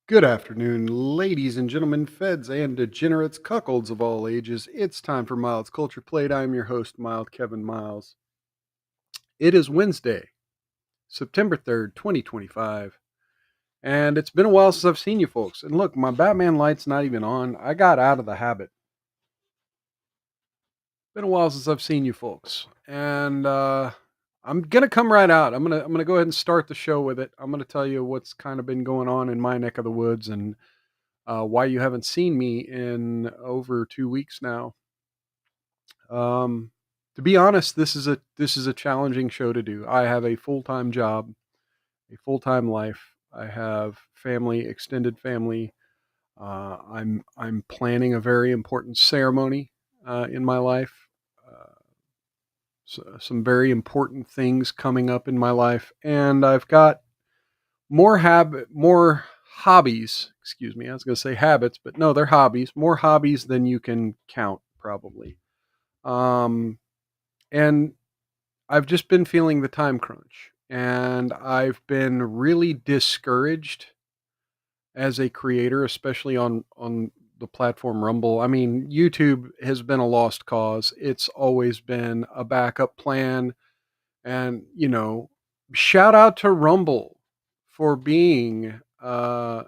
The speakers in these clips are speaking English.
Good afternoon, ladies and gentlemen, feds and degenerates, cuckolds of all ages. It's time for Miles Culture Plate. I'm your host, Mild Kevin Miles. It is Wednesday, September 3rd, 2025, and it's been a while since I've seen you folks. And look, my Batman light's not even on. I got out of the habit. Been a while since I've seen you folks. And I'm gonna come right out. I'm gonna go ahead and start the show with it. I'm gonna tell you what's kind of been going on in my neck of the woods and why you haven't seen me in over 2 weeks now. Um, to be honest, this is a challenging show to do. I have a full time job, a full time life. I have family, extended family. I'm planning a very important ceremony in my life. Uh, some very important things coming up in my life, and I've got more hobbies. Excuse me, I was going to say habits, but no, they're hobbies. More hobbies than you can count, probably. Um, and I've just been feeling the time crunch, and I've been really discouraged as a creator, especially on the platform Rumble. I mean, YouTube has been a lost cause. It's always been a backup plan, and shout out to Rumble for being at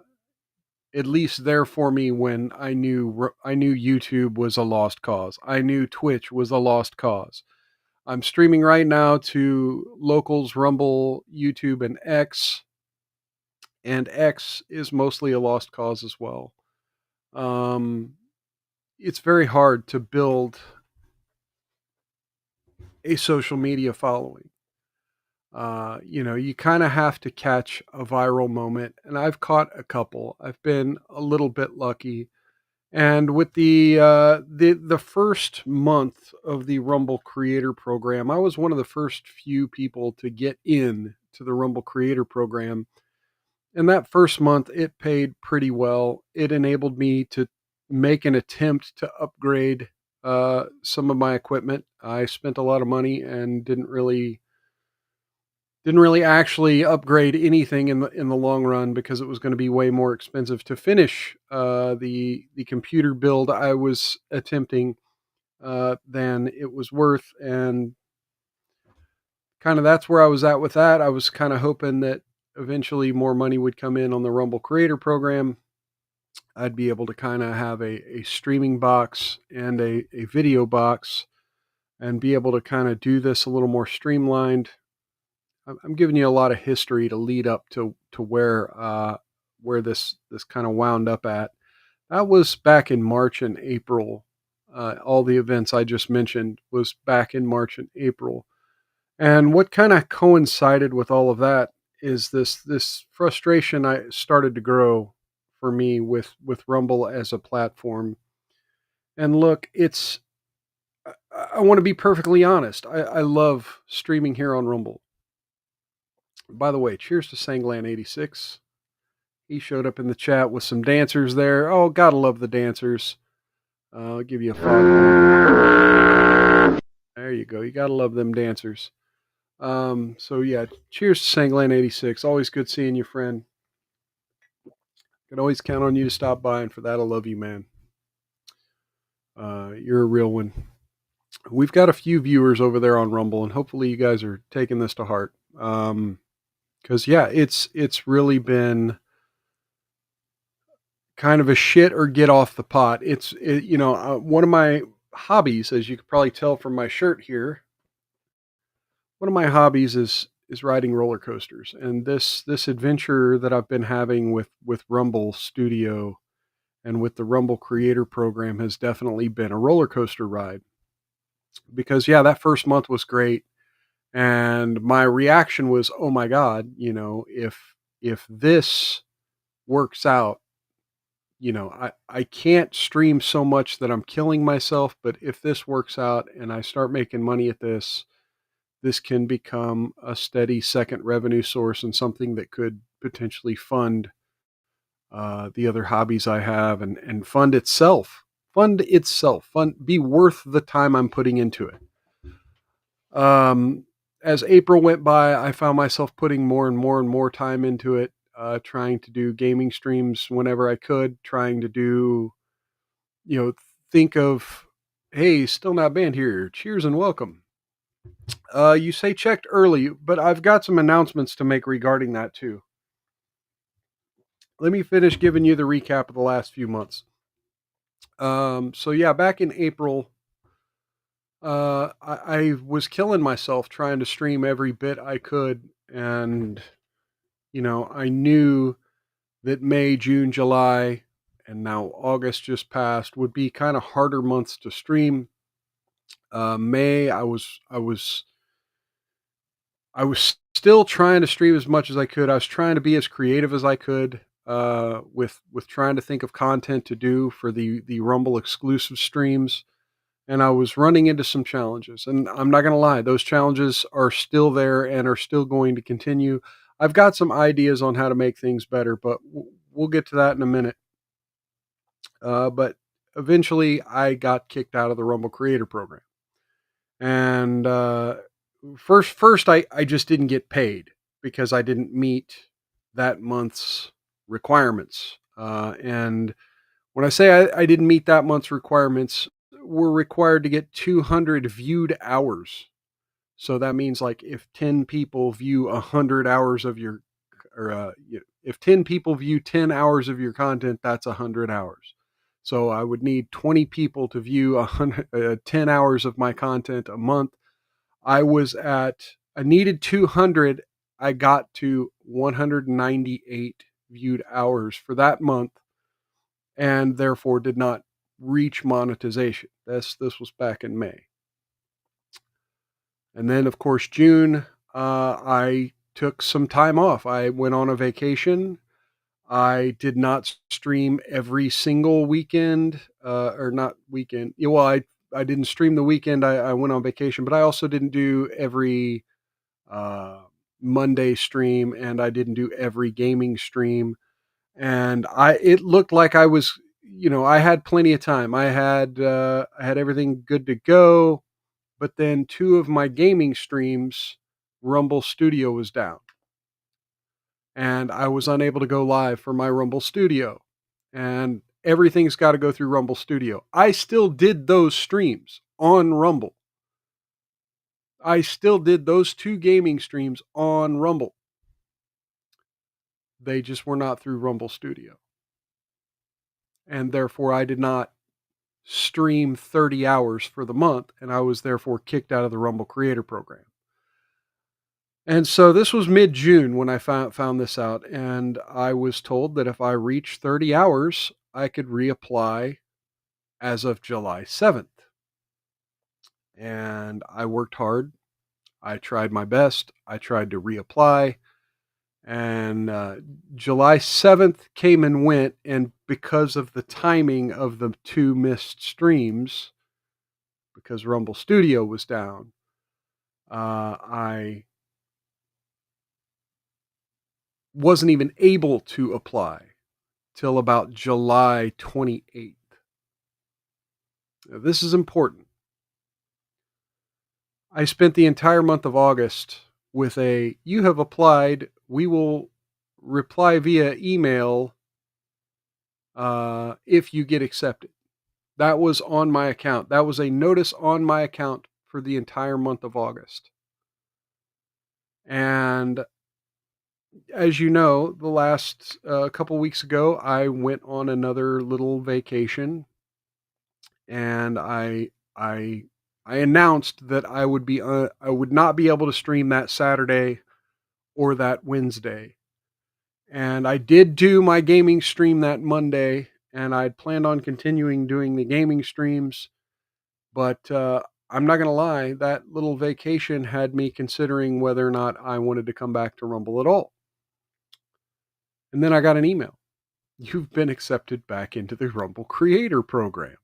least there for me when I knew YouTube was a lost cause. I knew Twitch was a lost cause. I'm streaming right now to Locals, Rumble, YouTube, and X is mostly a lost cause as well. Um, it's very hard to build a social media following. You kind of have to catch a viral moment, and I've caught a couple. I've been a little bit lucky. And with the first month of the Rumble Creator Program, I was one of the first few people to get in to the Rumble Creator Program. And that first month, it paid pretty well. It enabled me to make an attempt to upgrade some of my equipment. I spent a lot of money and didn't really actually upgrade anything in the long run because it was going to be way more expensive to finish the computer build I was attempting than it was worth, and kind of that's where I was at with that. I was kind of hoping that eventually more money would come in on the Rumble Creator Program. I'd be able to kind of have a streaming box and a video box and be able to kind of do this a little more streamlined. I'm giving you a lot of history to lead up to where this kind of wound up at. That was back in March and April. All the events I just mentioned was back in March and April. And what kind of coincided with all of that is this frustration I started to grow for me with Rumble as a platform. And look, I want to be perfectly honest. I love streaming here on Rumble. By the way, cheers to Sanglan86. He showed up in the chat with some dancers there. Oh, gotta love the dancers. I'll give you a 5. There you go. You gotta love them dancers. So yeah, cheers to Sanglan86. Always good seeing you, friend. Can always count on you to stop by, and for that, I love you, man. You're a real one. We've got a few viewers over there on Rumble, and hopefully you guys are taking this to heart. Because yeah, it's really been kind of a shit or get off the pot. One of my hobbies, as you could probably tell from my shirt here, one of my hobbies is riding roller coasters, and this adventure that I've been having with Rumble Studio and with the Rumble Creator Program has definitely been a roller coaster ride. Because yeah, that first month was great, and my reaction was, oh my god, if this works out, I can't stream so much that I'm killing myself, but if this works out and I start making money at this can become a steady second revenue source and something that could potentially fund the other hobbies I have and be worth the time I'm putting into it. As April went by, I found myself putting more and more and more time into it. trying to do gaming streams whenever I could, trying to do, you know, think of, hey, still not banned here. Cheers and welcome. You say checked early, but I've got some announcements to make regarding that too. Let me finish giving you the recap of the last few months. So yeah, back in April, I was killing myself trying to stream every bit I could, and I knew that May, June, July, and now August just passed would be kind of harder months to stream. May, I was still trying to stream as much as I could. I was trying to be as creative as I could, with trying to think of content to do for the Rumble exclusive streams, and I was running into some challenges. And I'm not going to lie, those challenges are still there and are still going to continue. I've got some ideas on how to make things better, but we'll get to that in a minute. But eventually, I got kicked out of the Rumble Creator Program, and first I just didn't get paid because I didn't meet that month's requirements. And when I say I didn't meet that month's requirements, we're required to get 200 viewed hours. So that means, like, if 10 people view 100 hours of your, or if 10 people view 10 hours of your content, that's 100 hours. So I would need 20 people to view 10 hours of my content a month. I needed 200. I got to 198 viewed hours for that month, and therefore did not reach monetization. This was back in May. And then, of course, June, I took some time off. I went on a vacation. I did not stream every single weekend, or not weekend. Yeah, well, I didn't stream the weekend. I went on vacation, but I also didn't do every uh, Monday stream, and I didn't do every gaming stream. And it looked like I was, I had plenty of time. I had everything good to go. But then two of my gaming streams, Rumble Studio was down, and I was unable to go live for my Rumble Studio. And everything's got to go through Rumble Studio. I still did those streams on Rumble. I still did those two gaming streams on Rumble. They just were not through Rumble Studio. And therefore, I did not stream 30 hours for the month, and I was therefore kicked out of the Rumble Creator Program. And so this was mid-June when I found this out, and I was told that if I reached 30 hours, I could reapply as of July 7th. And I worked hard. I tried my best. I tried to reapply. And July 7th came and went, and because of the timing of the two missed streams, because Rumble Studio was down, I wasn't even able to apply till about July 28th. Now, this is important. I spent the entire month of August with you have applied, we will reply via email if you get accepted. That was on my account. That was a notice on my account for the entire month of August. And as you know, the last couple weeks ago, I went on another little vacation, and I announced that I would not be able to stream that Saturday or that Wednesday. And I did do my gaming stream that Monday, and I'd planned on continuing doing the gaming streams, but I'm not going to lie, that little vacation had me considering whether or not I wanted to come back to Rumble at all. And then I got an email. You've been accepted back into the Rumble Creator Program.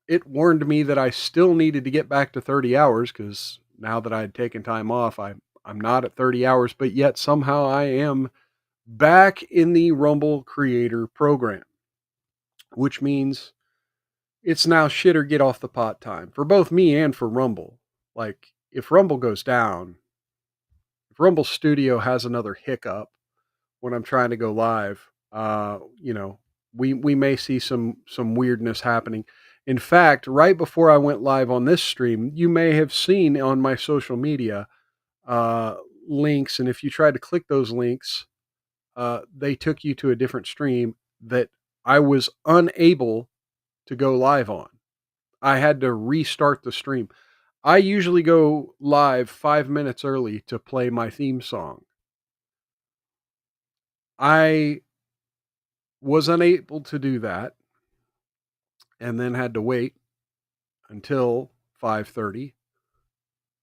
It warned me that I still needed to get back to 30 hours, because now that I had taken time off, I'm not at 30 hours, but yet somehow I am back in the Rumble Creator Program, which means it's now shit or get off the pot time for both me and for Rumble. Like, if Rumble goes down, Rumble Studio has another hiccup when I'm trying to go live, we may see some weirdness happening. In fact, right before I went live on this stream, you may have seen on my social media uh, links, and if you tried to click those links, they took you to a different stream that I was unable to go live on. I had to restart the stream. I usually go live 5 minutes early to play my theme song. I was unable to do that and then had to wait until 5:30,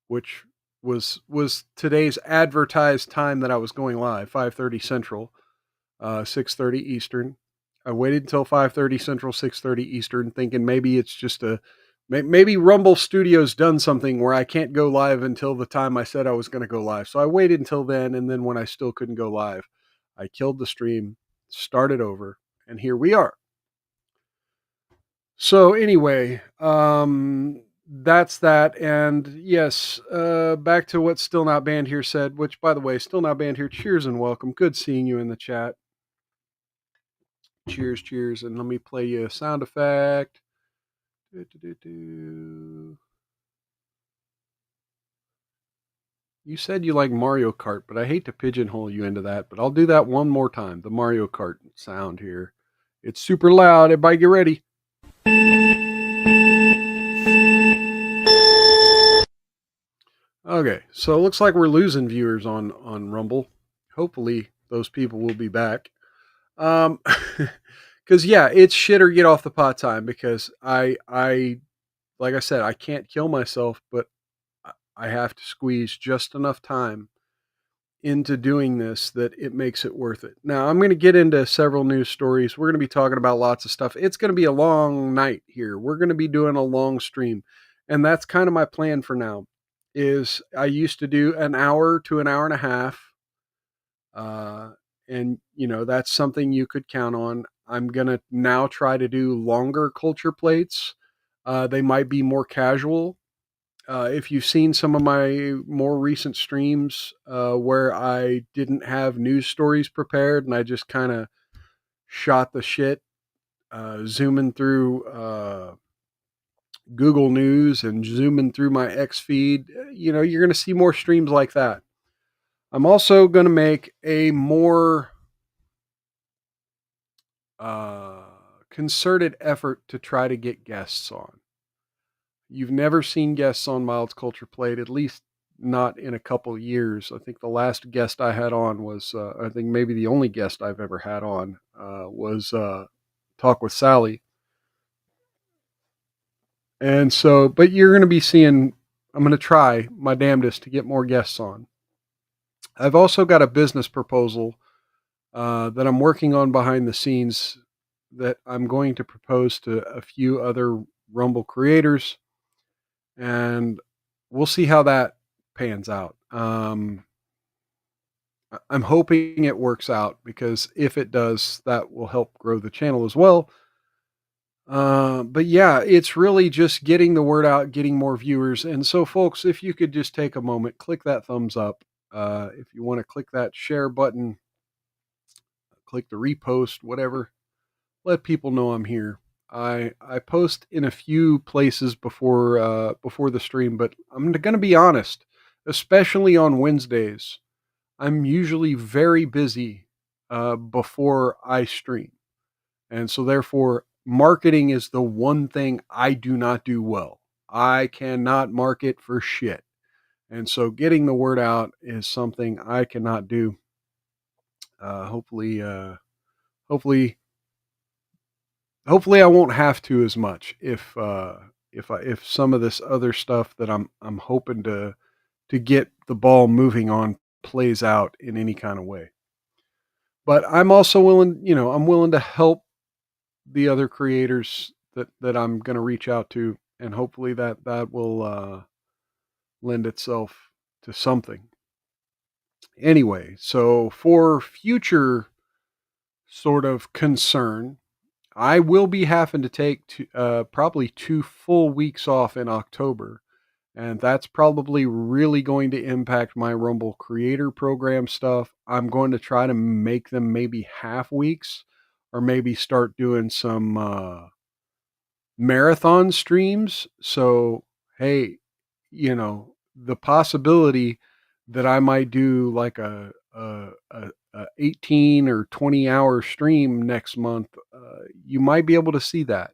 which was today's advertised time that I was going live, 5:30 Central, 6:30 Eastern. I waited until 5:30 Central, 6:30 Eastern, thinking maybe it's just maybe Rumble Studios done something where I can't go live until the time I said I was going to go live. So I waited until then, and then when I still couldn't go live, I killed the stream, started over, and here we are. So anyway, that's that. And yes, back to what Still Not Banned Here said, which by the way, Still Not Banned Here, cheers and welcome. Good seeing you in the chat. Cheers, cheers. And let me play you a sound effect. You said you like Mario Kart, but I hate to pigeonhole you into that, but I'll do that one more time. The Mario Kart sound here. It's super loud. Everybody get ready. Okay, so it looks like we're losing viewers on Rumble. Hopefully those people will be back. Because yeah, it's shit or get off the pot time. Because I like I said, I can't kill myself, but I have to squeeze just enough time into doing this that it makes it worth it. Now I'm going to get into several news stories. We're going to be talking about lots of stuff. It's going to be a long night here. We're going to be doing a long stream, and that's kind of my plan for now. Is I used to do an hour to an hour and a half, and that's something you could count on. I'm gonna now try to do longer culture plates. They might be more casual. If you've seen some of my more recent streams where I didn't have news stories prepared and I just kind of shot the shit, zooming through Google News and zooming through my X feed, you're going to see more streams like that. I'm also going to make a more concerted effort to try to get guests on. You've never seen guests on Mild's Culture Plate, at least not in a couple years. I think the last guest I had on was, I think maybe the only guest I've ever had on was Talk with Sally. And so, but you're going to be seeing, I'm going to try my damnedest to get more guests on. I've also got a business proposal that I'm working on behind the scenes that I'm going to propose to a few other Rumble creators, and we'll see how that pans out. I'm hoping it works out, because if it does, that will help grow the channel as well. But yeah, it's really just getting the word out, getting more viewers. And so, folks, if you could just take a moment, click that thumbs up. If you want to click that share button, click the repost, whatever. Let people know I'm here. I post in a few places before the stream, but I'm going to be honest, especially on Wednesdays, I'm usually very busy before I stream. And so therefore, marketing is the one thing I do not do well. I cannot market for shit. And so getting the word out is something I cannot do. Hopefully I won't have to as much if some of this other stuff that I'm hoping to get the ball moving on plays out in any kind of way. But I'm also willing, I'm willing to help the other creators that I'm going to reach out to, and hopefully that will lend itself to something. Anyway, so for future sort of concern, I will be having to take probably 2 full weeks off in October, and that's probably really going to impact my Rumble Creator Program stuff. I'm going to try to make them maybe half weeks, or maybe start doing some marathon streams. So, hey, the possibility that I might do like a 18 or 20-hour stream next month, you might be able to see that.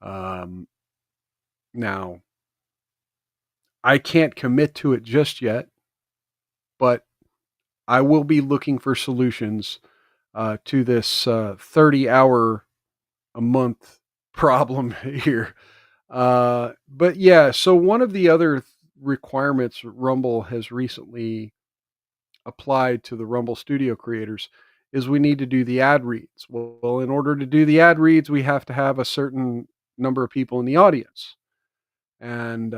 Um, Now, I can't commit to it just yet, but I will be looking for solutions to this 30-hour a month problem here. But yeah, so one of the other requirements Rumble has recently applied to the Rumble Studio creators is we need to do the ad reads. Well, in order to do the ad reads, we have to have a certain number of people in the audience. And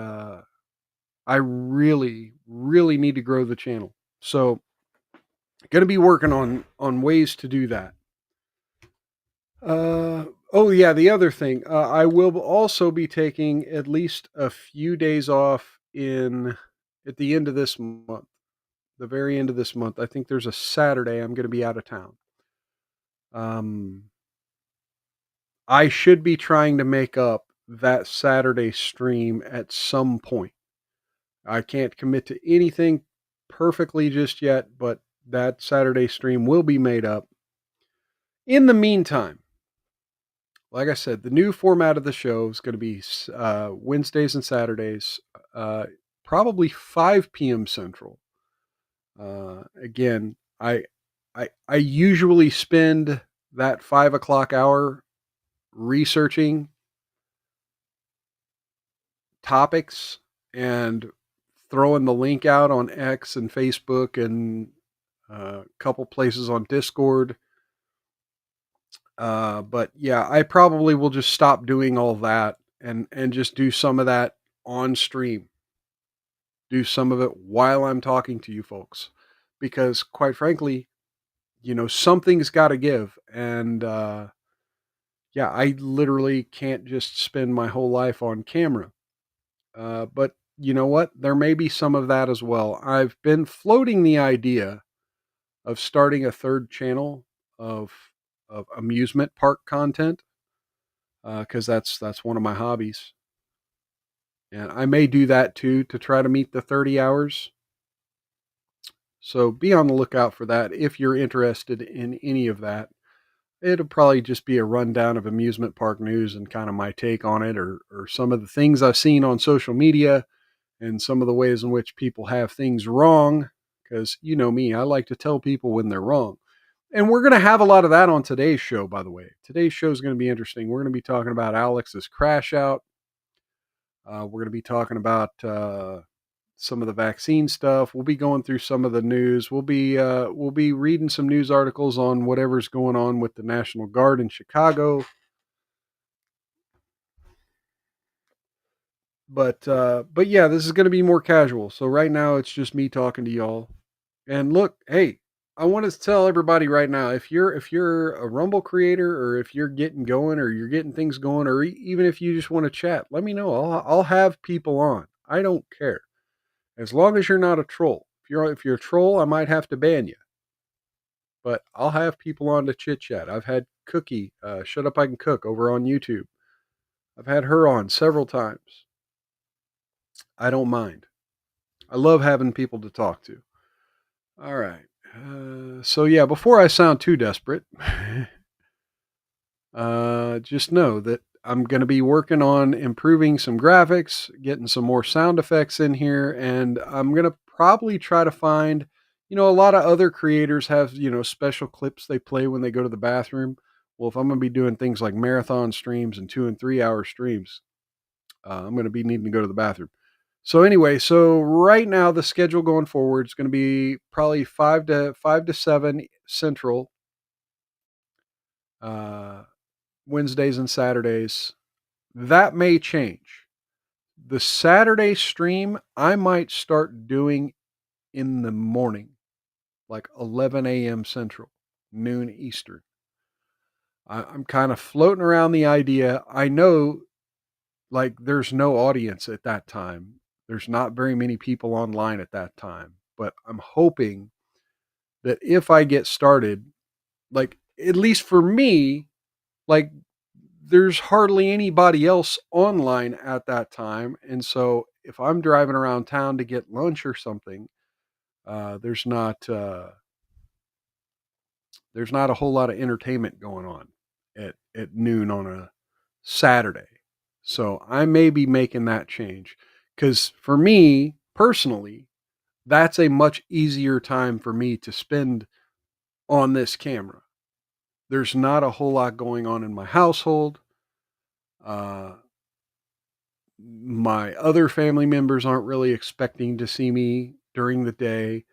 I really, really need to grow the channel. So, going to be working on ways to do that. Oh yeah, the other thing, I will also be taking at least a few days off in at the end of this month, the very end of this month. I think there's a Saturday I'm going to be out of town. Um, I should be trying to make up that Saturday stream at some point. I can't commit to anything perfectly just yet, but that Saturday stream will be made up. In the meantime, like I said, the new format of the show is going to be Wednesdays and Saturdays, uh, probably 5 p.m. Central. Again, I usually spend that 5 o'clock hour researching topics and throwing the link out on X and Facebook and a couple places on Discord. But yeah, I probably will just stop doing all that and just do some of that on stream. Do some of it while I'm talking to you folks, because quite frankly, something's got to give, and yeah, I literally can't just spend my whole life on camera. But you know what? There may be some of that as well. I've been floating the idea of starting a third channel of amusement park content, because that's one of my hobbies, and I may do that too to try to meet the 30 hours. So be on the lookout for that if you're interested in any of that. It'll probably just be a rundown of amusement park news and kind of my take on it, or some of the things I've seen on social media and some of the ways in which people have things wrong. Because you know me, I like to tell people when they're wrong. And we're going to have a lot of that on today's show, by the way. Today's show is going to be interesting. We're going to be talking about Alex's crash out. We're going to be talking about some of the vaccine stuff. We'll be going through some of the news. We'll be reading some news articles on whatever's going on with the National Guard in Chicago. But yeah, this is going to be more casual. So right now it's just me talking to y'all. And look, hey, I want to tell everybody right now, if you're a Rumble creator, or if you're getting going, or you're getting things going, or even if you just want to chat, let me know. I'll have people on. I don't care. As long as you're not a troll. If you're a troll, I might have to ban you. But I'll have people on to chit chat. I've had Cookie, Shut Up I Can Cook, over on YouTube. I've had her on several times. I don't mind. I love having people to talk to. All right. So yeah, before I sound too desperate, just know that I'm going to be working on improving some graphics, getting some more sound effects in here, and I'm going to probably try to find, a lot of other creators have, special clips they play when they go to the bathroom. Well, if I'm going to be doing things like marathon streams and 2 and 3 hour streams, I'm going to be needing to go to the bathroom. So anyway, so right now the schedule going forward is going to be probably 5 to 7 Central, uh, Wednesdays and Saturdays. That may change. The Saturday stream I might start doing in the morning, like 11 a.m. Central, noon Eastern. I'm kind of floating around the idea. I know, like, there's no audience at that time. There's not very many people online at that time, but I'm hoping that if I get started, like, at least for me, like, there's hardly anybody else online at that time, and so if I'm driving around town to get lunch or something, there's not a whole lot of entertainment going on at noon on a Saturday. So I may be making that change because for me personally, that's a much easier time for me to spend on this camera. There's not a whole lot going on in my household. Uh, my other family members aren't really expecting to see me during the day.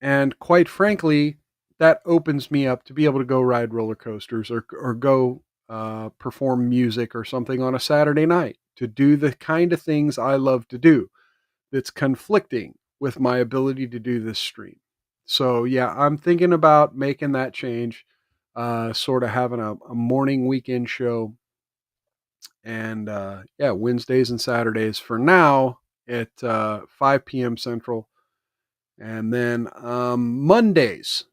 And quite frankly, that opens me up to be able to go ride roller coasters or go perform music or something on a Saturday night to do the kind of things I love to do that's conflicting with my ability to do this stream. So, yeah, I'm thinking about making that change, sort of having a morning weekend show. And yeah, Wednesdays and Saturdays for now at 5 p.m. Central. And then Mondays,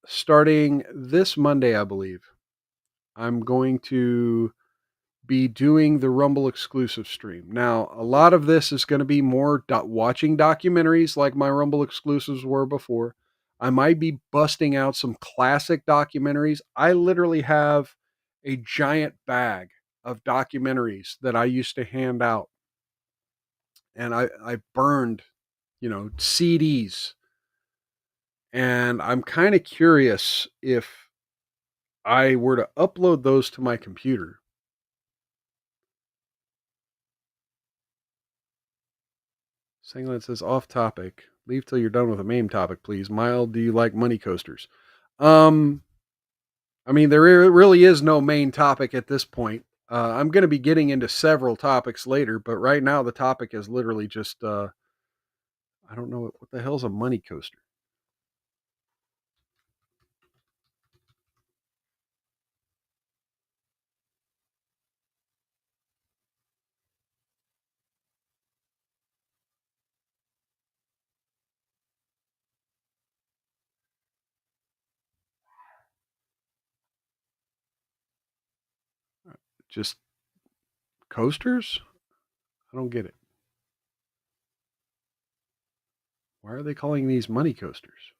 starting this Monday, I believe, I'm going to be doing the Rumble exclusive stream. Now, a lot of this is going to be more watching documentaries like my Rumble exclusives were before. I might be busting out some classic documentaries. I literally have a giant bag of documentaries that I used to hand out, and I burned, CDs. And I'm kind of curious if I were to upload those to my computer. Singlet says off topic. Leave till you're done with the main topic, please. Mild, do you like money coasters? Um, I mean, there really is no main topic at this point. I'm going to be getting into several topics later, but right now the topic is literally just I don't know what the hell's a money coaster. Just coasters? I don't get it. Why are they calling these money coasters?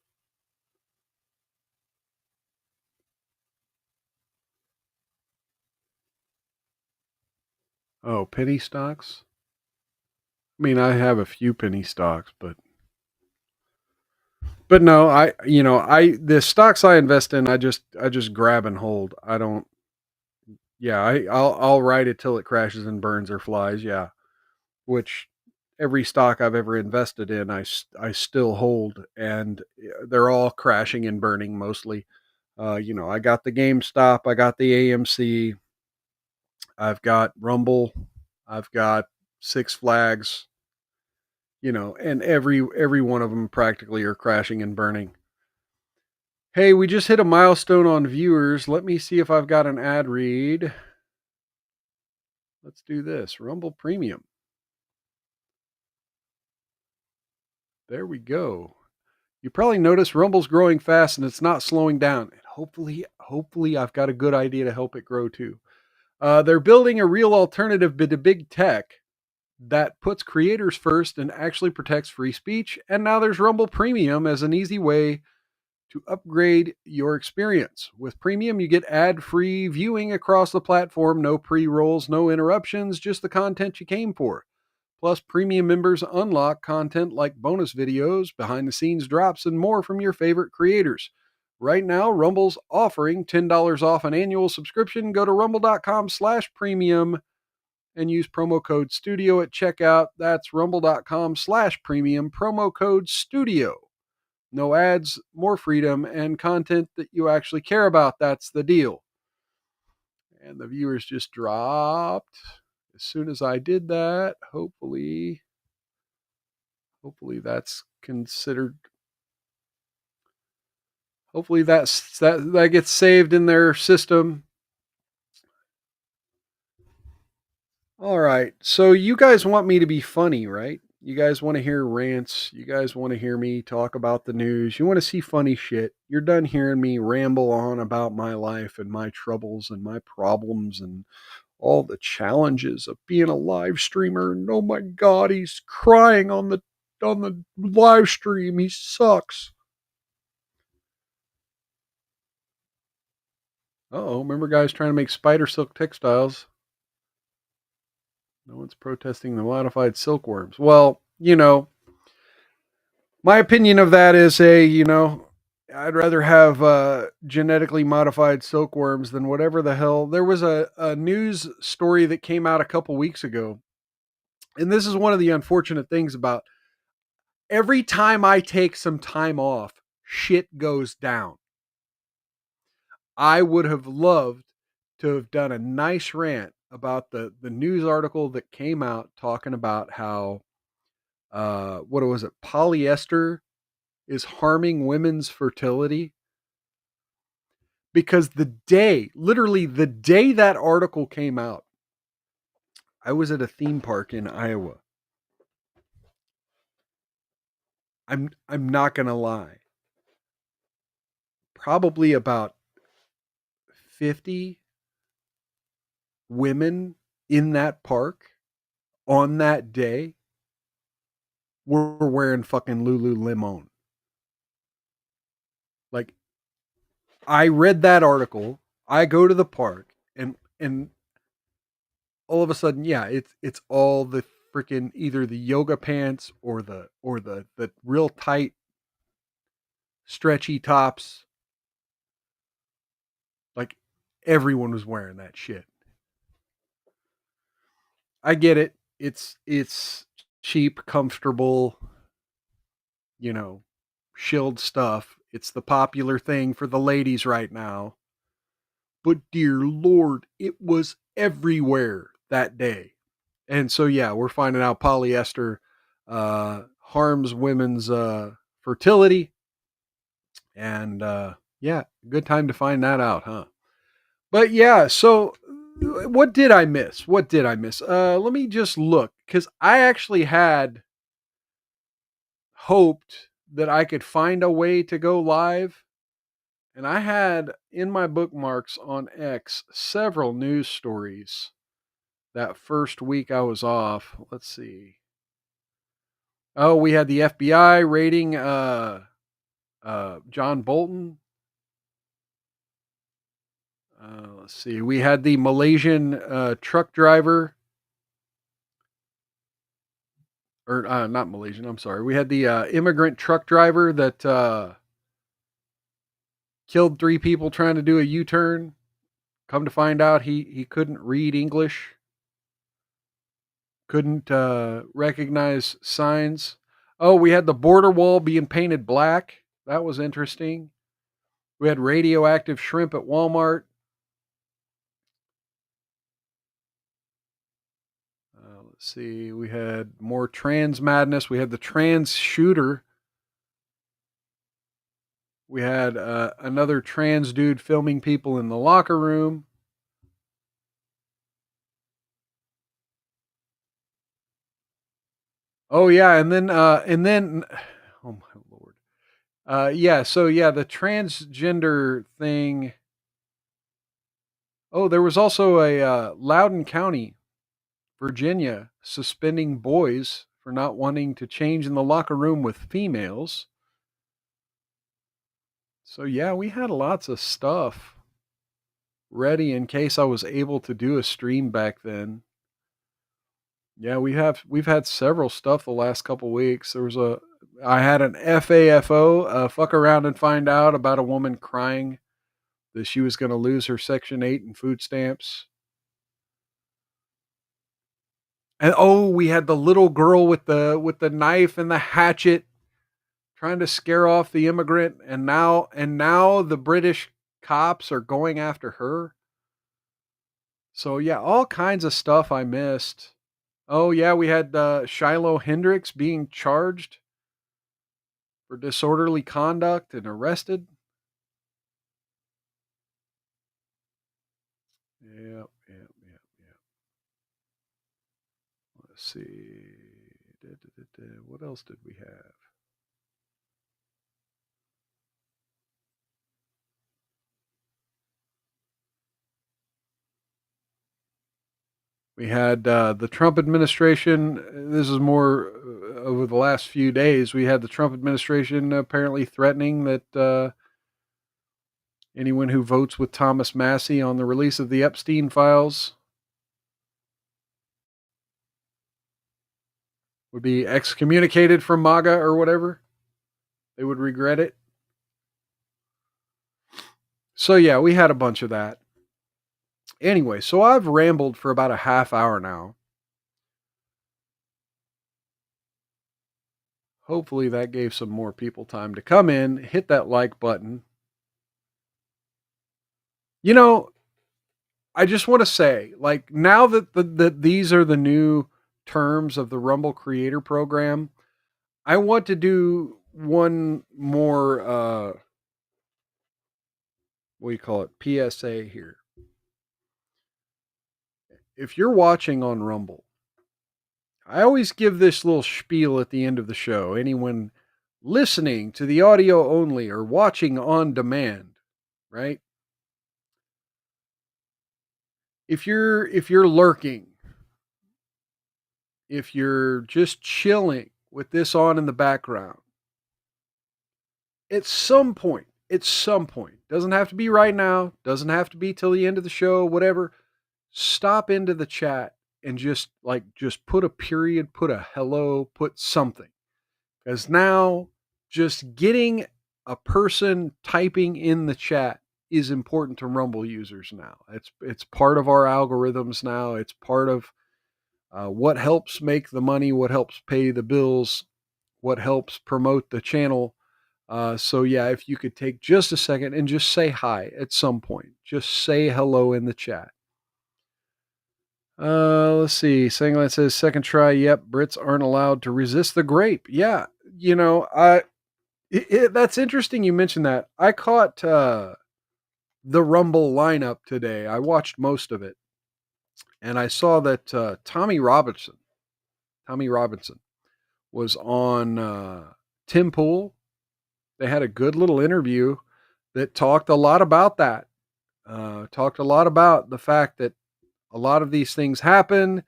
Oh, penny stocks? I mean, I have a few penny stocks, but no, the stocks I invest in, I just grab and hold. I don't. Yeah, I'll ride it till it crashes and burns or flies. Yeah, which every stock I've ever invested in, I still hold, and they're all crashing and burning mostly. I got the GameStop, I got the AMC, I've got Rumble, I've got Six Flags, and every one of them practically are crashing and burning. Hey, we just hit a milestone on viewers. Let me see if I've got an ad read. Let's do this. Rumble Premium. There we go. You probably notice Rumble's growing fast and it's not slowing down. And hopefully I've got a good idea to help it grow too. They're building a real alternative to big tech that puts creators first and actually protects free speech. And now there's Rumble Premium as an easy way to upgrade your experience. With Premium, you get ad-free viewing across the platform, no pre-rolls, no interruptions, just the content you came for. Plus, Premium members unlock content like bonus videos, behind-the-scenes drops, and more from your favorite creators. Right now, Rumble's offering $10 off an annual subscription. Go to rumble.com/premium and use promo code STUDIO at checkout. That's rumble.com/premium, promo code STUDIO. No ads, more freedom, and content that you actually care about. That's the deal. And the viewers just dropped as soon as I did that. Hopefully that's considered. Hopefully that gets saved in their system. All right. So you guys want me to be funny, right? You guys want to hear rants. You guys want to hear me talk about the news. You want to see funny shit. You're done hearing me ramble on about my life and my troubles and my problems and all the challenges of being a live streamer. And oh my god, he's crying on the live stream. He sucks. Oh, remember guys trying to make spider silk textiles? No one's protesting the modified silkworms. Well, my opinion of that is I'd rather have genetically modified silkworms than whatever the hell. There was a news story that came out a couple weeks ago. And this is one of the unfortunate things about every time I take some time off, shit goes down. I would have loved to have done a nice rant about the news article that came out talking about how what was it, polyester is harming women's fertility, because literally the day that article came out, I was at a theme park in Iowa. I'm not going to lie. Probably about 50 women in that park on that day were wearing fucking Lululemon. Like, I read that article, I go to the park, and all of a sudden, yeah, it's all the freaking either the yoga pants or the real tight stretchy tops. Like, everyone was wearing that shit. I get it. It's cheap, comfortable, you know, shilled stuff. It's the popular thing for the ladies right now. But dear Lord, it was everywhere that day. And so yeah, we're finding out polyester harms women's fertility. And yeah, good time to find that out, huh? But yeah, so what did I miss? What did I miss? Let me just look, because I actually had hoped that I could find a way to go live. And I had in my bookmarks on X several news stories that first week I was off. Let's see. Oh, we had the FBI raiding John Bolton. Let's see. We had the Malaysian truck driver, or not Malaysian. I'm sorry. We had the immigrant truck driver that killed 3 people trying to do a U-turn. Come to find out, he couldn't read English, couldn't recognize signs. Oh, we had the border wall being painted black. That was interesting. We had radioactive shrimp at Walmart. Let's see. We had more trans madness. We had the trans shooter. We had another trans dude filming people in the locker room. Oh yeah, and then oh my lord. Yeah, so yeah, the transgender thing. Oh, there was also a Loudoun County, Virginia, suspending boys for not wanting to change in the locker room with females. So yeah, we had lots of stuff ready in case I was able to do a stream back then. Yeah, we've had several stuff the last couple weeks. I had an FAFO, fuck around and find out, about a woman crying that she was going to lose her Section 8 and food stamps. And oh, we had the little girl with the knife and the hatchet trying to scare off the immigrant, and now the British cops are going after her. So yeah, all kinds of stuff I missed. Oh yeah, we had Shiloh Hendricks being charged for disorderly conduct and arrested. Yep, yep, yep, yep. Let's see. What else did we have? We had the Trump administration. This is more over the last few days. We had the Trump administration apparently threatening that anyone who votes with Thomas Massie on the release of the Epstein files would be excommunicated from MAGA or whatever. They would regret it. So, yeah, we had a bunch of that. Anyway, so I've rambled for about a half hour now. Hopefully that gave some more people time to come in, hit that like button. You know, I just want to say, like, now that these are the new terms of the Rumble Creator Program, I want to do one more, what do you call it, PSA here. If you're watching on Rumble, I always give this little spiel at the end of the show. Anyone listening to the audio only or watching on demand, right? If you're lurking, if you're just chilling with this on in the background, at some point, doesn't have to be right now, doesn't have to be till the end of the show, whatever, stop into the chat and just put a period, put a hello, put something. Because now just getting a person typing in the chat is important to Rumble users now. It's part of our algorithms now. It's part of what helps make the money, what helps pay the bills, what helps promote the channel. So yeah, if you could take just a second and just say hi at some point, just say hello in the chat. Let's see. Sangland says second try. Yep, Brits aren't allowed to resist the grape. Yeah, that's interesting. You mentioned that. I caught the Rumble lineup today. I watched most of it, and I saw that Tommy Robinson was on Tim Pool. They had a good little interview that talked a lot about that. Talked a lot about the fact that a lot of these things happen,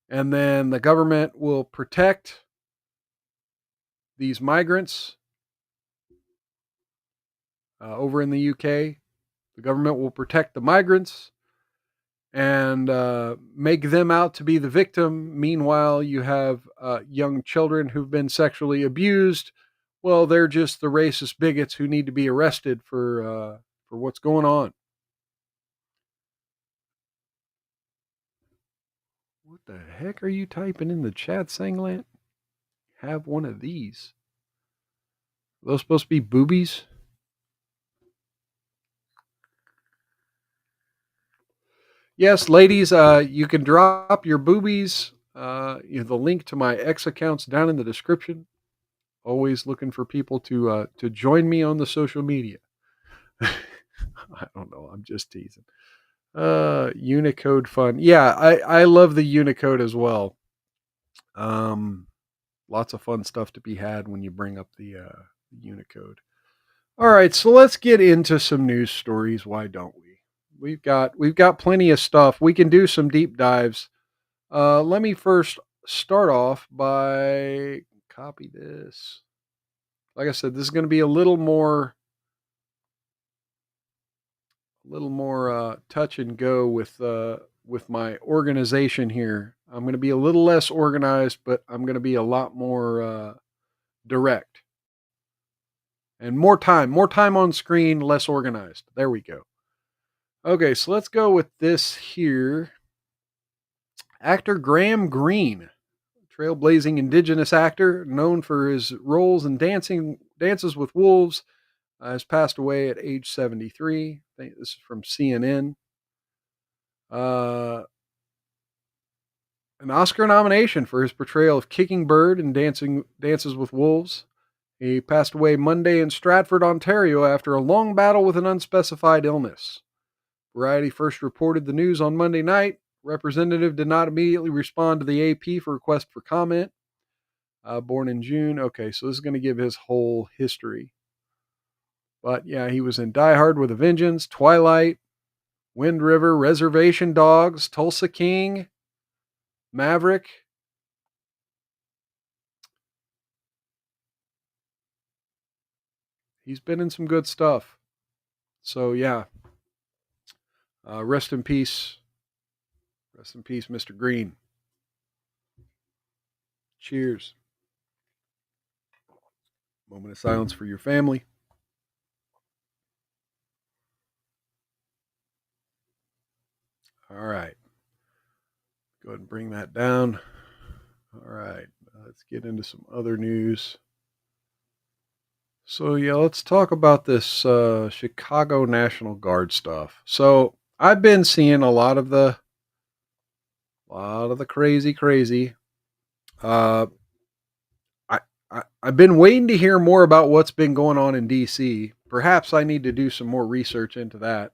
and then the government will protect these migrants over in the UK. The government will protect the migrants and make them out to be the victim. Meanwhile, you have young children who've been sexually abused. Well, they're just the racist bigots who need to be arrested for what's going on. What the heck are you typing in the chat, Sanglant? Have one of these. Are those supposed to be boobies? Yes, ladies, you can drop your boobies. The link to my X account's down in the description. Always looking for people to join me on the social media. I don't know. I'm just teasing. Unicode fun. Yeah, I love the Unicode as well. Lots of fun stuff to be had when you bring up the Unicode. All right, so let's get into some news stories. Why don't we? We've got plenty of stuff. We can do some deep dives. Let me first start off by copy this. Like I said, this is going to be a little more touch and go with my organization here. I'm going to be a little less organized, but I'm going to be a lot more direct. And more time on screen, less organized. There we go. Okay, so let's go with this here. Actor Graham Greene, trailblazing Indigenous actor known for his roles in Dances with Wolves, has passed away at age 73. I think this is from CNN. An Oscar nomination for his portrayal of Kicking Bird in Dances with Wolves. He passed away Monday in Stratford, Ontario, after a long battle with an unspecified illness. Variety first reported the news on Monday night, representative did not immediately respond to the AP for request for comment. Born in June. Okay, so this is going to give his whole history. But yeah, he was in Die Hard with a Vengeance, Twilight, Wind River, Reservation Dogs, Tulsa King, Maverick. He's been in some good stuff. So yeah, rest in peace. Rest in peace, Mr. Green. Cheers. Moment of silence for your family. All right. Go ahead and bring that down. All right. Let's get into some other news. So yeah, let's talk about this Chicago National Guard stuff. So I've been seeing a lot of the crazy. Uh, I've been waiting to hear more about what's been going on in D.C. Perhaps I need to do some more research into that.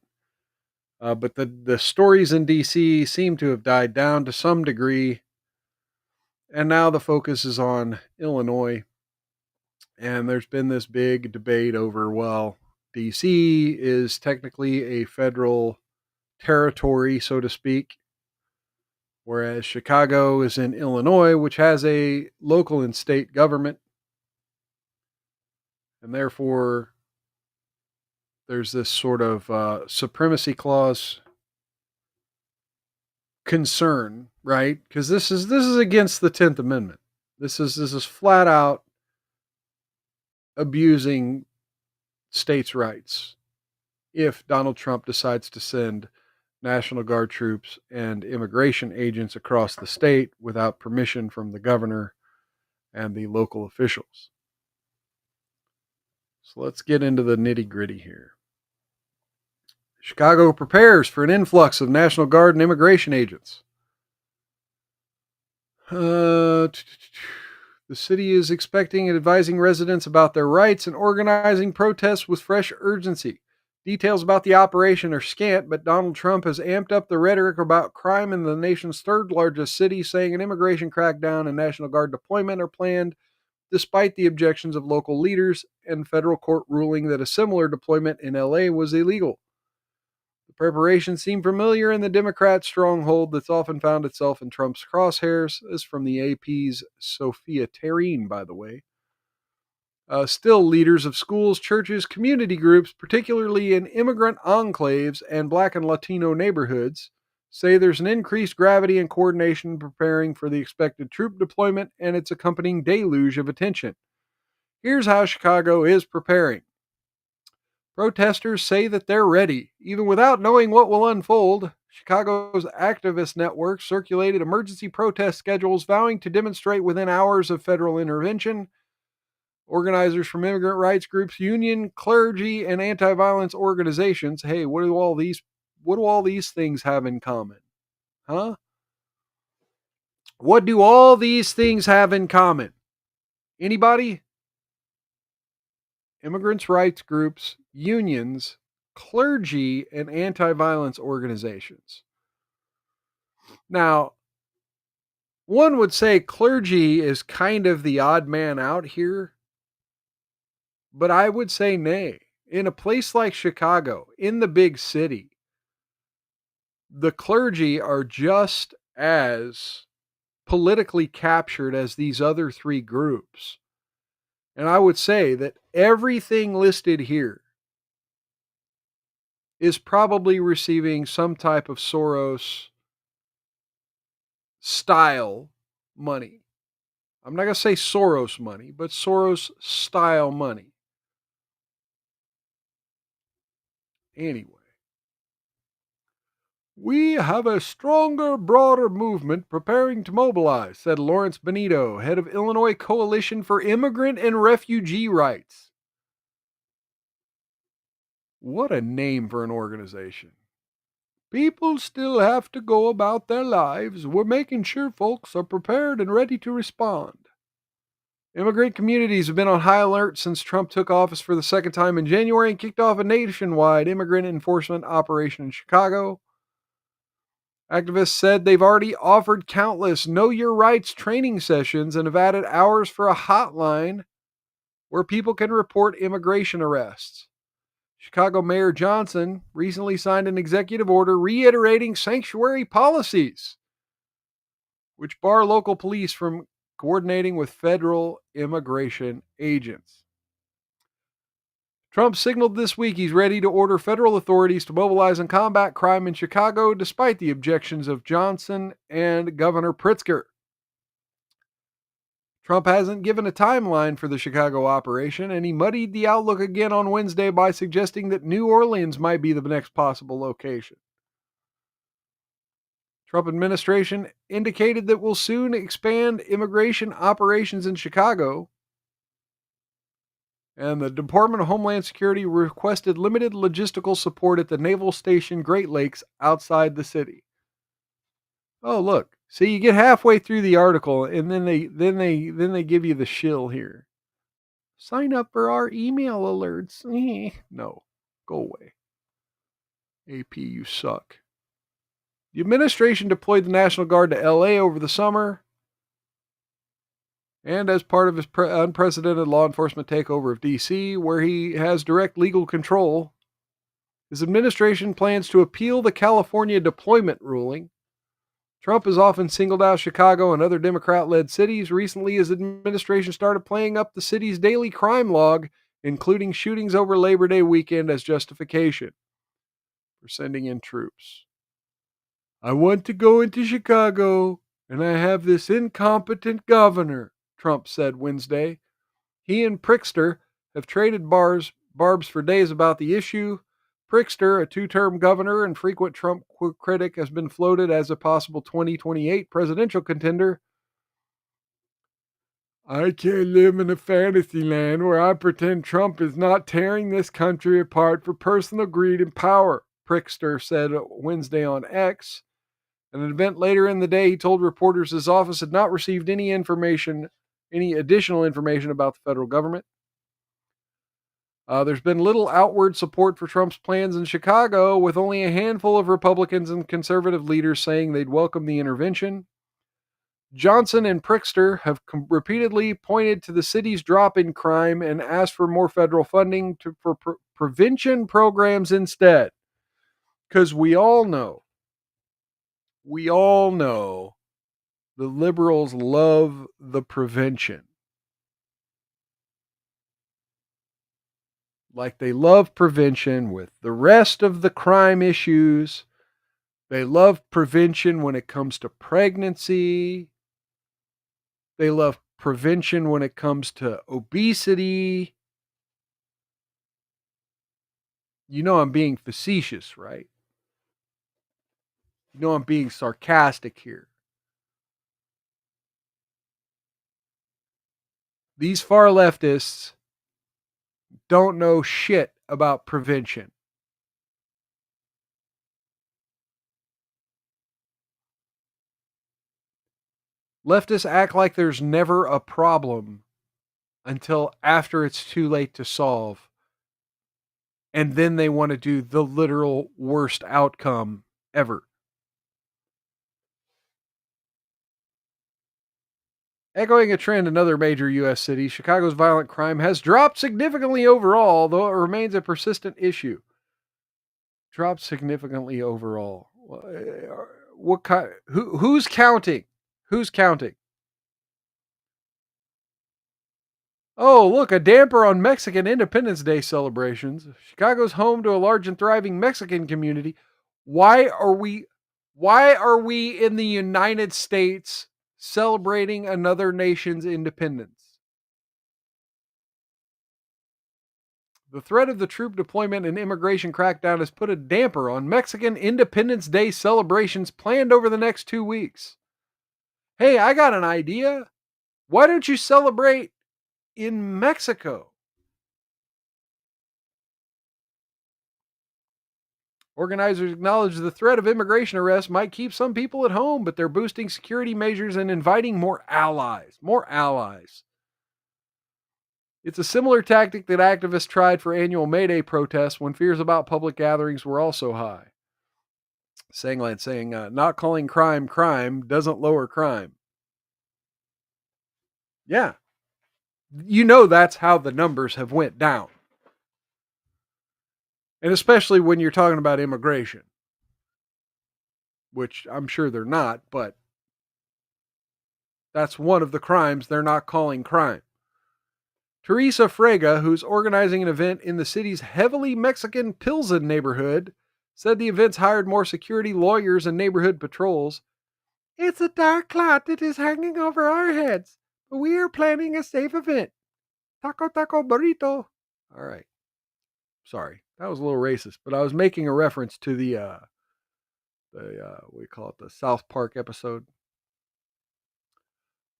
But the stories in D.C. seem to have died down to some degree, and now the focus is on Illinois. And there's been this big debate over, well, D.C. is technically a federal territory, so to speak, whereas Chicago is in Illinois, which has a local and state government. And therefore, there's this sort of supremacy clause concern, right? Because this is against the 10th Amendment. This is flat out abusing states' rights if Donald Trump decides to send National Guard troops and immigration agents across the state without permission from the governor and the local officials. So let's get into the nitty-gritty here. Chicago prepares for an influx of National Guard and immigration agents. The city is expecting and advising residents about their rights and organizing protests with fresh urgency. Details about the operation are scant, but Donald Trump has amped up the rhetoric about crime in the nation's third largest city, saying an immigration crackdown and National Guard deployment are planned, despite the objections of local leaders and federal court ruling that a similar deployment in LA was illegal. The preparations seem familiar in the Democrat stronghold that's often found itself in Trump's crosshairs. This is from the AP's Sophia Terrine, by the way. Still, leaders of schools, churches, community groups, particularly in immigrant enclaves and Black and Latino neighborhoods, say there's an increased gravity and coordination preparing for the expected troop deployment and its accompanying deluge of attention. Here's how Chicago is preparing. Protesters say that they're ready, even without knowing what will unfold. Chicago's activist network circulated emergency protest schedules vowing to demonstrate within hours of federal intervention. Organizers from immigrant rights groups, union, clergy, and anti-violence organizations. Hey, what do all these things have in common? Huh? What do all these things have in common? Anybody? Immigrants' rights groups, unions, clergy, and anti-violence organizations. Now, one would say clergy is kind of the odd man out here, but I would say nay. In a place like Chicago, in the big city, the clergy are just as politically captured as these other three groups. And I would say that everything listed here is probably receiving some type of Soros style money. I'm not going to say Soros money, but Soros style money. Anyway, we have a stronger, broader movement preparing to mobilize, said Lawrence Benito, head of Illinois Coalition for Immigrant and Refugee Rights. What a name for an organization. People still have to go about their lives. We're making sure folks are prepared and ready to respond. Immigrant communities have been on high alert since Trump took office for the second time in January and kicked off a nationwide immigrant enforcement operation in Chicago. Activists said they've already offered countless Know Your Rights training sessions and have added hours for a hotline where people can report immigration arrests. Chicago Mayor Johnson recently signed an executive order reiterating sanctuary policies, which bar local police from coordinating with federal immigration agents. Trump signaled this week he's ready to order federal authorities to mobilize and combat crime in Chicago, despite the objections of Johnson and Governor Pritzker. Trump hasn't given a timeline for the Chicago operation, and he muddied the outlook again on Wednesday by suggesting that New Orleans might be the next possible location. Trump administration indicated that will soon expand immigration operations in Chicago, and the Department of Homeland Security requested limited logistical support at the Naval Station Great Lakes outside the city. Oh, look. See, you get halfway through the article and then they give you the shill here. Sign up for our email alerts. No. Go away. AP, you suck. The administration deployed the National Guard to LA over the summer, and as part of his unprecedented law enforcement takeover of DC, where he has direct legal control, his administration plans to appeal the California deployment ruling. Trump has often singled out Chicago and other Democrat-led cities. Recently, his administration started playing up the city's daily crime log, including shootings over Labor Day weekend, as justification for sending in troops. I want to go into Chicago, and I have this incompetent governor, Trump said Wednesday. He and Pritzker have traded barbs for days about the issue. Pritzker, a two-term governor and frequent Trump critic, has been floated as a possible 2028 presidential contender. I can't live in a fantasy land where I pretend Trump is not tearing this country apart for personal greed and power, Pritzker said Wednesday on X. At an event later in the day, he told reporters his office had not received any additional information about the federal government. There's been little outward support for Trump's plans in Chicago, with only a handful of Republicans and conservative leaders saying they'd welcome the intervention. Johnson and Pritzker have repeatedly pointed to the city's drop in crime and asked for more federal funding for prevention programs instead. Because we all know the liberals love the prevention. Like they love prevention with the rest of the crime issues. They love prevention when it comes to pregnancy. They love prevention when it comes to obesity. You know I'm being facetious, right? You know I'm being sarcastic here. These far leftists don't know shit about prevention. Leftists act like there's never a problem until after it's too late to solve. And then they want to do the literal worst outcome ever. Echoing a trend in other major U.S. cities, Chicago's violent crime has dropped significantly overall, though it remains a persistent issue. Dropped significantly overall. What kind? Who's counting? Who's counting? Oh, look, a damper on Mexican Independence Day celebrations. Chicago's home to a large and thriving Mexican community. Why are we in the United States celebrating another nation's independence? The threat of the troop deployment and immigration crackdown has put a damper on Mexican Independence Day celebrations planned over the next 2 weeks. Hey, I got an idea. Why don't you celebrate in Mexico? Organizers acknowledge the threat of immigration arrests might keep some people at home, but they're boosting security measures and inviting more allies. More allies. It's a similar tactic that activists tried for annual May Day protests when fears about public gatherings were also high. saying, not calling crime crime doesn't lower crime. Yeah. That's how the numbers have went down. And especially when you're talking about immigration, which I'm sure they're not, but that's one of the crimes they're not calling crime. Teresa Frega, who's organizing an event in the city's heavily Mexican Pilsen neighborhood, said the event's hired more security, lawyers, and neighborhood patrols. It's a dark cloud that is hanging over our heads, but we are planning a safe event. Taco, taco, burrito. All right. Sorry, that was a little racist, but I was making a reference to the we call it the South Park episode.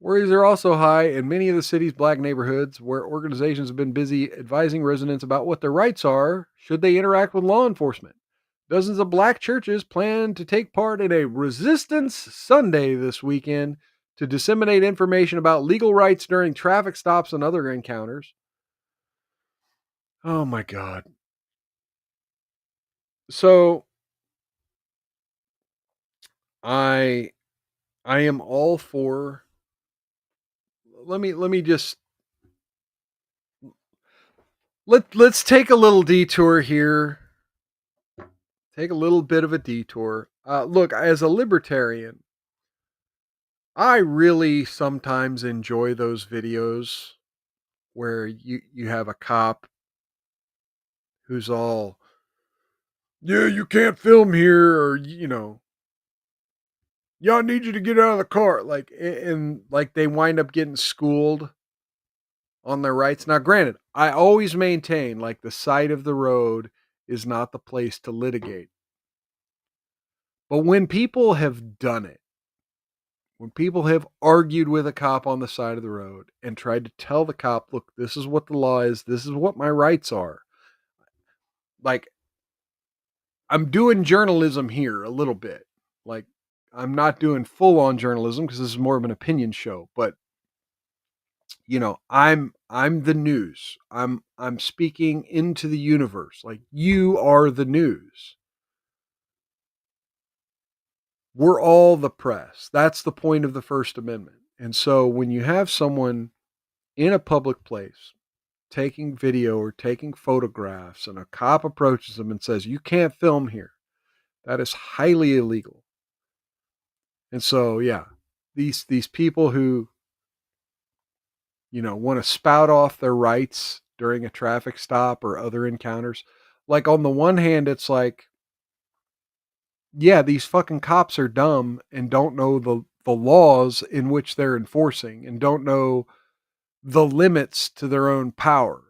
Worries are also high in many of the city's black neighborhoods, where organizations have been busy advising residents about what their rights are should they interact with law enforcement. Dozens of black churches plan to take part in a Resistance Sunday this weekend to disseminate information about legal rights during traffic stops and other encounters. Oh my God. So I I am all for let me just let's take a little detour here. Take a little bit of a detour. Look, as a libertarian, I really sometimes enjoy those videos where you have a cop who's all, yeah, you can't film here, or y'all need you to get out of the car, like, and like they wind up getting schooled on their rights. Now, granted, I always maintain like the side of the road is not the place to litigate. But when people have done it, when people have argued with a cop on the side of the road and tried to tell the cop, look, this is what the law is, this is what my rights are. Like, I'm doing journalism here a little bit. Like, I'm not doing full on journalism because this is more of an opinion show, but I'm the news. I'm speaking into the universe. Like, you are the news. We're all the press. That's the point of the First Amendment. And so when you have someone in a public place taking video or taking photographs and a cop approaches them and says, you can't film here, that is highly illegal. And so, yeah, these people who, want to spout off their rights during a traffic stop or other encounters, like on the one hand, it's like, yeah, these fucking cops are dumb and don't know the laws in which they're enforcing and don't know the limits to their own power.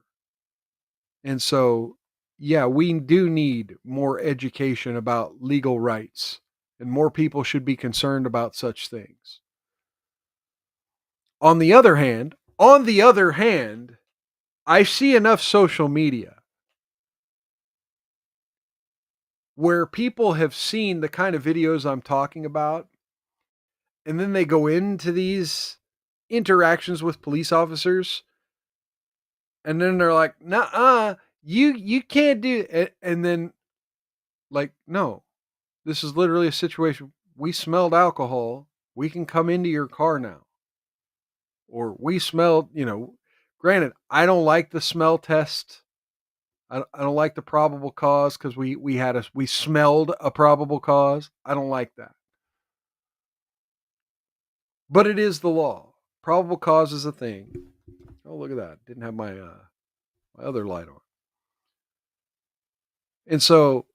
And so, yeah, we do need more education about legal rights, and more people should be concerned about such things. On the other hand, I see enough social media where people have seen the kind of videos I'm talking about, and then they go into these interactions with police officers, and then they're like, "Nah, you can't do it." And then, like, no, this is literally a situation. We smelled alcohol. We can come into your car now. Or we smelled, granted, I don't like the smell test. I don't like the probable cause because we smelled a probable cause. I don't like that. But it is the law. Probable cause is a thing. Oh, look at that. Didn't have my other light on. And so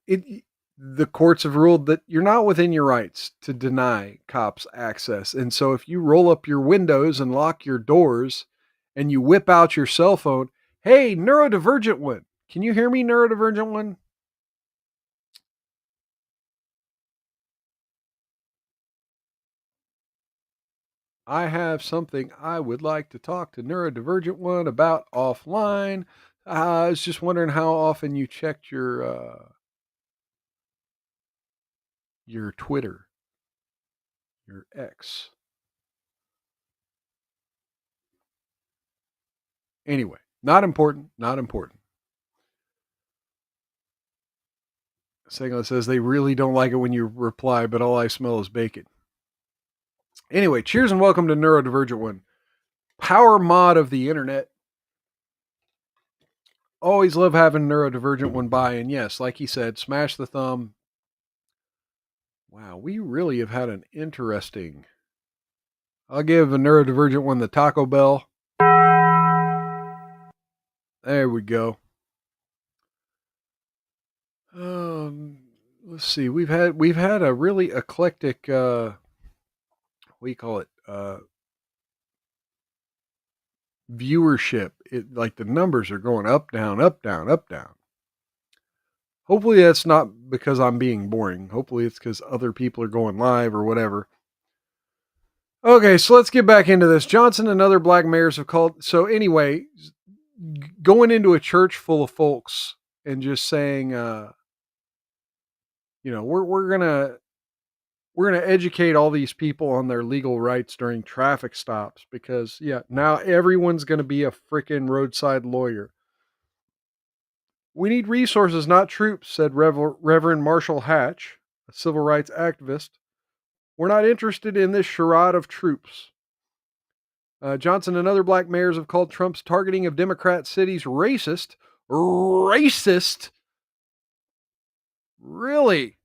the courts have ruled that you're not within your rights to deny cops access. And so if you roll up your windows and lock your doors and you whip out your cell phone, hey, neurodivergent one, can you hear me, neurodivergent one? I have something I would like to talk to neurodivergent one about offline. I was just wondering how often you checked your Twitter, your X. Anyway, not important, not important. Segla says they really don't like it when you reply, but all I smell is bacon. Anyway, cheers and welcome to Neurodivergent One, power mod of the internet. Always love having Neurodivergent One by, and yes, like he said, smash the thumb. Wow, we really have had an interesting. I'll give a Neurodivergent One the Taco Bell. There we go. Um, let's see. We've had a really eclectic. What do you call it? Viewership. It like the numbers are going up, down, up, down, up, down. Hopefully that's not because I'm being boring. Hopefully it's because other people are going live or whatever. Okay, so let's get back into this. Johnson and other black mayors have called. So anyway, going into a church full of folks and just saying, we're gonna educate all these people on their legal rights during traffic stops because now everyone's gonna be a freaking roadside lawyer. We need resources, not troops, said Reverend Marshall Hatch, a civil rights activist. We're not interested in this charade of troops. Johnson and other black mayors have called Trump's targeting of Democrat cities racist. Racist? Really?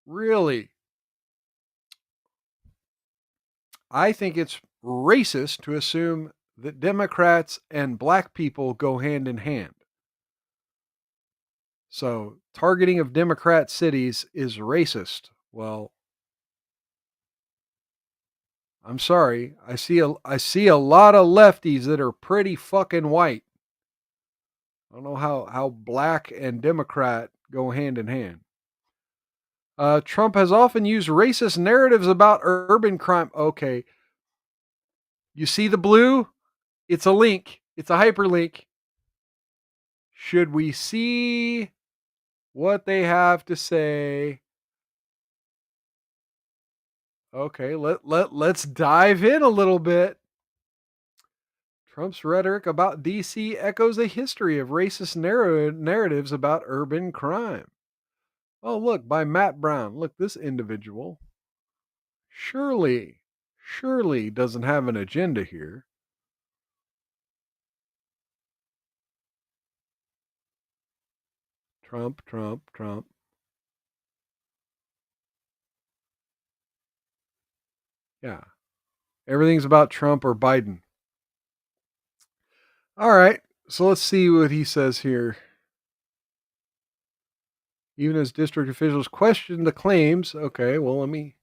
Really? I think it's racist to assume that Democrats and black people go hand in hand. So, targeting of Democrat cities is racist. Well, I'm sorry. I see a lot of lefties that are pretty fucking white. I don't know how black and Democrat go hand in hand. Trump has often used racist narratives about urban crime. Okay. You see the blue? It's a link. It's a hyperlink. Should we see what they have to say? Okay, let's dive in a little bit. Trump's rhetoric about DC echoes a history of racist narratives about urban crime. Oh, look, by Matt Brown. Look, this individual surely doesn't have an agenda here. Trump, Trump, Trump. Yeah. Everything's about Trump or Biden. All right. So let's see what he says here. Even as district officials question the claims. Okay, well, let me.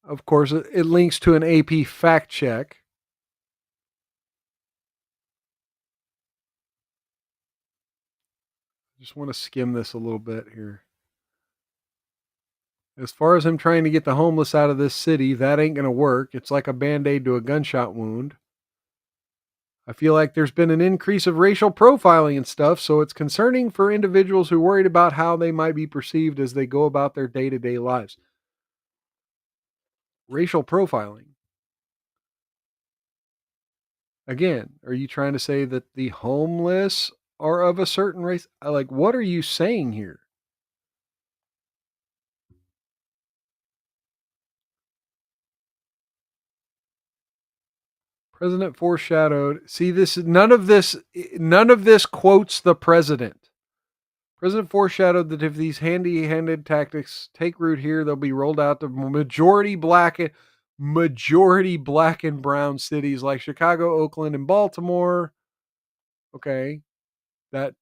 Of course, it links to an AP fact check. Just want to skim this a little bit here. As far as him trying to get the homeless out of this city, that ain't going to work. It's like a band aid to a gunshot wound. I feel like there's been an increase of racial profiling and stuff, so it's concerning for individuals who worried about how they might be perceived as they go about their day to day lives. Racial profiling. Again, are you trying to say that the homeless are of a certain race? Like, what are you saying here? President foreshadowed. See, this none of this quotes the president. President foreshadowed that if these handy-handed tactics take root here, they'll be rolled out to majority black and brown cities like Chicago, Oakland, and Baltimore. Okay, that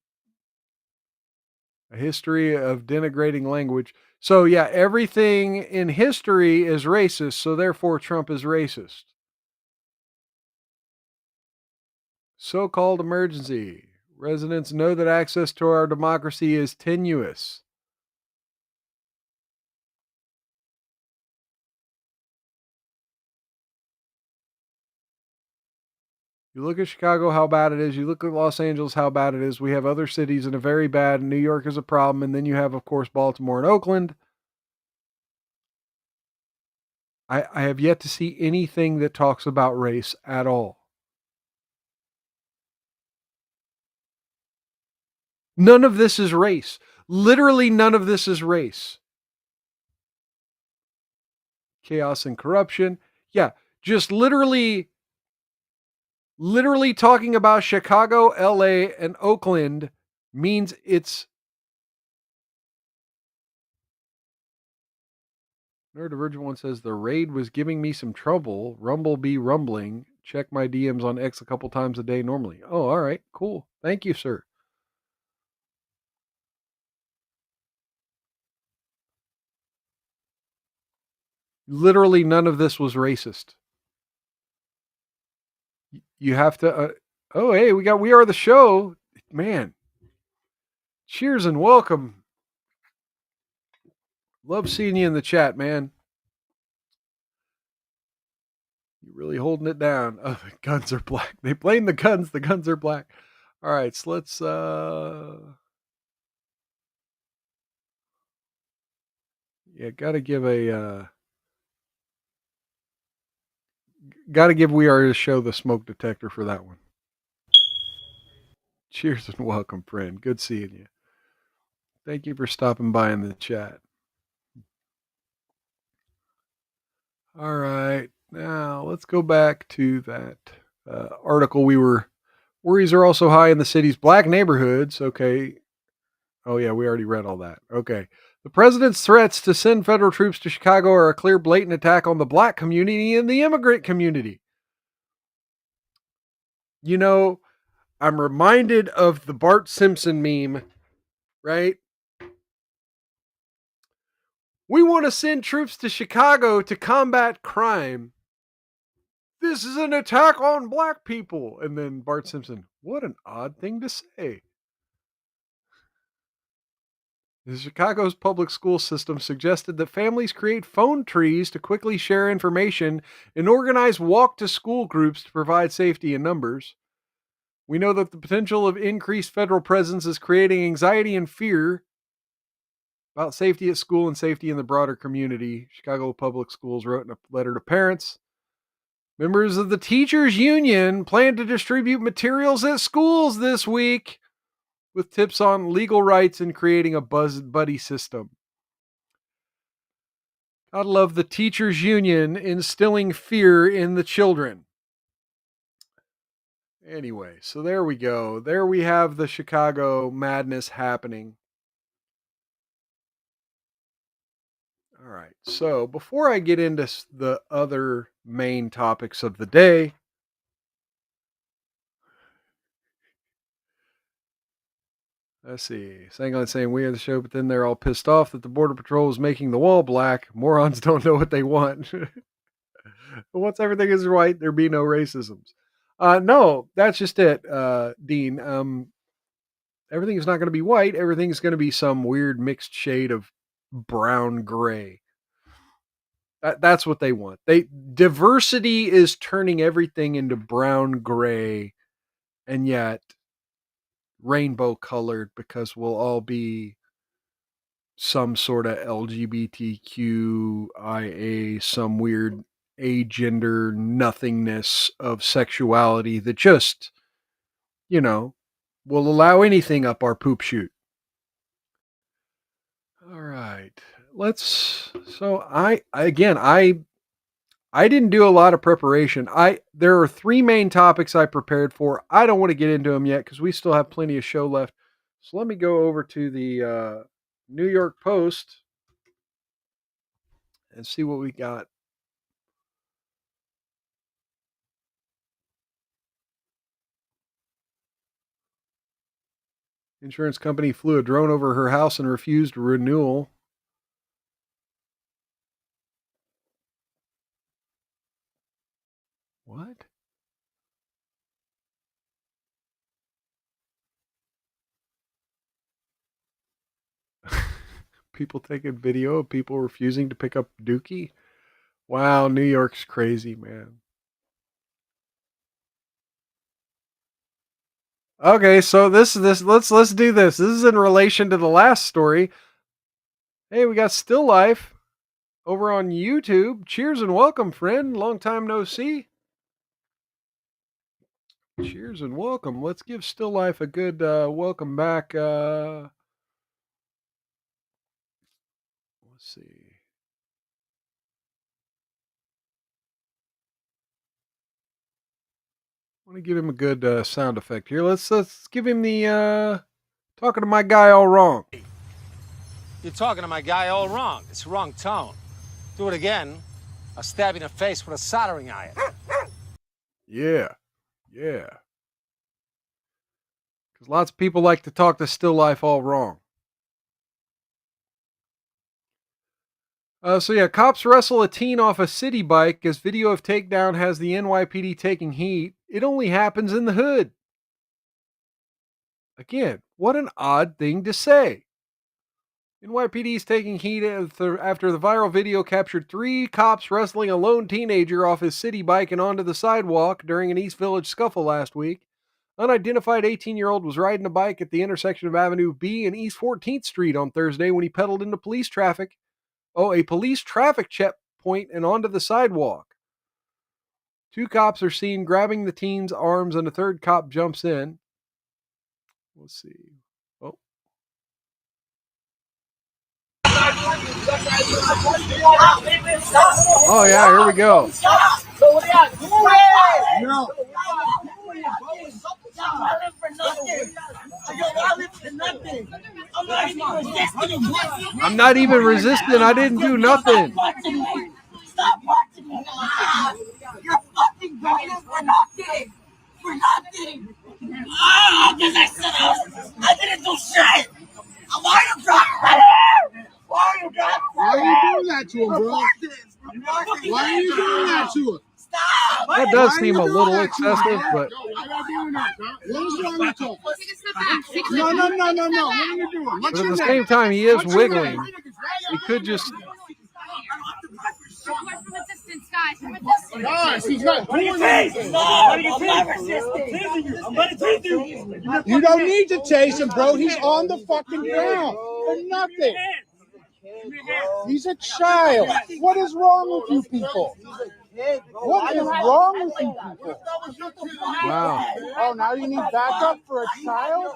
a history of denigrating language. So yeah, everything in history is racist, so therefore Trump is racist. So-called emergency. Residents know that access to our democracy is tenuous. You look at Chicago, how bad it is. You look at Los Angeles, how bad it is. We have other cities that are very bad. New York is a problem. And then you have, of course, Baltimore and Oakland. I have yet to see anything that talks about race at all. None of this is race. Literally none of this is race. Chaos and corruption. Yeah, just literally talking about Chicago, LA, and Oakland means it's Neurodivergent one says the raid was giving me some trouble. Rumble be rumbling. Check my DMs on X a couple times a day normally. Oh, all right, cool. Thank you, sir. Literally none of this was racist. You have to oh, hey, we are the show. Man, cheers and welcome. Love seeing you in the chat, man. You really holding it down. Oh, the guns are black. They blame the guns. The guns are black. All right, so let's yeah, gotta give We Are the Show the smoke detector for that one. Cheers and welcome, friend. Good seeing you. Thank you for stopping by in the chat. All right, now let's go back to that article we were. Worries are also high in the city's black neighborhoods. Okay. Oh, yeah, we already read all that. Okay. The president's threats to send federal troops to Chicago are a clear, blatant attack on the black community and the immigrant community. You know, I'm reminded of the Bart Simpson meme, right? We want to send troops to Chicago to combat crime. This is an attack on black people. And then Bart Simpson, what an odd thing to say. The Chicago's public school system suggested that families create phone trees to quickly share information and organize walk to school groups to provide safety in numbers. We know that the potential of increased federal presence is creating anxiety and fear about safety at school and safety in the broader community. Chicago Public Schools wrote in a letter to parents. Members of the teachers union plan to distribute materials at schools this week with tips on legal rights and creating a buddy system. I love the teachers union instilling fear in the children. Anyway, so there we go. There we have the Chicago madness happening. All right. So before I get into the other main topics of the day, let's see. Sangline saying we are the show, but then they're all pissed off that the Border Patrol is making the wall black. Morons don't know what they want. But once everything is white, there be no racisms. No, that's just it, Dean. Everything is not going to be white. Everything's going to be some weird mixed shade of brown gray. That's what they want. Diversity is turning everything into brown gray, and yet rainbow colored because we'll all be some sort of LGBTQIA, some weird agender nothingness of sexuality that just, you know, will allow anything up our poop chute. All right. Let's so I didn't do a lot of preparation. There are three main topics I prepared for. I don't want to get into them yet because we still have plenty of show left. So let me go over to the New York Post and see what we got. Insurance company flew a drone over her house and refused renewal. What? People taking video of people refusing to pick up Dookie? Wow, New York's crazy, man. Okay, so this let's do this. This is in relation to the last story. Hey, we got Still Life over on YouTube. Cheers and welcome, friend. Long time no see. Cheers and welcome. Let's give Still Life a good welcome back. Let's see. I want to give him a good sound effect here. Let's give him the talking to my guy all wrong. You're talking to my guy all wrong. It's wrong tone. Do it again, I'll stab you in the face with a soldering iron. Yeah. Yeah. Because lots of people like to talk to Still Life all wrong. So yeah, cops wrestle a teen off a city bike as video of takedown has the NYPD taking heat. It only happens in the hood. Again, what an odd thing to say. NYPD is taking heat after the viral video captured 3 cops wrestling a lone teenager off his city bike and onto the sidewalk during an East Village scuffle last week. Unidentified 18-year-old was riding a bike at the intersection of Avenue B and East 14th Street on Thursday when he pedaled into police traffic. A police traffic checkpoint and onto the sidewalk. 2 cops are seen grabbing the teen's arms and a third cop jumps in. Let's see. Oh. Oh yeah, here we go. No. I'm not even resisting. I didn't do nothing. Stop watching me. You're fucking going for nothing. For nothing. Because I didn't do shit. Why are you driving? Why are you doing that to him, bro? Why are you doing that to him? Stop. That does seem a little excessive, but Yo, why are you doing that, bro? What's wrong with you? No. What are you doing? but at the same time, he is wiggling. He could just. Guys, he's not doing anything. You don't need to chase him, bro. He's on the fucking ground for nothing. He's a child. What is wrong with you people? What is wrong with you people? Wow. Oh, now you need backup for a child?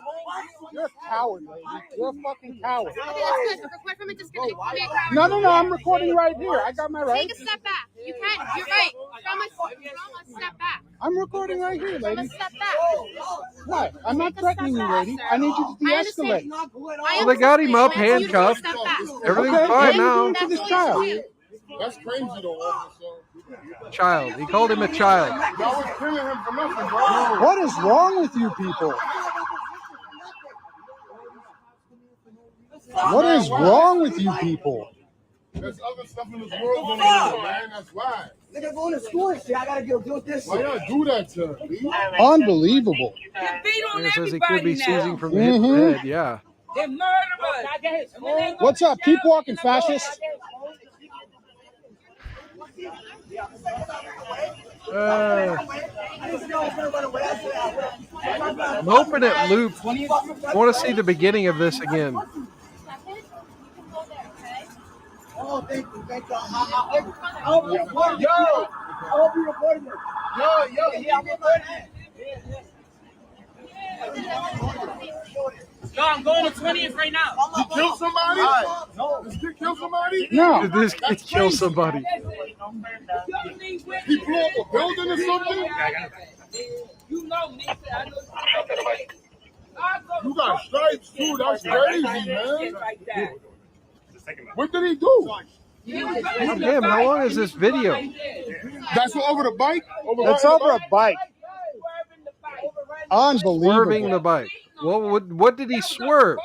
You're a coward, lady. You're a fucking coward. No, I'm recording right here. I got my right. Take a step back. You can. You're right. From a step back. I'm recording right here, From a lady. step back. What? I'm not threatening you, lady. I need you to de-escalate. Well, they got him up, handcuffed. Everything's Okay, fine what are you now. doing to this child? That's crazy though, officer. Child. He called him a child. Y'all was killing him for nothing, bro. What is wrong with you people? What is wrong with you people? There's other stuff in this world going on, man. That's why. Nigga going to school and shit. I gotta deal with this Why shit. y'all do that to him, B? Unbelievable. And it says he could be seizing from the hip to the head. Yeah. They're murderers. What's up? Keep walking, fascist. I'm hoping it loops. I want to see the beginning of this again. Oh, thank you. I hope you recording. Yo, I hope you recording this. Yeah, I'm recording it. Yo, I'm going to 20th right now. He killed somebody? No. This kid killed somebody? No. Did this kid kill somebody? He blew up a building or something? You know me. You got stripes too. That's crazy, man. What did he do? Damn, how long is this video? That's over the bike? That's over a bike. Unbelievable. Swerving the bike. Well, what did he swerve?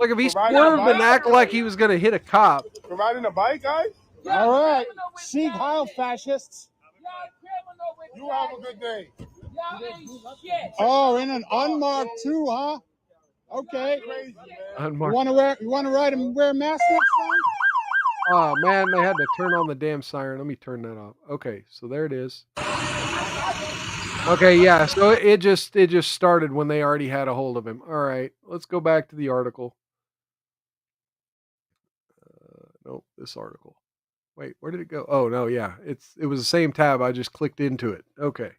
Like if he swerved and act like he was going to hit a cop. For riding a bike, guys? All right. Sieg Heil, fascists. You have a good day. Oh, in an unmarked too, huh? Okay. Crazy, man. Unmarked. You want to ride and wear a mask next time? Oh man, they had to turn on the damn siren. Let me turn that off. Okay, so there it is. Okay, yeah. So it just started when they already had a hold of him. All right, let's go back to the article. Nope, this article. Wait, where did it go? Oh no, yeah, it was the same tab. I just clicked into it. Okay.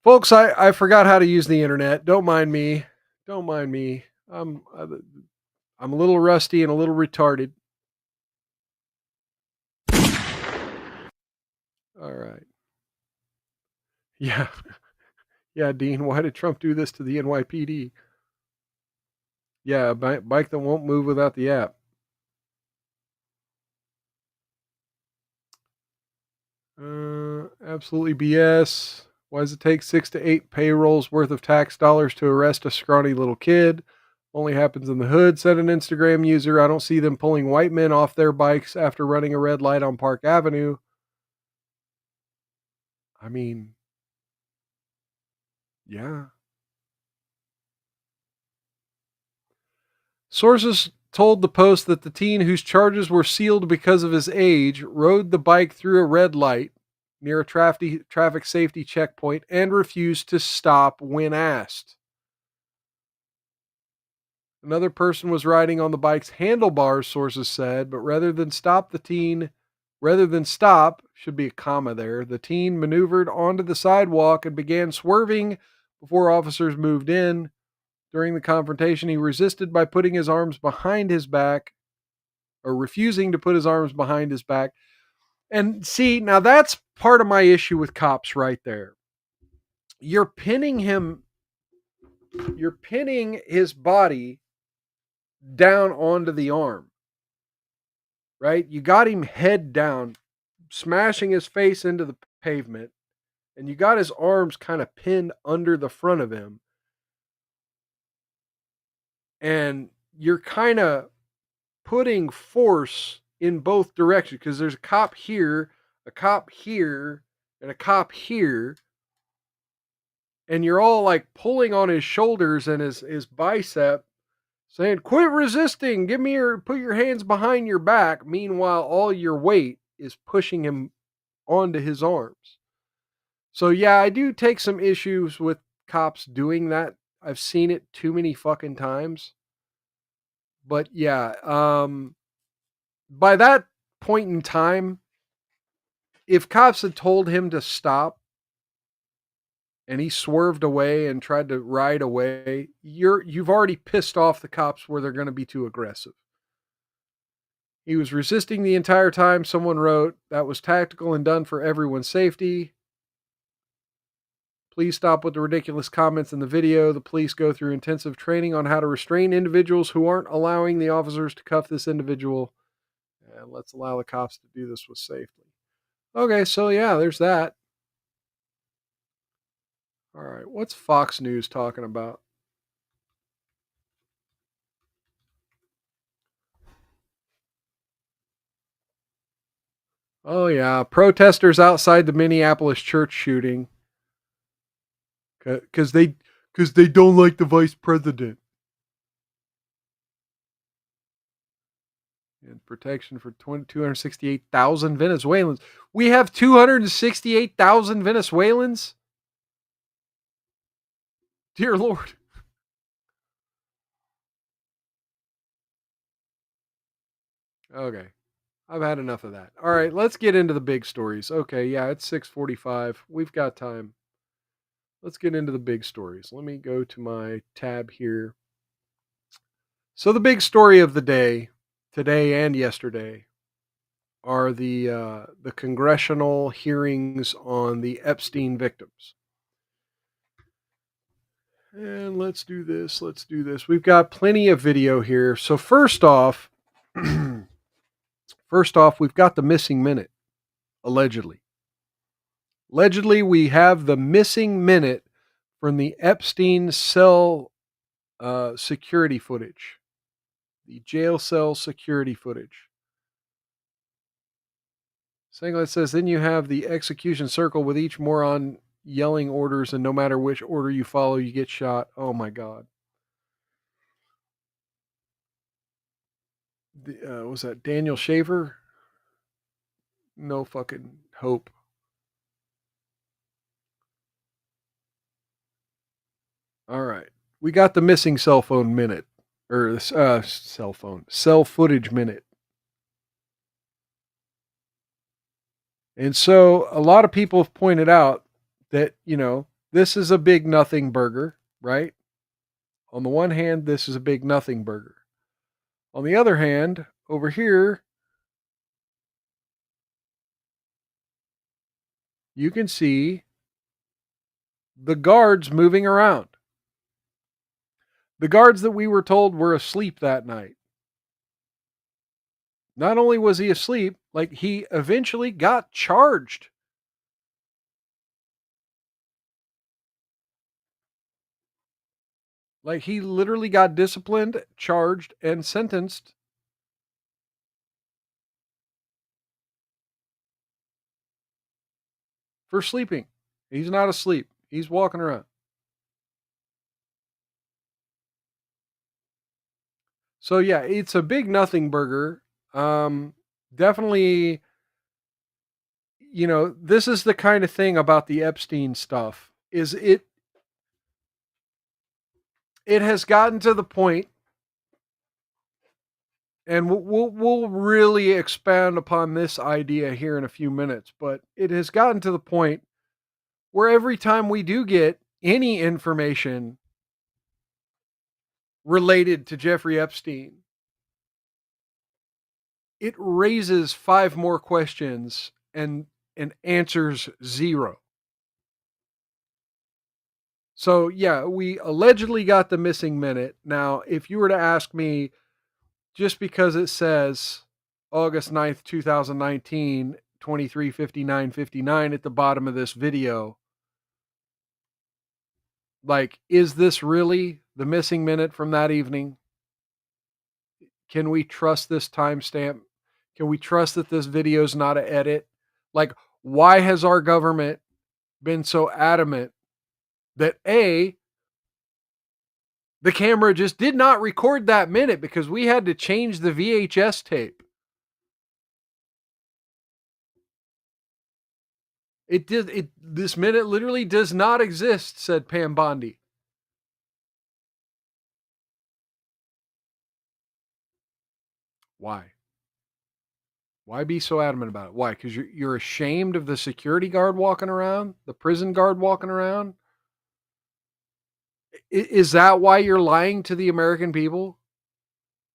Folks, I forgot how to use the internet. Don't mind me. Don't mind me. I'm a little rusty and a little retarded. All right. Yeah. Yeah, Dean, why did Trump do this to the NYPD? Yeah, a bike that won't move without the app. Absolutely BS. Why does it take 6 to 8 payrolls worth of tax dollars to arrest a scrawny little kid? Only happens in the hood, said an Instagram user. I don't see them pulling white men off their bikes after running a red light on Park Avenue. I mean, yeah. Sources told the Post that the teen, whose charges were sealed because of his age, rode the bike through a red light near a traffic safety checkpoint and refused to stop when asked. Another person was riding on the bike's handlebars, sources said, but rather than stop, should be a comma there, the teen maneuvered onto the sidewalk and began swerving before officers moved in. During the confrontation, he resisted by putting his arms behind his back, or refusing to put his arms behind his back. And see, now that's part of my issue with cops right there. You're pinning his body down onto the arm, right? You got him head down, smashing his face into the pavement, and you got his arms kind of pinned under the front of him. And you're kind of putting force in both directions because there's a cop here, and a cop here. And you're all like pulling on his shoulders and his bicep, saying, quit resisting, put your hands behind your back. Meanwhile, all your weight is pushing him onto his arms. So yeah, I do take some issues with cops doing that. I've seen it too many fucking times. But yeah, by that point in time, if cops had told him to stop and he swerved away and tried to ride away, you've already pissed off the cops where they're going to be too aggressive. He was resisting the entire time, someone wrote. That was tactical and done for everyone's safety. Please stop with the ridiculous comments in the video. The police go through intensive training on how to restrain individuals who aren't allowing the officers to cuff this individual. And let's allow the cops to do this with safety. Okay, so yeah, there's that. All right, what's Fox News talking about? Oh yeah, protesters outside the Minneapolis church shooting because they don't like the vice president. And protection for 268,000 Venezuelans. We have 268,000 Venezuelans? Dear Lord. Okay. I've had enough of that. All right, let's get into the big stories. Okay, yeah, it's 6:45. We've got time. Let's get into the big stories. Let me go to my tab here. So the big story of the day, today and yesterday, are the congressional hearings on the Epstein victims. And let's do this. We've got plenty of video here. So first off, we've got the missing minute, allegedly. Allegedly, we have the missing minute from the Epstein cell security footage, the jail cell security footage. Singlet says, then you have the execution circle with each moron yelling orders, and no matter which order you follow, you get shot. Oh my God. Was that Daniel Shaver? No fucking hope. All right. We got the missing cell phone minute. Or cell footage minute. And so a lot of people have pointed out that, this is a big nothing burger, right? On the one hand, this is a big nothing burger. On the other hand, over here, you can see the guards moving around. The guards that we were told were asleep that night. Not only was he asleep, like he eventually got charged. Like he literally got disciplined, charged, and sentenced for sleeping. He's not asleep. He's walking around. So yeah, it's a big nothing burger. Definitely, this is the kind of thing about the Epstein stuff is it has gotten to the point, and we'll really expand upon this idea here in a few minutes, but it has gotten to the point where every time we do get any information related to Jeffrey Epstein, it raises 5 more questions and answers 0. So yeah, we allegedly got the missing minute. Now, if you were to ask me, just because it says August 9th, 2019, 23:59:59 at the bottom of this video, like, is this really the missing minute from that evening? Can we trust this timestamp? Can we trust that this video is not an edit? Like, why has our government been so adamant that the camera just did not record that minute because we had to change the VHS tape? This minute literally does not exist, said Pam Bondi. Why? Why be so adamant about it? Why? Because you're ashamed of the security guard walking around, the prison guard walking around? Is that why you're lying to the American people?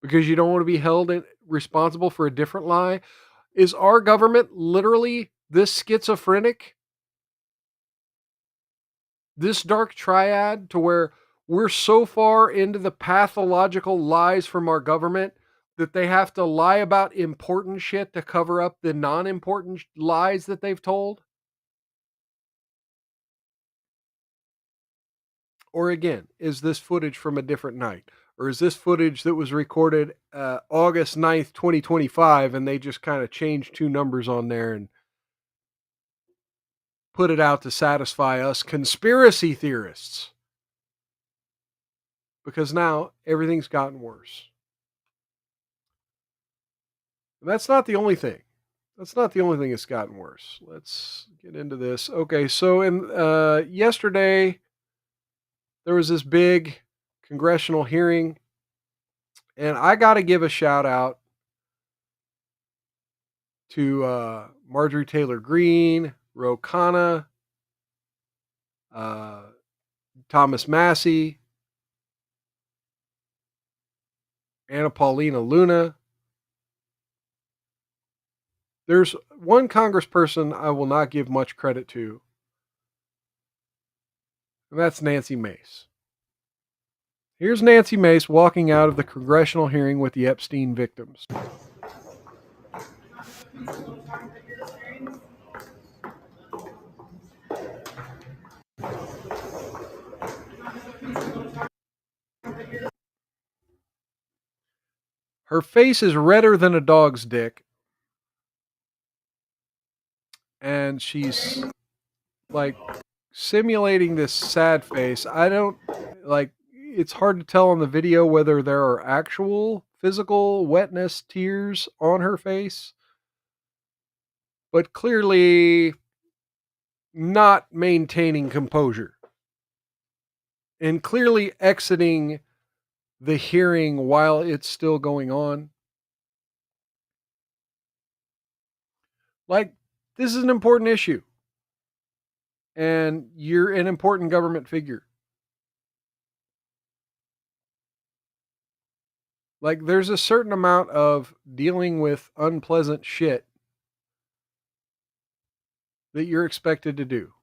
Because you don't want to be held responsible for a different lie? Is our government literally this schizophrenic, this dark triad, to where we're so far into the pathological lies from our government that they have to lie about important shit to cover up the non-important lies that they've told? Or again, is this footage from a different night? Or is this footage that was recorded August 9th, 2025, and they just kind of changed 2 numbers on there and put it out to satisfy us conspiracy theorists? Because now everything's gotten worse. And that's not the only thing. That's not the only thing that's gotten worse. Let's get into this. Okay, so in yesterday, there was this big congressional hearing, and I got to give a shout out to Marjorie Taylor Greene, Ro Khanna, Thomas Massey, Anna Paulina Luna. There's one congressperson I will not give much credit to, and that's Nancy Mace. Here's Nancy Mace walking out of the congressional hearing with the Epstein victims. Her face is redder than a dog's dick, and she's like simulating this sad face. I don't like, it's hard to tell on the video whether there are actual physical wetness tears on her face, but clearly not maintaining composure and clearly exiting the hearing while it's still going on. Like, this is an important issue. and you're an important government figure. Like, there's a certain amount of dealing with unpleasant shit that you're expected to do.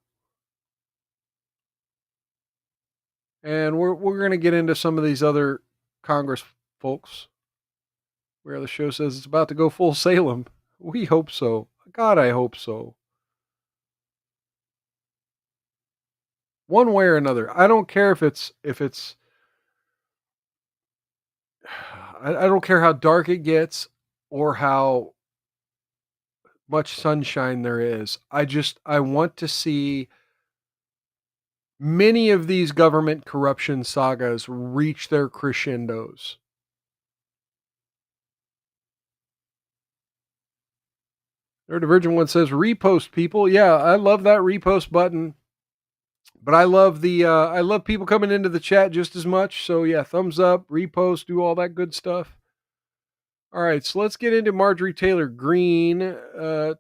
And we're going to get into some of these other Congress folks where the show says it's about to go full Salem. We hope so. God, I hope so. One way or another. I don't care if it's I don't care how dark it gets or how much sunshine there is. I want to see many of these government corruption sagas reach their crescendos. Their Divergent one says repost people. Yeah, I love that repost button. But I love I love people coming into the chat just as much. So yeah, thumbs up, repost, do all that good stuff. All right, so let's get into Marjorie Taylor Greene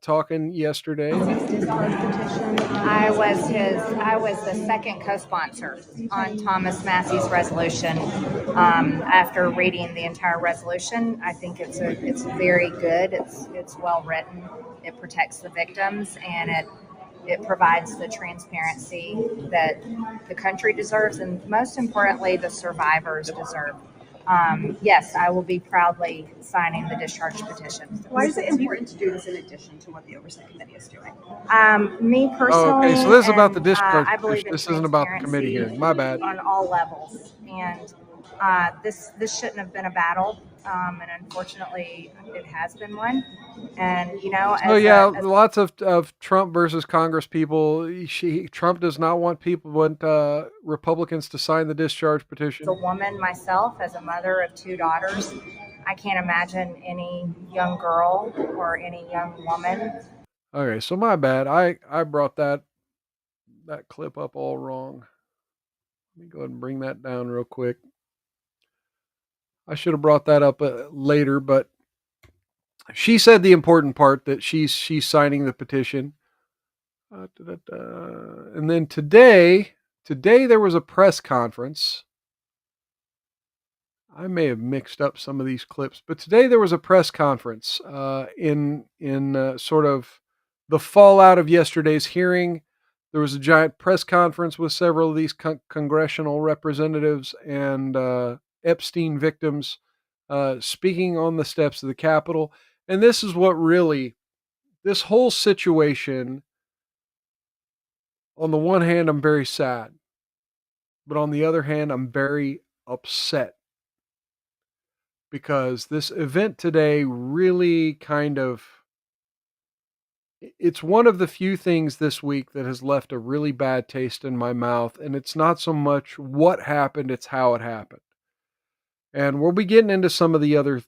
talking yesterday. I was the second co-sponsor on Thomas Massey's resolution. After reading the entire resolution, I think it's very good. It's well written. It protects the victims, and it provides the transparency that the country deserves, and most importantly, the survivors deserve. Yes, I will be proudly signing the discharge petition. Why is it important to do this in addition to what the Oversight Committee is doing? Me personally, okay, so this is about the discharge I believe petition. This isn't about the committee hearing. My bad. On all levels, and this shouldn't have been a battle, and unfortunately, it has been one. And lots of Trump versus Congress people. Trump does not want Republicans to sign the discharge petition. As a woman myself, as a mother of 2 daughters, I can't imagine any young girl or any young woman. Okay, so my bad. I brought that clip up all wrong. Let me go ahead and bring that down real quick. I should have brought that up later, but she said the important part that she's signing the petition. And then today there was a press conference. I may have mixed up some of these clips, but today there was a press conference in sort of the fallout of yesterday's hearing. There was a giant press conference with several of these congressional representatives and Epstein victims speaking on the steps of the Capitol. And this is what really, this whole situation, on the one hand, I'm very sad. But on the other hand, I'm very upset. Because this event today really kind of, it's one of the few things this week that has left a really bad taste in my mouth. And it's not so much what happened, it's how it happened. And we'll be getting into some of the other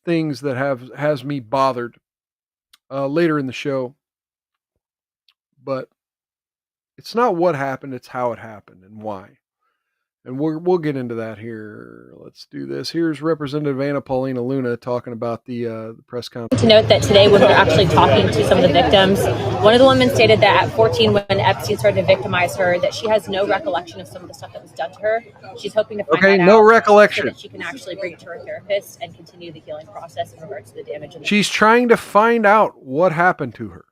things that has me bothered later in the show. But it's not what happened, it's how it happened and why. And we'll get into that here. Let's do this. Here's Representative Anna Paulina Luna talking about the press conference. To note that today, when we were actually talking to some of the victims, one of the women stated that at 14, when Epstein started to victimize her, that she has no recollection of some of the stuff that was done to her. She's hoping to find that no out recollection. so that she can actually bring it to her therapist and continue the healing process in regards to the damage. She's trying to find out what happened to her.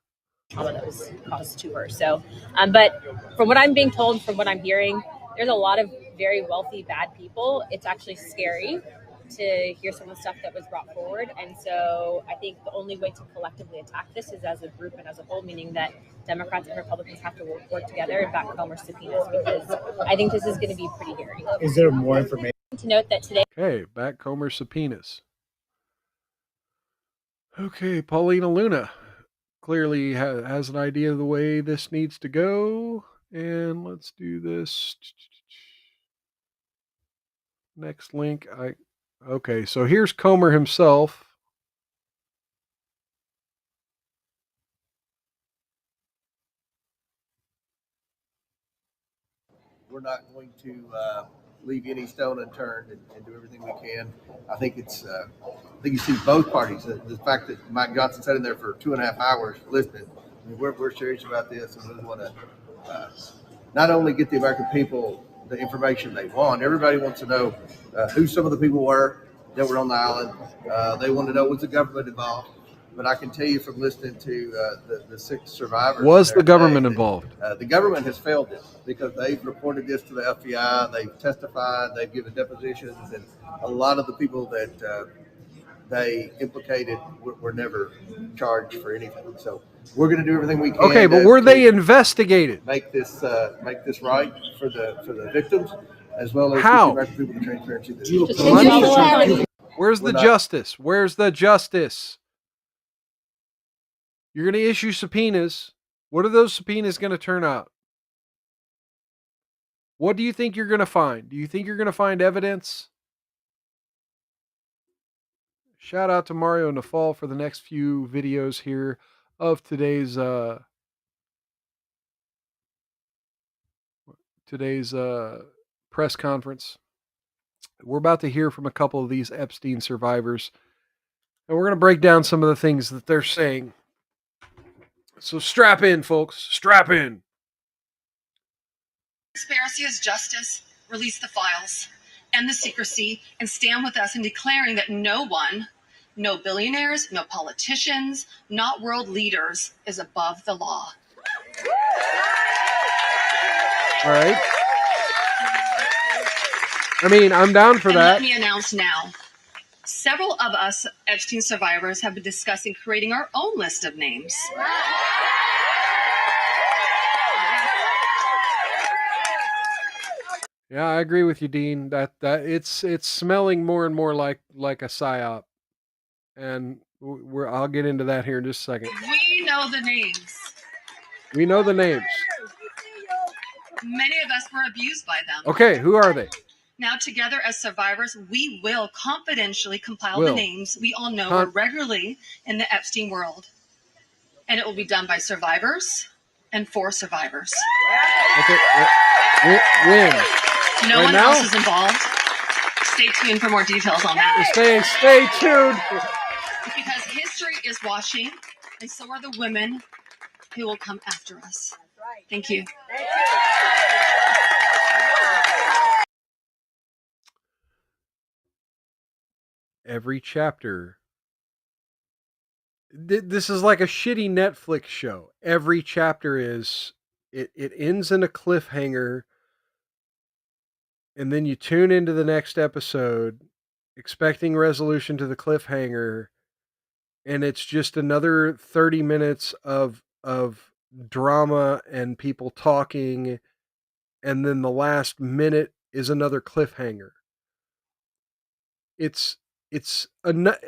Trauma that was caused to her. So, but from what I'm being told, from what I'm hearing, there's a lot of very wealthy, bad people. It's actually scary to hear some of the stuff that was brought forward. And so I think the only way to collectively attack this is as a group and as a whole, meaning that Democrats and Republicans have to work together and back Comer subpoenas, because I think this is going to be pretty hairy. Is there more information? To note that today... Okay, back Comer subpoenas. Okay, Paulina Luna clearly has an idea of the way this needs to go. And let's do this. Next link. Okay, so here's Comer himself. We're not going to leave any stone unturned and do everything we can. I think it's. I think you see both parties. The fact that Mike Johnson sat in there for 2.5 hours listening I mean, we're serious about this, and we want to not only get the American people the information they want. Everybody wants to know who some of the people were that were on the island. They want to know, was the government involved? But I can tell you from listening to the 6 survivors. Was the government that, involved? The government has failed this because they've reported this to the FBI. They've testified. They've given depositions, and a lot of the people that they implicated were never charged for anything. So we're going to do everything we can. Okay, but were they investigated? Make this right for the victims, as well as how? give the American people the transparency. Where's the justice? Where's the justice? You're going to issue subpoenas. What are those subpoenas going to turn out? What do you think you're going to find? Do you think you're going to find evidence? Shout out to Mario Nafal for the next few videos here of today's press conference. We're about to hear from a couple of these Epstein survivors, and we're going to break down some of the things that they're saying. So strap in, folks. Strap in. Transparency is justice. Release the files, end the secrecy, and stand with us in declaring that no one, no billionaires, no politicians, not world leaders, is above the law. All right. I mean, I'm down for that. Let me announce now. Several of us Epstein survivors have been discussing creating our own list of names. Yeah, I agree with you, Dean. That it's smelling more and more like a psyop, and I'll get into that here in just a second. We know the names. We know the names. Many of us were abused by them. Okay, who are they? Now, together as survivors, we will confidentially compile the names we all know are regularly in the Epstein world, and it will be done by survivors and for survivors. Okay, when? No one else is involved. Stay tuned for more details on that. Stay tuned. Because history is watching, and so are the women who will come after us. Thank you. Every chapter. This is like a shitty Netflix show. Every chapter is it ends in a cliffhanger. And then you tune into the next episode expecting resolution to the cliffhanger, and it's just another 30 minutes of drama and people talking, and then the last minute is another cliffhanger.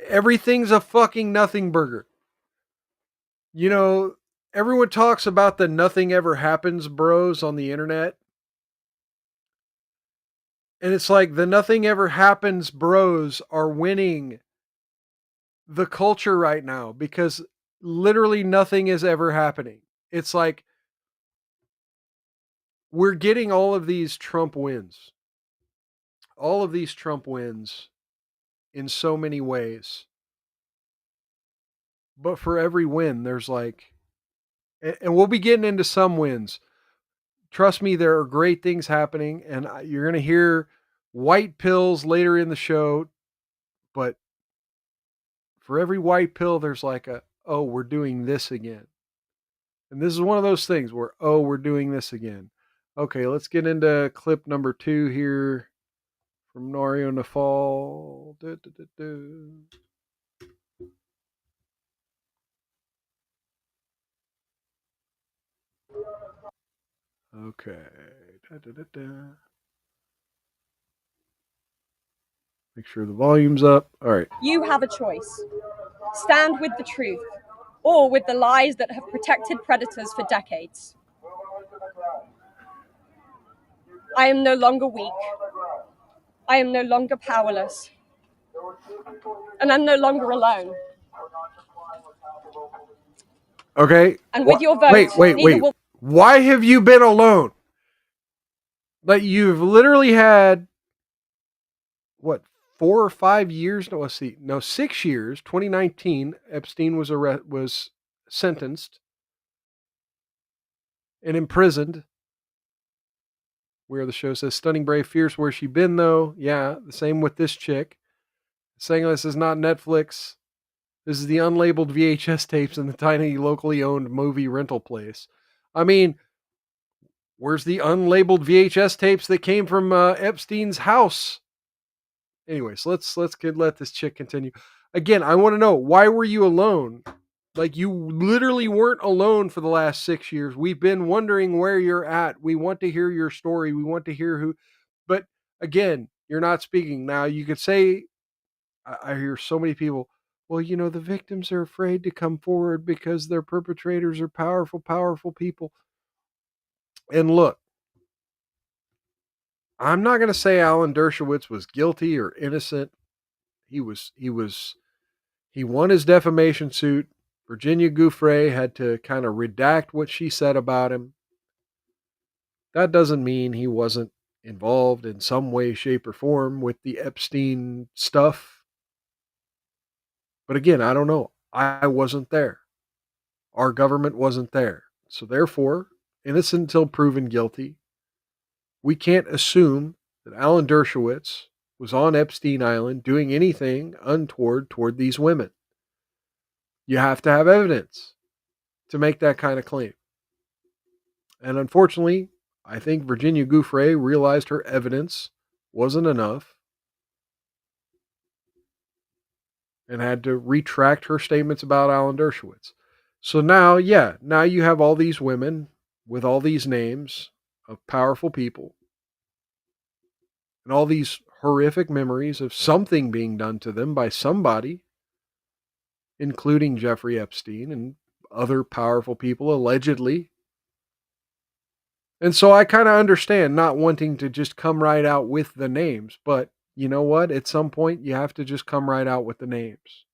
Everything's a fucking nothing burger. You know, everyone talks about the nothing ever happens bros on the internet. And it's like the nothing ever happens bros are winning the culture right now because literally nothing is ever happening. It's like we're getting all of these Trump wins. All of these Trump wins in so many ways. But for every win, there's like, and we'll be getting into some wins. Trust me, there are great things happening, and you're going to hear white pills later in the show, but for every white pill, there's like oh, we're doing this again. And this is one of those things where, oh, we're doing this again. Okay, let's get into clip number 2 here from Mario Nafal. Okay. Make sure the volume's up. All right. You have a choice. Stand with the truth or with the lies that have protected predators for decades. I am no longer weak. I am no longer powerless. And I'm no longer alone. Okay. And with your vote, wait. Why have you been alone? Like you've literally had what, 4 or 5 years? No, let's see. No, 6 years. 2019, Epstein was sentenced. and imprisoned. Where the show says, stunning, brave, fierce. Where's she been, though? Yeah, the same with this chick. Saying this is not Netflix. This is the unlabeled VHS tapes in the tiny locally owned movie rental place. I mean, where's the unlabeled VHS tapes that came from Epstein's house? Anyways, let's let this chick continue. Again, I want to know, why were you alone? Like, you literally weren't alone for the last 6 years. We've been wondering where you're at. We want to hear your story. We want to hear who. But again, you're not speaking. Now, you could say, I hear so many people, well, the victims are afraid to come forward because their perpetrators are powerful, powerful people. And look, I'm not going to say Alan Dershowitz was guilty or innocent. He won his defamation suit. Virginia Gouffre had to kind of redact what she said about him. That doesn't mean he wasn't involved in some way, shape, or form with the Epstein stuff. But again, I don't know. I wasn't there. Our government wasn't there. So therefore, innocent until proven guilty. We can't assume that Alan Dershowitz was on Epstein Island doing anything untoward toward these women. You have to have evidence to make that kind of claim. And unfortunately, I think Virginia Gouffre realized her evidence wasn't enough and had to retract her statements about Alan Dershowitz. So now you have all these women with all these names of powerful people and all these horrific memories of something being done to them by somebody, including Jeffrey Epstein and other powerful people, allegedly. And so I kind of understand not wanting to just come right out with the names, but you know what? At some point, you have to just come right out with the names.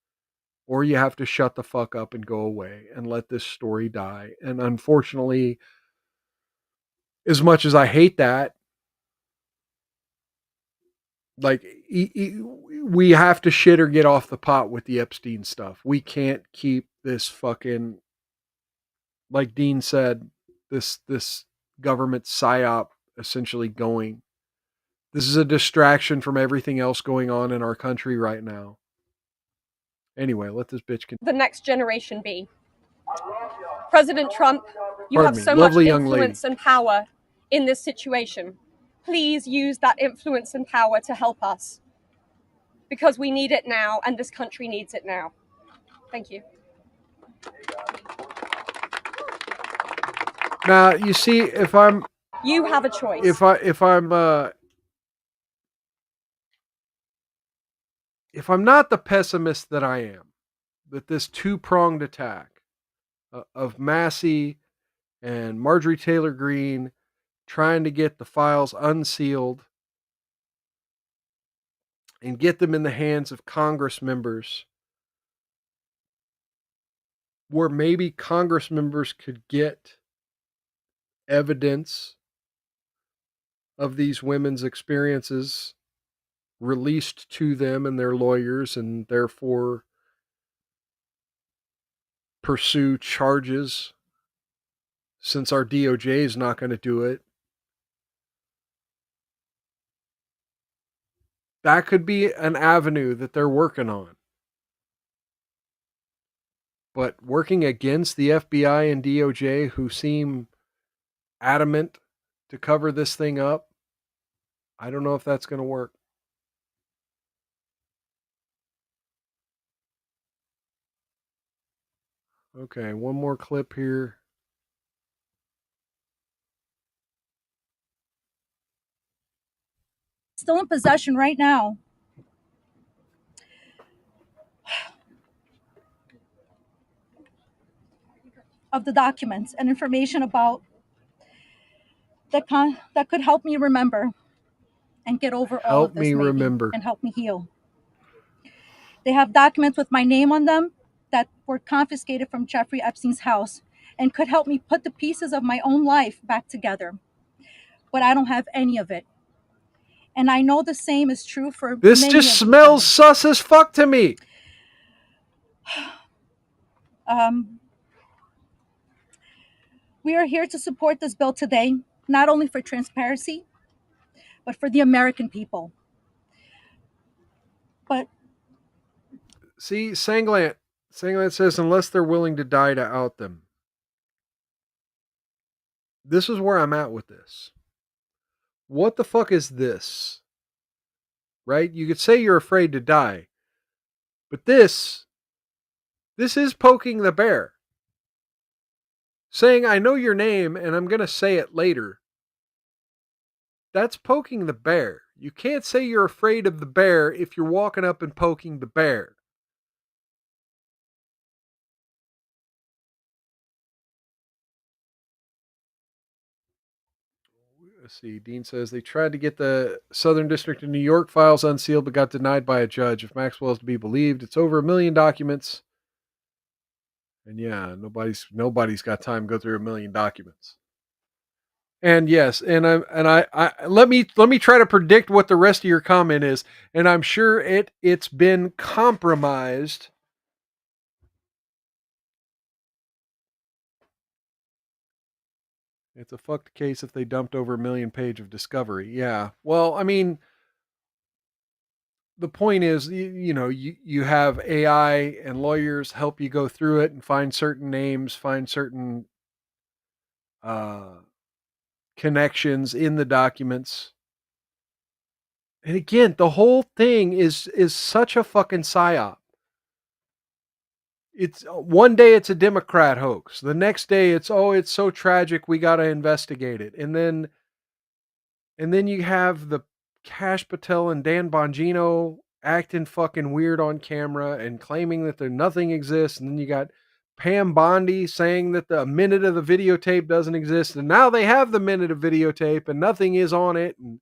Or you have to shut the fuck up and go away and let this story die. And unfortunately, as much as I hate that, like, we have to shit or get off the pot with the Epstein stuff. We can't keep this fucking, like Dean said, this government psyop essentially going. This is a distraction from everything else going on in our country right now. Anyway, let this bitch continue. The next generation be. President Trump, you Pardon have me, so much lovely young lady. influence and power in this situation. Please use that influence and power to help us, because we need it now and this country needs it now. Thank you. Now, you see, if You have a choice. if I'm not the pessimist that I am, that this two-pronged attack of Massey and Marjorie Taylor Greene trying to get the files unsealed and get them in the hands of Congress members, where maybe Congress members could get evidence of these women's experiences released to them and their lawyers, and therefore pursue charges, since our DOJ is not going to do it. That could be an avenue that they're working on. But working against the FBI and DOJ, who seem adamant to cover this thing up, I don't know if that's going to work. Okay, one more clip here. Still in possession right now of the documents and information about that could help me remember and get over all of this, maybe, remember. and help me heal. They have documents with my name on them that were confiscated from Jeffrey Epstein's house and could help me put the pieces of my own life back together. But I don't have any of it. And I know the same is true for this. Many Just smells sus as fuck to me. We are here to support this bill today, not only for transparency, but for the American people. But see, Sanglant says unless they're willing to die to out them. This is where I'm at with this. What the fuck is this? Right? You could say you're afraid to die, but this is poking the bear. Saying, I know your name and I'm going to say it later. That's poking the bear. You can't say you're afraid of the bear if you're walking up and poking the bear. Let's see. Dean says they tried to get the Southern District of New York files unsealed, but got denied by a judge. If Maxwell is to be believed, it's over 1 million documents. And yeah, nobody's got time to go through 1 million documents. And yes, and I let me try to predict what the rest of your comment is, and I'm sure it's been compromised. It's a fucked case if they dumped over 1 million page of discovery. Yeah. Well, I mean, the point is, you have AI and lawyers help you go through it and find certain names, find certain connections in the documents. And again, the whole thing is such a fucking psyop. It's one day it's a Democrat hoax. The next day it's so tragic we got to investigate it. And then you have the Kash Patel and Dan Bongino acting fucking weird on camera and claiming that nothing exists. And then you got Pam Bondi saying that the minute of the videotape doesn't exist. And now they have the minute of videotape and nothing is on it. And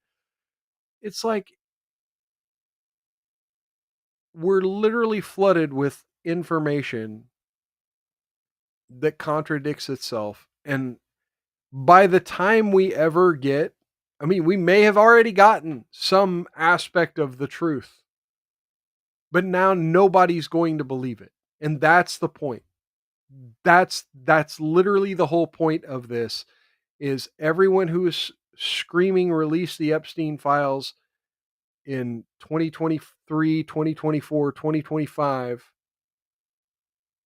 it's like we're literally flooded with information that contradicts itself. And by the time we ever get, I mean, we may have already gotten some aspect of the truth, but now nobody's going to believe it. And that's the point. That's literally the whole point of this is everyone who is screaming release the Epstein files in 2023, 2024, 2025.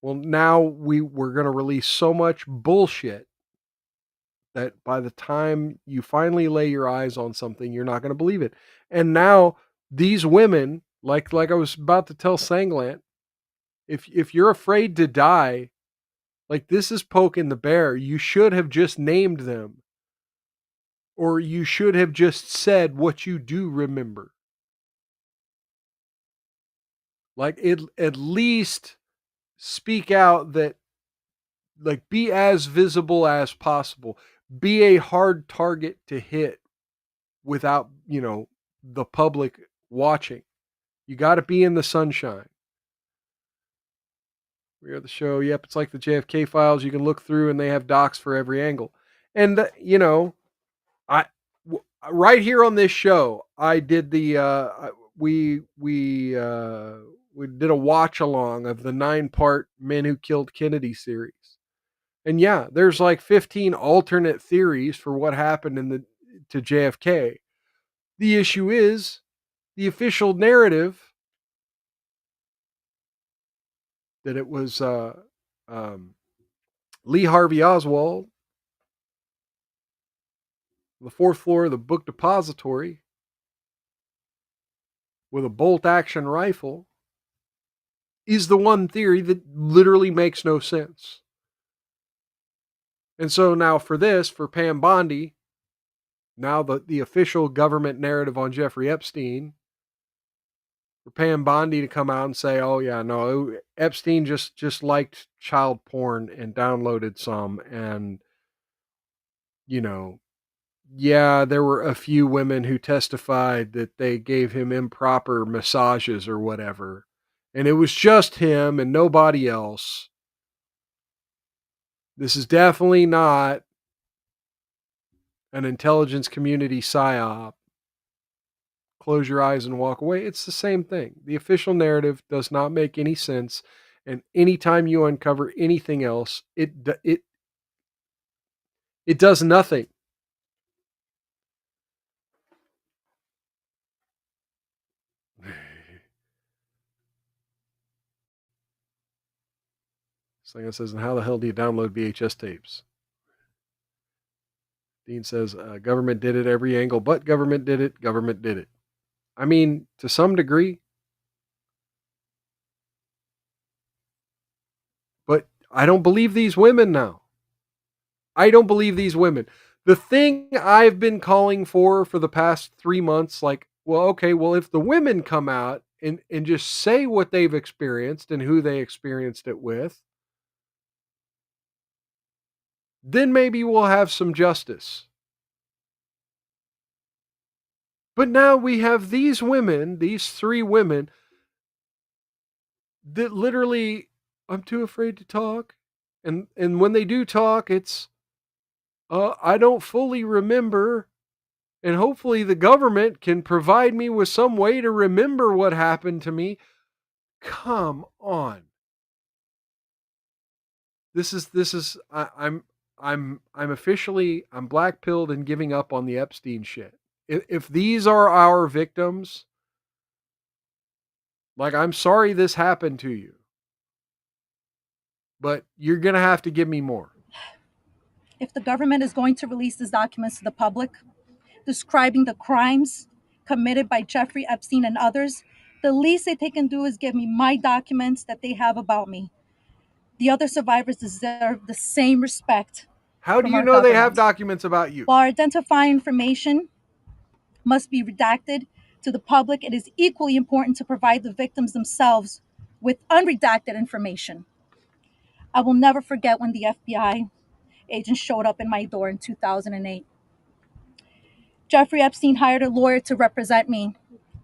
Well, now we're going to release so much bullshit that by the time you finally lay your eyes on something, you're not going to believe it. And now these women, like I was about to tell Sanglant, if you're afraid to die, like this is poking the bear. You should have just named them. Or you should have just said what you do remember. Like at least speak out that, like, be as visible as possible. Be a hard target to hit without, the public watching. You got to be in the sunshine. We are the show. Yep, it's like the JFK files. You can look through and they have docs for every angle. And, right here on this show, I did we did a watch along of the 9-part Men Who Killed Kennedy series. And yeah, there's like 15 alternate theories for what happened to JFK. The issue is the official narrative that it was Lee Harvey Oswald, the 4th floor of the book depository, with a bolt action rifle, is the one theory that literally makes no sense. And so now for Pam Bondi, now the official government narrative on Jeffrey Epstein, for Pam Bondi to come out and say, oh yeah, no, Epstein just liked child porn and downloaded some, and yeah, there were a few women who testified that they gave him improper massages or whatever, and it was just him and nobody else. This is definitely not an intelligence community psyop. Close your eyes and walk away. It's the same thing. The official narrative does not make any sense, and anytime you uncover anything else, it It does nothing. Slinger says, and how the hell do you download VHS tapes? Dean says, government did it every angle, but government did it. Government did it. I mean, to some degree. But I don't believe these women now. I don't believe these women. The thing I've been calling for the past 3 months, like, well, okay, well, if the women come out and just say what they've experienced and who they experienced it with, then maybe we'll have some justice. But now we have these women, these 3 women, that literally, I'm too afraid to talk. And when they do talk, it's, I don't fully remember. And hopefully the government can provide me with some way to remember what happened to me. Come on. I'm officially, I'm black-pilled and giving up on the Epstein shit. If these are our victims, like, I'm sorry this happened to you, but you're going to have to give me more. If the government is going to release these documents to the public, describing the crimes committed by Jeffrey Epstein and others, the least that they can do is give me my documents that they have about me. The other survivors deserve the same respect. How do you know they have documents about you? While identifying information must be redacted to the public, it is equally important to provide the victims themselves with unredacted information. I will never forget when the FBI agent showed up in my door in 2008. Jeffrey Epstein hired a lawyer to represent me,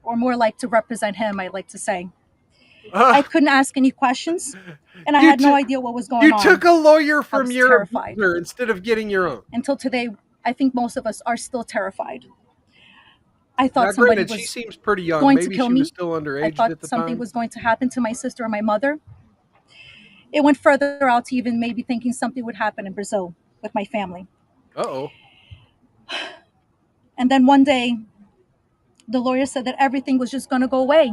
or more like to represent him, I'd like to say. I couldn't ask any questions, and I had no idea what was going on. You took a lawyer from your abuser instead of getting your own. Until today, I think most of us are still terrified. I thought now, somebody granted, was she seems pretty young. going Maybe to kill she me. was still underage I thought at the something time. was going to happen to my sister or my mother. It went further out to even maybe thinking something would happen in Brazil with my family. Uh-oh. And then one day, the lawyer said that everything was just going to go away.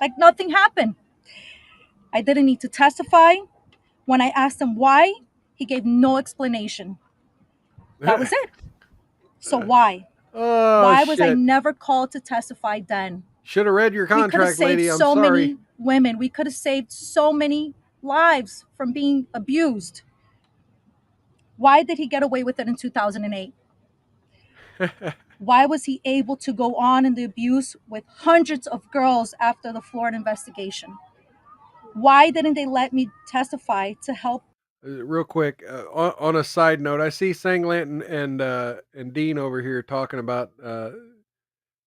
Like nothing happened. I didn't need to testify. When I asked him why, he gave no explanation. That was it. So why? Why was I never called to testify then? Should have read your contract, lady. I'm so sorry. Many women. We could have saved so many lives from being abused. Why did he get away with it in 2008? Why was he able to go on in the abuse with hundreds of girls after the Florida investigation? Why didn't they let me testify to help? Real quick, on a side note, I see Sanglant and Dean over here talking about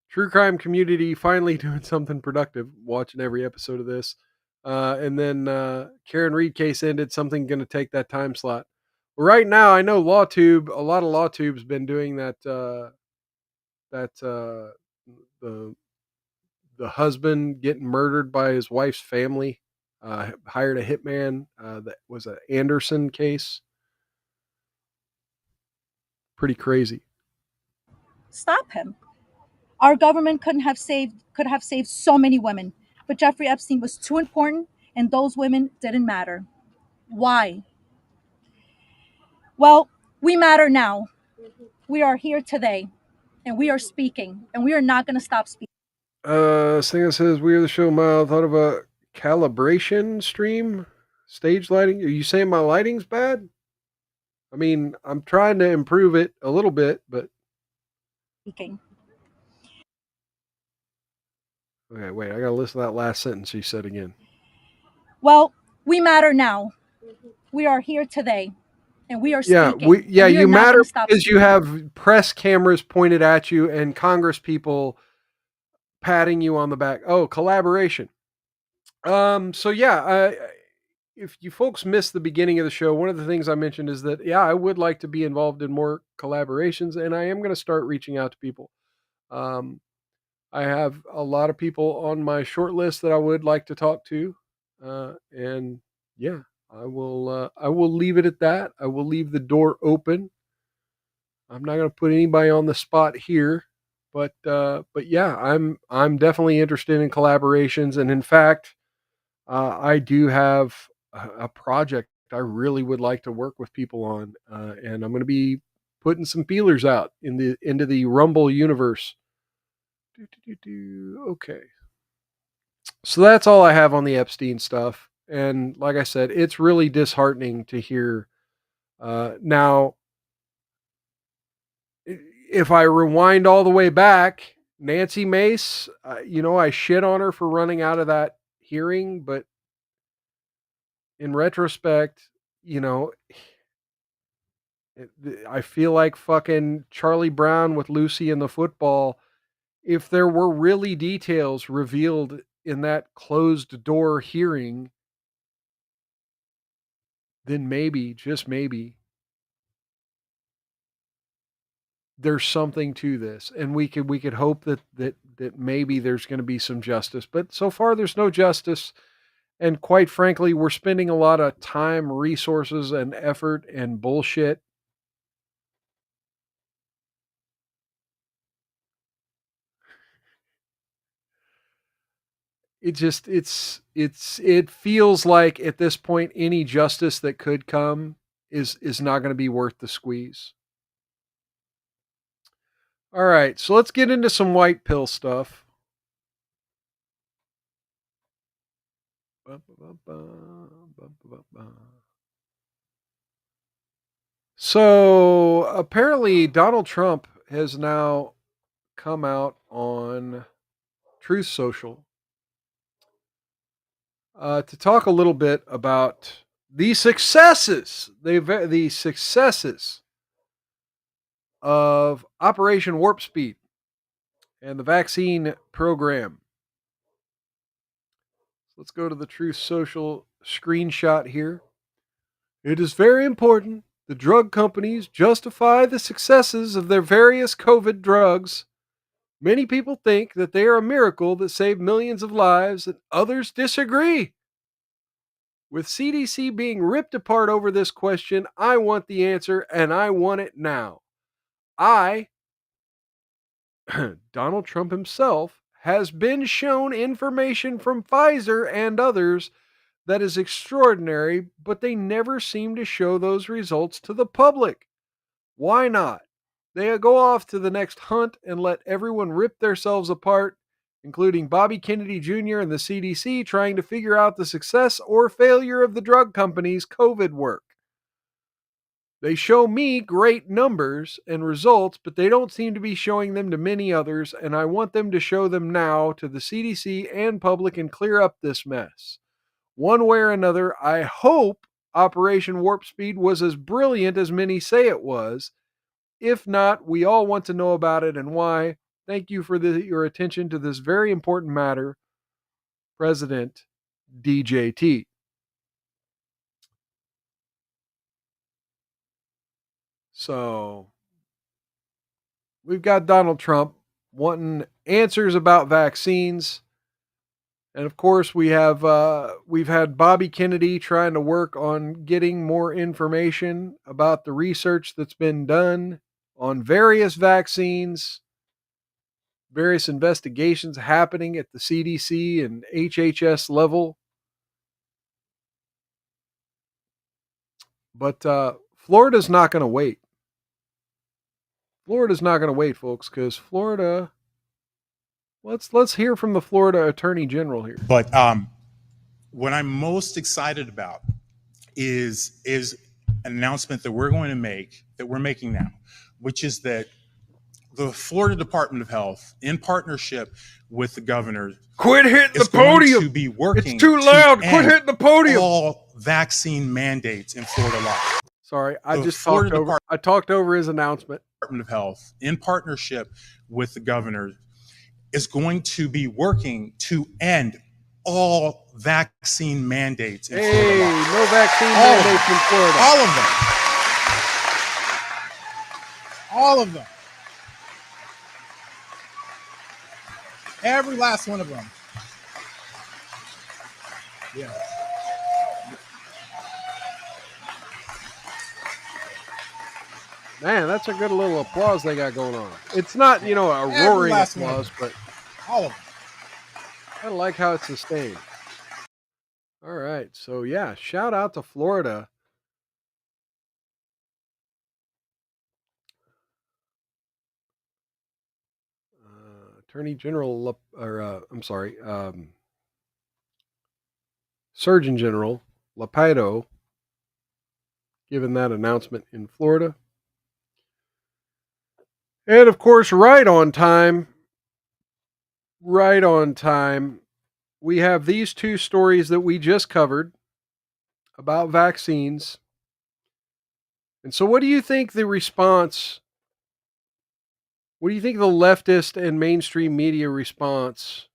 true crime community finally doing something productive. Watching every episode of this, and then Karen Reed case ended. Something going to take that time slot. Right now, I know LawTube. A lot of LawTube's been doing that. The husband getting murdered by his wife's family. Hired a hitman. That was an Anderson case. Pretty crazy. Stop him. Our government could have saved so many women, but Jeffrey Epstein was too important, and those women didn't matter. Why? Well, we matter now. We are here today, and we are speaking, and we are not going to stop speaking. Singer says, we are the show mile. Thought of a calibration stream? Stage lighting? Are you saying my lighting's bad? I mean, I'm trying to improve it a little bit, but... Speaking. Okay, wait, I gotta listen to that last sentence you said again. Well, we matter now. We are here today, and we are speaking. You matter because you have press cameras pointed at you and Congress people patting you on the back. Oh, collaboration. So yeah, if you folks missed the beginning of the show, one of the things I mentioned is that, I would like to be involved in more collaborations, and I am going to start reaching out to people. I have a lot of people on my short list that I would like to talk to. And yeah, I will leave it at that. I will leave the door open. I'm not going to put anybody on the spot here, but yeah, I'm definitely interested in collaborations, and in fact, I do have a project I really would like to work with people on, and I'm going to be putting some feelers out into the Rumble universe. Okay, so that's all I have on the Epstein stuff, and like I said, it's really disheartening to hear. Now, if I rewind all the way back, Nancy Mace, I shit on her for running out of that hearing, but in retrospect, you know, I feel like fucking Charlie Brown with Lucy and the football. If there were really details revealed in that closed door hearing, then maybe, just maybe, there's something to this, and we could hope that maybe there's going to be some justice. But so far, there's no justice, and quite frankly, we're spending a lot of time, resources, and effort and bullshit. It feels like at this point any justice that could come is not going to be worth the squeeze. All right, so let's get into some white pill stuff. So apparently Donald Trump has now come out on Truth Social to talk a little bit about the successes, the successes of Operation Warp Speed and the vaccine program. Let's go to the Truth Social screenshot here. It is very important the drug companies justify the successes of their various COVID drugs. Many people think that they are a miracle that saved millions of lives, and others disagree. With CDC being ripped apart over this question, I want the answer, and I want it now. Donald Trump himself, has been shown information from Pfizer and others that is extraordinary, but they never seem to show those results to the public. Why not? They go off to the next hunt and let everyone rip themselves apart, including Bobby Kennedy Jr. and the CDC, trying to figure out the success or failure of the drug companies' COVID work. They show me great numbers and results, but they don't seem to be showing them to many others, and I want them to show them now to the CDC and public and clear up this mess. One way or another, I hope Operation Warp Speed was as brilliant as many say it was. If not, we all want to know about it and why. Thank you for your attention to this very important matter, President DJT. So, we've got Donald Trump wanting answers about vaccines. And of course, we've had Bobby Kennedy trying to work on getting more information about the research that's been done on various vaccines, various investigations happening at the CDC and HHS level. But Florida's not going to wait. Florida's not going to wait, folks, because Florida. Let's hear from the Florida Attorney General here. But what I'm most excited about is an announcement that we're making now, which is that the Florida Department of Health, in partnership with the governor, quit hitting the podium. To be working. It's too loud. Quit hitting the podium. All vaccine mandates in Florida law. Sorry, I talked over his announcement. Department of Health, in partnership with the governor, is going to be working to end all vaccine mandates in Florida law. No vaccine mandates in Florida. All of them. All of them. Every last one of them. Yeah. Man, that's a good little applause they got going on. It's not, a roaring last one. applause, but All of them. I like how it's sustained. All right. So, yeah, shout out to Florida. Attorney General, Surgeon General Lapado given that announcement in Florida. And of course, right on time, we have these two stories that we just covered about vaccines. And so, what do you think the response? What do you think the leftist and mainstream media response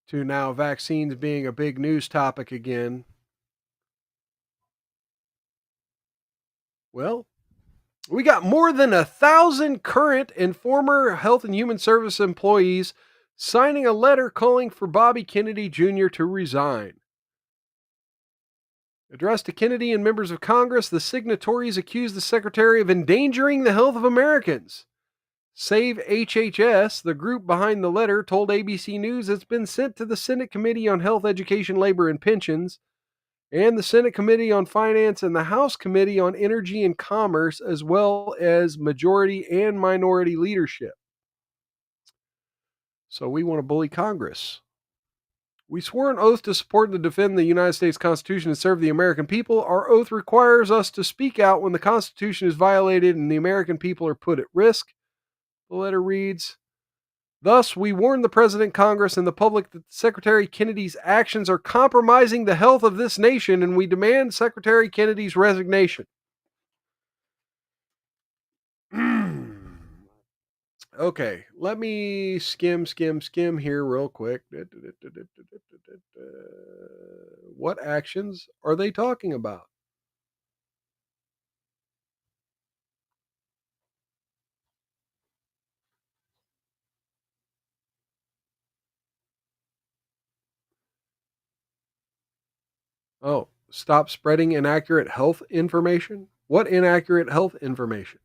to now vaccines being a big news topic again? Well, we got more than 1,000 current and former Health and Human Service employees signing a letter calling for Bobby Kennedy Jr. to resign. Addressed to Kennedy and members of Congress, the signatories accused the secretary of endangering the health of Americans. Save HHS, the group behind the letter, told ABC News it's been sent to the Senate Committee on Health, Education, Labor, and Pensions, and the Senate Committee on Finance and the House Committee on Energy and Commerce, as well as majority and minority leadership. So we want to bully Congress. We swore an oath to support and to defend the United States Constitution and serve the American people. Our oath requires us to speak out when the Constitution is violated and the American people are put at risk. The letter reads, thus, we warn the President, Congress, and the public that Secretary Kennedy's actions are compromising the health of this nation, and we demand Secretary Kennedy's resignation. Okay, let me skim here real quick. What actions are they talking about? Oh, stop spreading inaccurate health information? What inaccurate health information?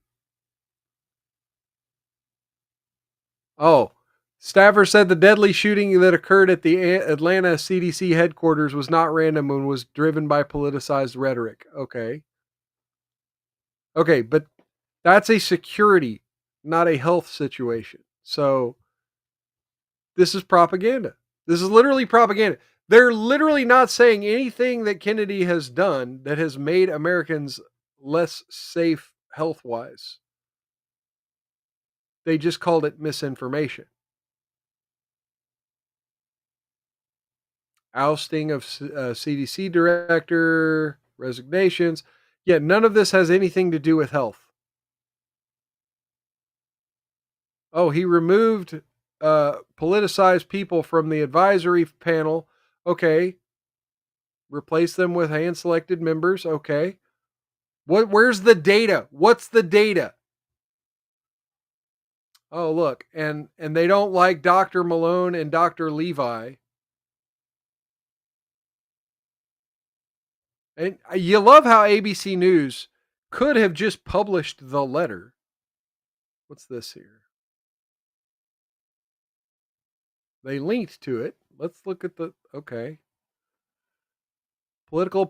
Oh, staffer said the deadly shooting that occurred at the Atlanta CDC headquarters was not random and was driven by politicized rhetoric. Okay. Okay, but that's a security, not a health situation. So this is propaganda. This is literally propaganda. They're literally not saying anything that Kennedy has done that has made Americans less safe health-wise. They just called it misinformation. Ousting of CDC director, resignations. Yeah, none of this has anything to do with health. Oh, he removed politicized people from the advisory panel. Okay. Replace them with hand-selected members. Okay. Where's the data? What's the data? Oh, look, and they don't like Dr. Malone and Dr. Levi. And you love how ABC News could have just published the letter. What's this here? They linked to it. Let's look at the, okay. Political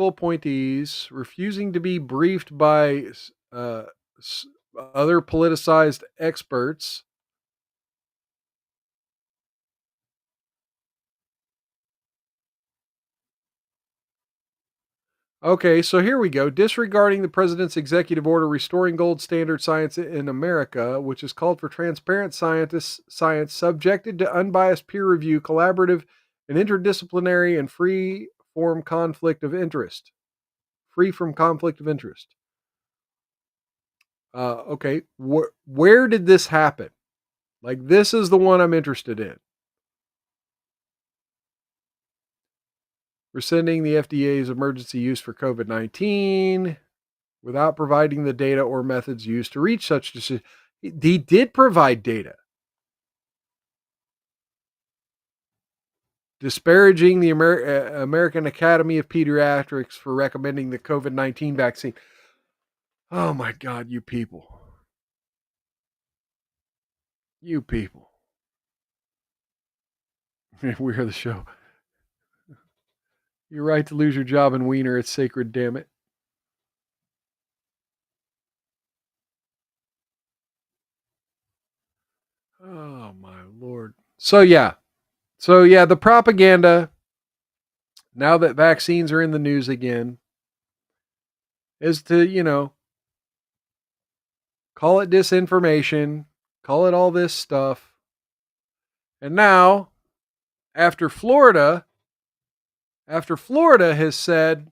appointees refusing to be briefed by other politicized experts. Okay, so here we go. Disregarding the president's executive order restoring gold standard science in America, which has called for transparent science subjected to unbiased peer review, collaborative and interdisciplinary and free from conflict of interest. Okay, where did this happen? Like, this is the one I'm interested in. Rescinding the FDA's emergency use for COVID-19 without providing the data or methods used to reach such decisions. He did provide data. disparaging the American Academy of Pediatrics for recommending the COVID-19 vaccine. Oh my God, you people. You people. We are the show. Your right to lose your job in Wiener, it's sacred, damn it. Oh my Lord. So yeah, the propaganda, now that vaccines are in the news again, is to, call it disinformation, call it all this stuff. And now, after Florida has said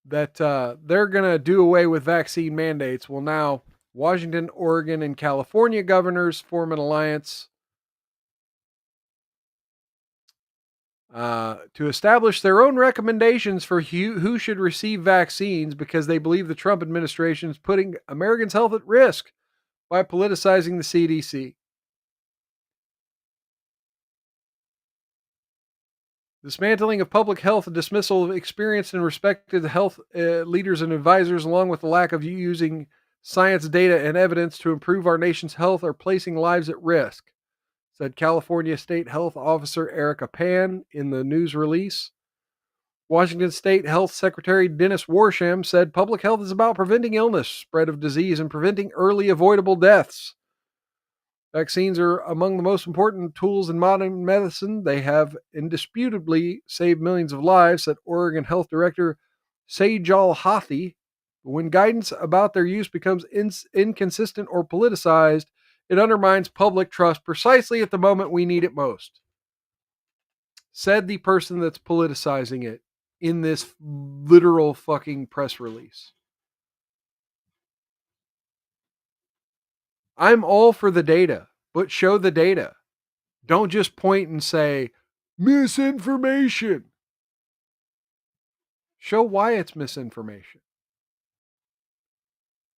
that they're going to do away with vaccine mandates, well, now Washington, Oregon, and California governors form an alliance to establish their own recommendations for who should receive vaccines, because they believe the Trump administration is putting Americans' health at risk by politicizing the CDC. Dismantling of public health, and dismissal of experienced and respected health leaders and advisors, along with the lack of using science, data, and evidence to improve our nation's health, are placing lives at risk, said California State Health Officer Erica Pan in the news release. Washington State Health Secretary Dennis Warsham said public health is about preventing illness, spread of disease, and preventing early avoidable deaths. Vaccines are among the most important tools in modern medicine. They have indisputably saved millions of lives, said Oregon Health Director Sejal Hathi. When guidance about their use becomes inconsistent or politicized, it undermines public trust precisely at the moment we need it most, said the person that's politicizing it in this literal fucking press release. I'm all for the data, but show the data. Don't just point and say, misinformation. Show why it's misinformation.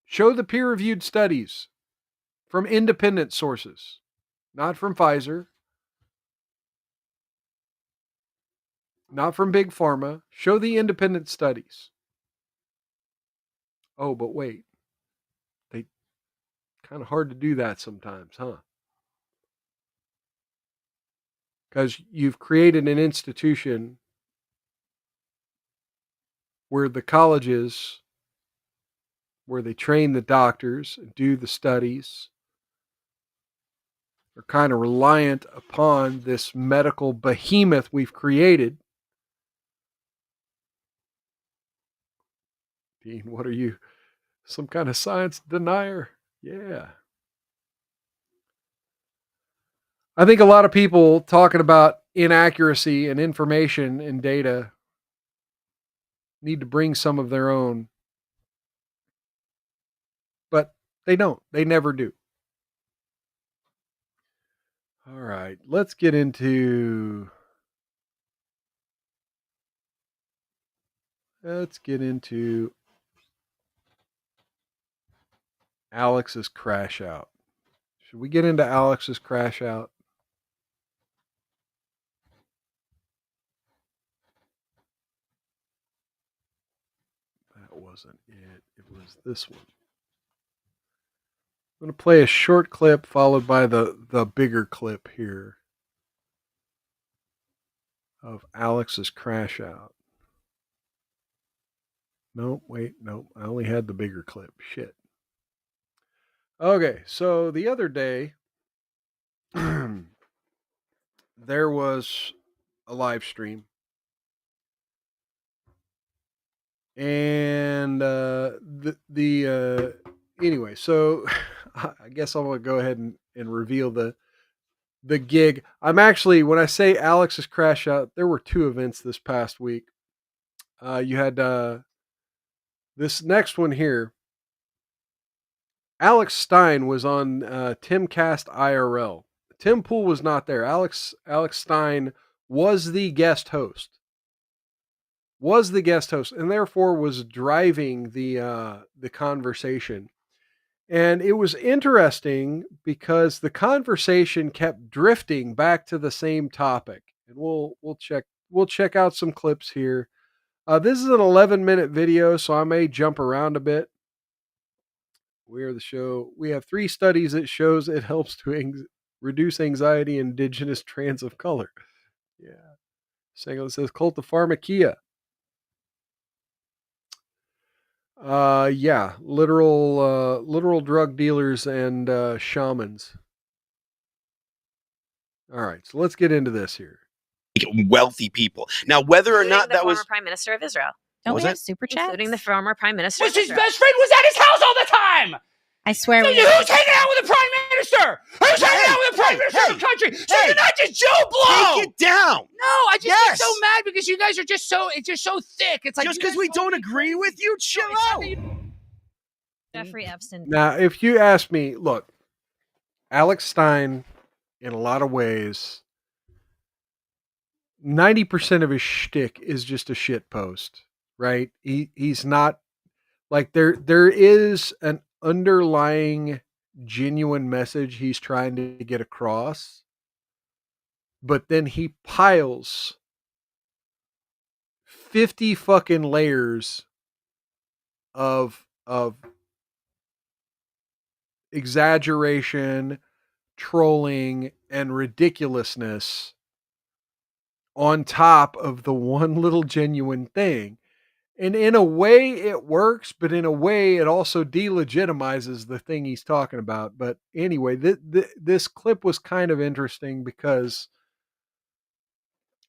Show the peer-reviewed studies from independent sources, not from Pfizer, not from Big Pharma. Show the independent studies. Oh, but wait. They kind of hard to do that sometimes, huh? Because you've created an institution where the colleges, where they train the doctors and do the studies, are kind of reliant upon this medical behemoth we've created. Dean, what are you? Some kind of science denier? Yeah. I think a lot of people talking about inaccuracy and information and data need to bring some of their own. But they don't. They never do. All right. Let's get into Alex's crash out. Should we get into Alex's crash out? That wasn't it. It was this one. I'm going to play a short clip followed by the bigger clip here of Alex's crash out. Nope, wait, nope. I only had the bigger clip. Shit. Okay, so the other day, there was a live stream. And anyway, so I guess I'm going to go ahead and reveal the gig. I'm actually, when I say Alex's crash out, there were two events this past week. You had this next one here. Alex Stein was on Timcast IRL. Tim Pool was not there. Alex Stein was the guest host. And therefore was driving the conversation. And it was interesting because the conversation kept drifting back to the same topic. And we'll check out some clips here. This is an 11-minute video, so I may jump around a bit. We have 3 studies that shows it helps to reduce anxiety in indigenous trans of color. Yeah. It says cult of pharmakia. Yeah, literal drug dealers and shamans. All right, so let's get into this here. Wealthy people. Now, whether or not that was former Prime Minister of Israel. Don't we have super chats? Including the former Prime Minister. His best friend was at his house all the time. I swear. So who's hanging out with the Prime Minister? Who's hanging out with the Prime Minister of the country? So you're not just Joe Blow. Take it down. No, I just get so mad because you guys are just so thick. It's like just because we don't agree with you, chill out. Jeffrey Epstein. Now, if you ask me, look, Alex Stein, in a lot of ways, 90% of his shtick is just a shit post, right? He's not like there is an underlying genuine message he's trying to get across, but then he piles 50 fucking layers of exaggeration, trolling, and ridiculousness on top of the one little genuine thing. And in a way it works, but in a way it also delegitimizes the thing he's talking about. But anyway, this clip was kind of interesting because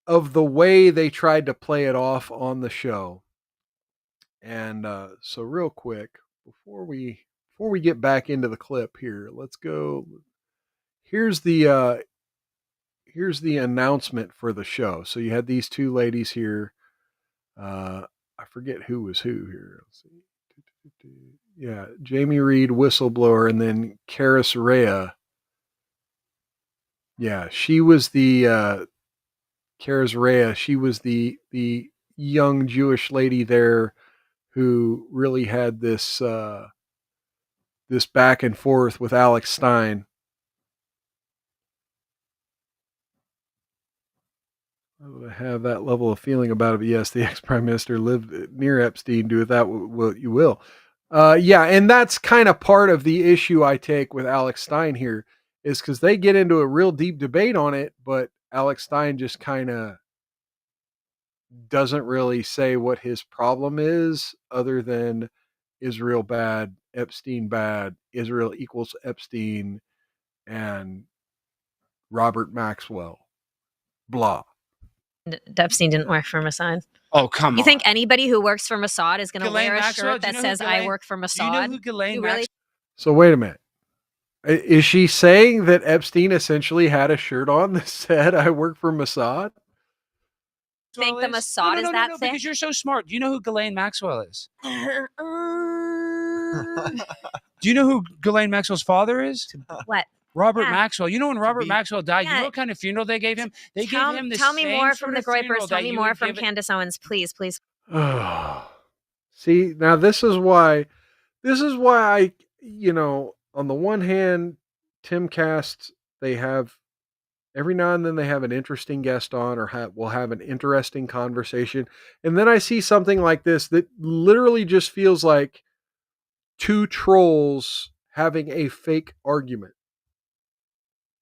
of the way they tried to play it off on the show. And so real quick, before we get back into the clip here, let's go. Here's the announcement for the show. So you had these 2 ladies here. I forget who was who here. Let's see. Yeah, Jamie Reed, whistleblower, and then Karis Rhea. Yeah, she was the Karis Rhea. She was the young Jewish lady there who really had this this back and forth with Alex Stein. I would have that level of feeling about it. But yes, the ex-prime minister lived near Epstein. Do with that what you will. Yeah, and that's kind of part of the issue I take with Alex Stein here is because they get into a real deep debate on it, but Alex Stein just kind of doesn't really say what his problem is other than Israel bad, Epstein bad, Israel equals Epstein, and Robert Maxwell. Blah. Epstein didn't work for Mossad. Oh, come on. You think anybody who works for Mossad is going to wear a Maxwell? shirt that says I work for Mossad? Do you know who Ghislaine Maxwell? So wait a minute. Is she saying that Epstein essentially had a shirt on that said I work for Mossad? Think the Mossad is that thick? Because you're so smart. Do you know who Ghislaine Maxwell is? Do you know who Ghislaine Maxwell's father is? What? Robert Maxwell. You know when Robert Maxwell died, you know what kind of funeral they gave him? They gave him the Tell me same more sort from the of funeral Groypers. Tell that me you more would from give it- Candace Owens, please. See, now this is why I, on the one hand, Timcast, they have every now and then they have an interesting guest on or will have an interesting conversation. And then I see something like this that literally just feels like 2 trolls having a fake argument.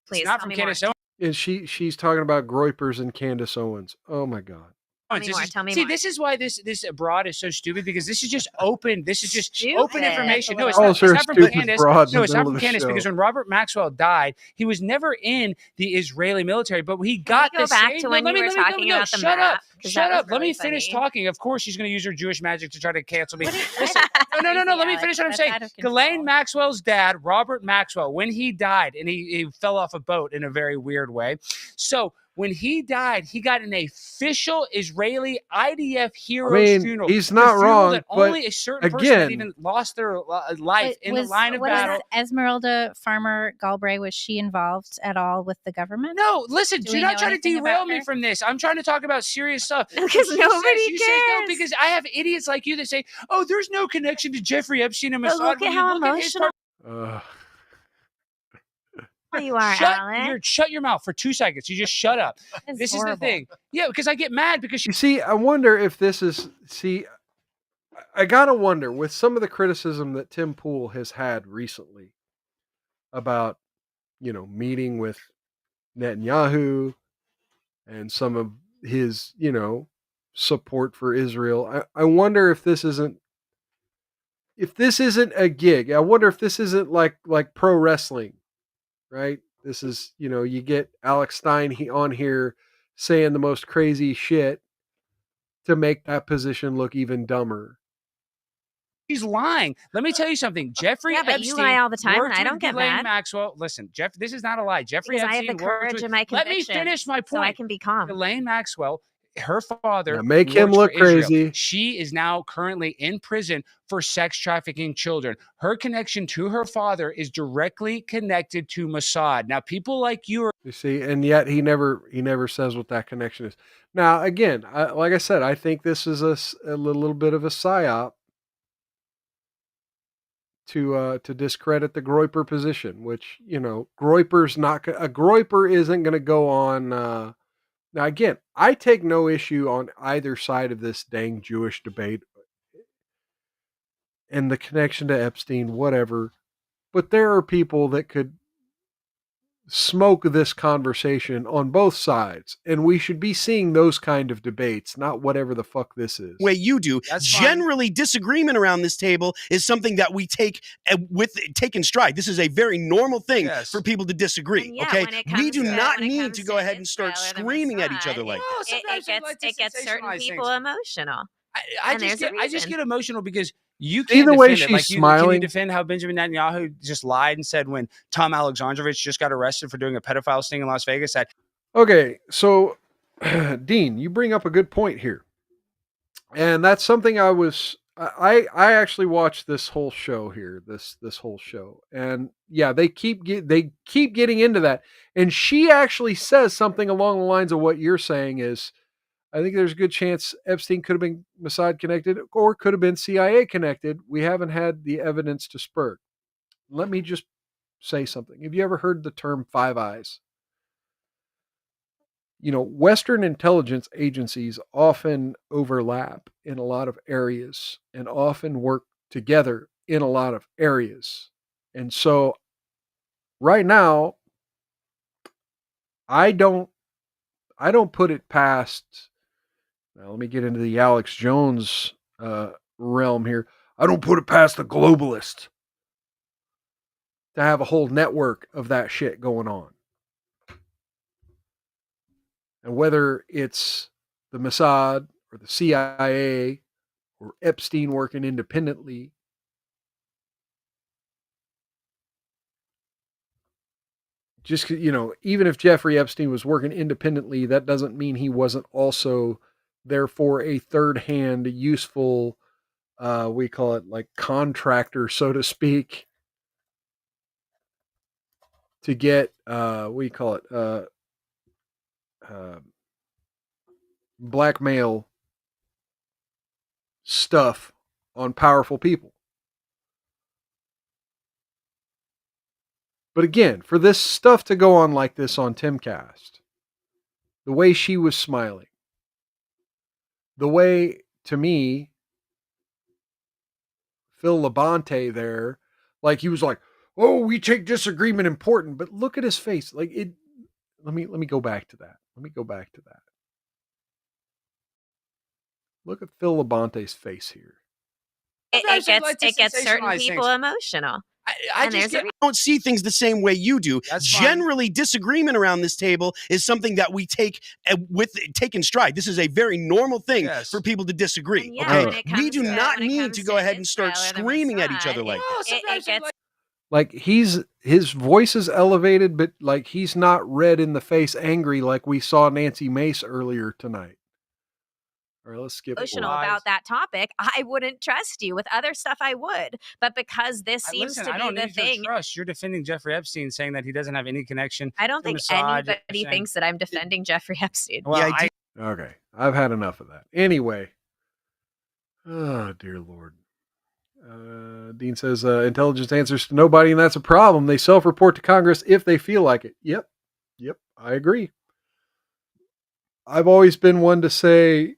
Please, not from Candace Owens. And she's talking about Groypers and Candace Owens. Oh my God. Tell me See, more. this is why this broad is so stupid because this is just open. This is just Stupid. open information. No, it's Oh, not, sure, it's not from stupid Candace. broads in No, the it's not middle from of the Candace show. because when Robert Maxwell died, he was never in the Israeli military, but he got Can we the go back same. to when you were talking about the shut map? up. 'Cause Shut that was up. Let me really finish funny. talking. Of course, she's going to use her Jewish magic to try to cancel me. Listen, no. Let me finish what I'm That's saying. out of control. Ghislaine Maxwell's dad, Robert Maxwell, when he died, and he fell off a boat in a very weird way. So when he died, he got an official Israeli IDF hero's funeral. he's The not funeral wrong, that but only a certain person that again, even lost their life in the line of what battle. is Esmeralda Farmer Galbraith, was she involved at all with the government? No, listen, Do do we not know try to anything derail about me her? from this. I'm trying to talk about serious stuff. Because She nobody says, you say no, cares. because I have idiots like you that say, oh, there's no connection to Jeffrey Epstein and But Mossad. look When at you how look at his emotional. You are, Alan. Shut your mouth for 2 seconds. You just shut up. It's This horrible. is the thing. Yeah, because I get mad because You see, I wonder if this is. See, I gotta wonder with some of the criticism that Tim Pool has had recently about, meeting with Netanyahu and some of his, support for Israel. I wonder if this isn't a gig. I wonder if this isn't like pro wrestling, right? This is, you get Alex Stein on here saying the most crazy shit to make that position look even dumber. he's lying. Let me tell you something. Jeffrey Yeah, but Epstein you lie all the time, worked and I with don't get Ghislaine mad. Maxwell. Listen, Jeff, this is not a lie. Jeffrey Because I have Epstein the worked courage with. of my Let me convictions, finish my point. so I can be calm. Ghislaine Maxwell, her father, Yeah, make him works look for Israel. crazy. She is now currently in prison for sex trafficking children. Her connection to her father is directly connected to Mossad. Now, people like you are. You see, and yet he never says what that connection is. Now, again, like I said, I think this is a little bit of a psyop to discredit the Groyper position, which Groyper's not a Groyper isn't going to go on. Now, again, I take no issue on either side of this dang Jewish debate and the connection to Epstein, whatever. But there are people that could smoke this conversation on both sides, and we should be seeing those kind of debates, not whatever the fuck this is. Way you do. That's fine. Generally, disagreement around this table is something that we take in stride. This is a very normal thing for people to disagree. And yeah, okay, when it we comes do to- not when it need comes to go to ahead and start Israel or the screaming at each other Mossad, like that. it gets certain sensationalize people things. emotional. I And just there's a get reason. emotional because you See can't the way defend it. she's Like, can you smiling? defend how Benjamin Netanyahu just lied and said when Tom Alexandrovich just got arrested for doing a pedophile sting in Las Vegas that Okay, so Dean, you bring up a good point here, and that's something I actually watched this whole show here, this whole show, and yeah, they keep getting into that, and she actually says something along the lines of what you're saying is, I think there's a good chance Epstein could have been Mossad connected or could have been CIA connected. We haven't had the evidence to spur. Let me just say something. Have you ever heard the term Five Eyes? Western intelligence agencies often overlap in a lot of areas and often work together in a lot of areas. And so right now, I don't put it past. Now, let me get into the Alex Jones realm here. I don't put it past the globalist to have a whole network of that shit going on. And whether it's the Mossad or the CIA or Epstein working independently, just, even if Jeffrey Epstein was working independently, that doesn't mean he wasn't also therefore a third hand useful, we call it like contractor, so to speak, to get, we call it, blackmail stuff on powerful people. But again, for this stuff to go on like this on Timcast, the way she was smiling, the way, to me, Phil Labonte there, like he was like, "Oh, we take disagreement important," but look at his face. Like it. Let me go back to that. Look at Phil Labonte's face here. It gets certain people emotional. I don't see things the same way you do. Generally, disagreement around this table is something that we take in stride. This is a very normal thing for people to disagree. yeah, okay, we do not need to go ahead and start screaming at each other like that. It gets Like his voice is elevated, but like he's not red in the face angry like we saw Nancy Mace earlier tonight. All right, let's skip emotional forward. about that topic. I wouldn't trust you. With other stuff, I would. But because this seems listen, to I be don't the need your thing, trust. You're defending Jeffrey Epstein, saying that he doesn't have any connection. I don't to think Mossad. You're anybody saying- thinks that I'm defending Jeffrey Epstein. Well, Okay, I've had enough of that. Anyway, oh dear Lord. Dean says intelligence answers to nobody, and that's a problem. They self-report to Congress if they feel like it. Yep, I agree. I've always been one to say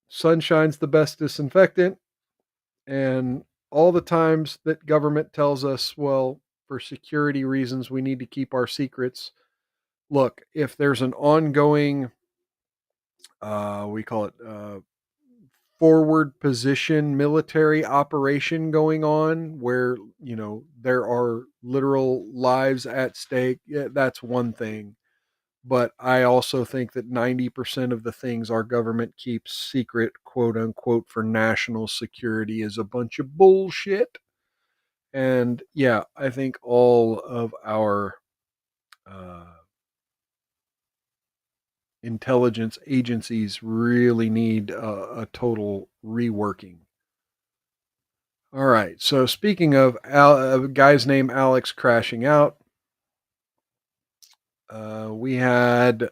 sunshine's the best disinfectant, and all the times that government tells us, well, for security reasons, we need to keep our secrets. Look, if there's an ongoing, we call it forward position military operation going on where, there are literal lives at stake, that's one thing. But I also think that 90% of the things our government keeps secret, quote unquote, for national security is a bunch of bullshit. And yeah, I think all of our intelligence agencies really need a total reworking. All right. So speaking of a guy's name Alex crashing out, we had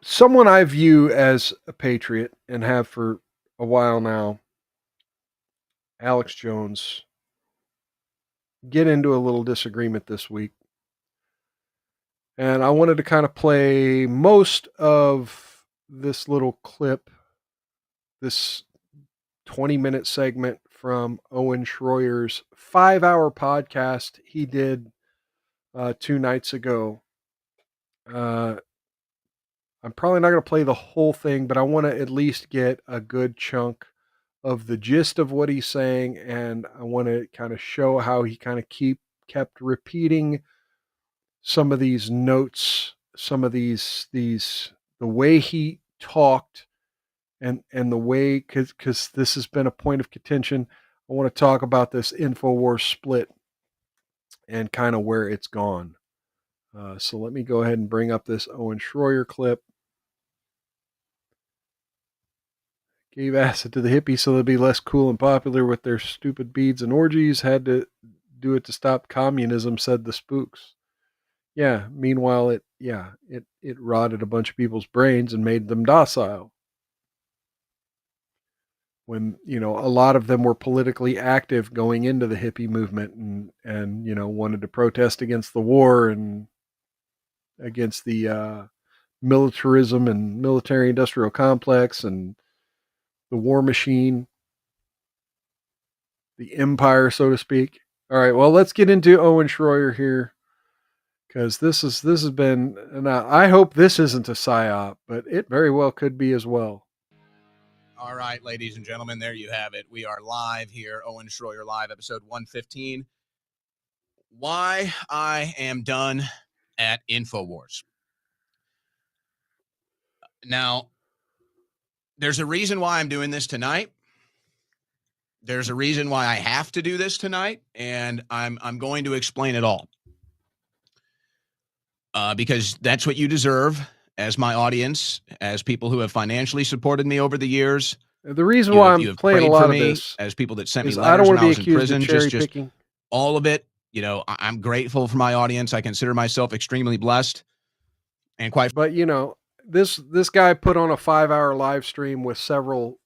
someone I view as a patriot and have for a while now, Alex Jones, get into a little disagreement this week. And I wanted to kind of play most of this little clip, this 20-minute segment from Owen Schroyer's 5-hour podcast he did 2 nights ago. I'm probably not going to play the whole thing, but I want to at least get a good chunk of the gist of what he's saying, and I want to kind of show how he kind of kept repeating some of these notes, some of these the way he talked, and the way, because this has been a point of contention. I want to talk about this InfoWars split and kind of where it's gone. So let me go ahead and bring up this Owen Schroyer clip. Gave acid to the hippies so they'd be less cool and popular with their stupid beads and orgies. Had to do it to stop communism, said the spooks. Yeah, meanwhile, it rotted a bunch of people's brains and made them docile. When, a lot of them were politically active going into the hippie movement and wanted to protest against the war and against the militarism and military industrial complex and the war machine, the empire, so to speak. All right, well, let's get into Owen Schroyer here, because this has been, and I hope this isn't a psyop, but it very well could be as well. All right, ladies and gentlemen, there you have it. We are live here, Owen Schroyer Live, episode 115. Why I am done at InfoWars. Now, there's a reason why I'm doing this tonight. There's a reason why I have to do this tonight, and I'm going to explain it all. Because that's what you deserve as my audience, as people who have financially supported me over the years. The reason why I'm playing a lot of this, as people that sent me is letters I don't want when to I be was in accused prison, of cherry just picking. all of it. I'm grateful for my audience. I consider myself extremely blessed, and But this guy put on a 5-hour live stream with several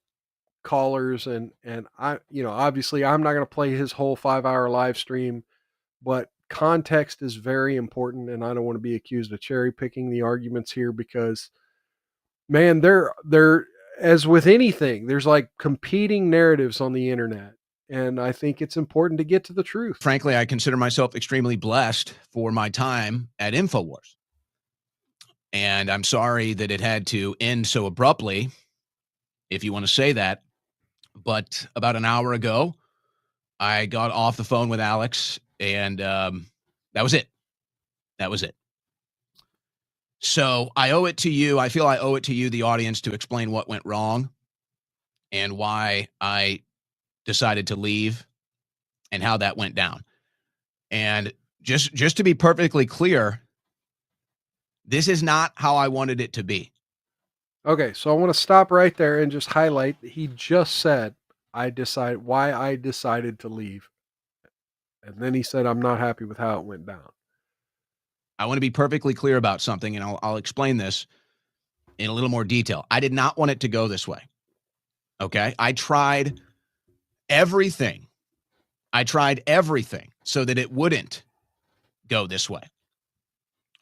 callers, and I, obviously I'm not going to play his whole 5-hour live stream, but context is very important, and I don't want to be accused of cherry picking the arguments here, because, man, they're as with anything, there's like competing narratives on the internet, and I think it's important to get to the truth. Frankly, I consider myself extremely blessed for my time at InfoWars. And I'm sorry that it had to end so abruptly, if you want to say that. But about an hour ago, I got off the phone with Alex, and that was it. That was it. So I owe it to you. I feel I owe it to you, the audience, to explain what went wrong and why I decided to leave and how that went down. And just to be perfectly clear, this is not how I wanted it to be. Okay, so I want to stop right there and just highlight that he just said why I decided to leave. And then he said, I'm not happy with how it went down. I want to be perfectly clear about something, and I'll explain this in a little more detail. I did not want it to go this way. Okay. I tried everything. So that it wouldn't go this way.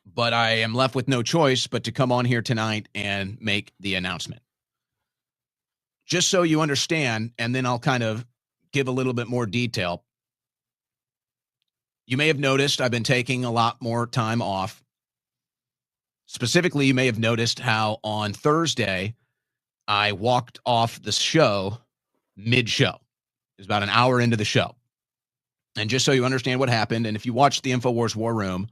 But I am left with no choice but to come on here tonight and make the announcement. Just so you understand, and then I'll kind of give a little bit more detail. You may have noticed I've been taking a lot more time off. Specifically, you may have noticed how on Thursday, I walked off the show mid-show. It was about an hour into the show. And just so you understand what happened, and if you watched the InfoWars War Room,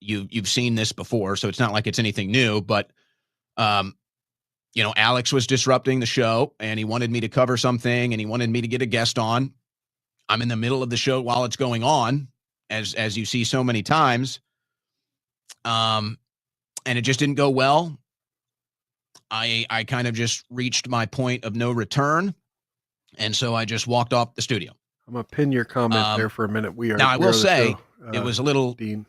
you've seen this before, so it's not like it's anything new, but Alex was disrupting the show, and he wanted me to cover something, and he wanted me to get a guest on. I'm in the middle of the show while it's going on, as you see so many times. And it just didn't go well. I kind of just reached my point of no return, and so I just walked off the studio. I'm gonna pin your comment there for a minute. Now I will say it was a little Dean.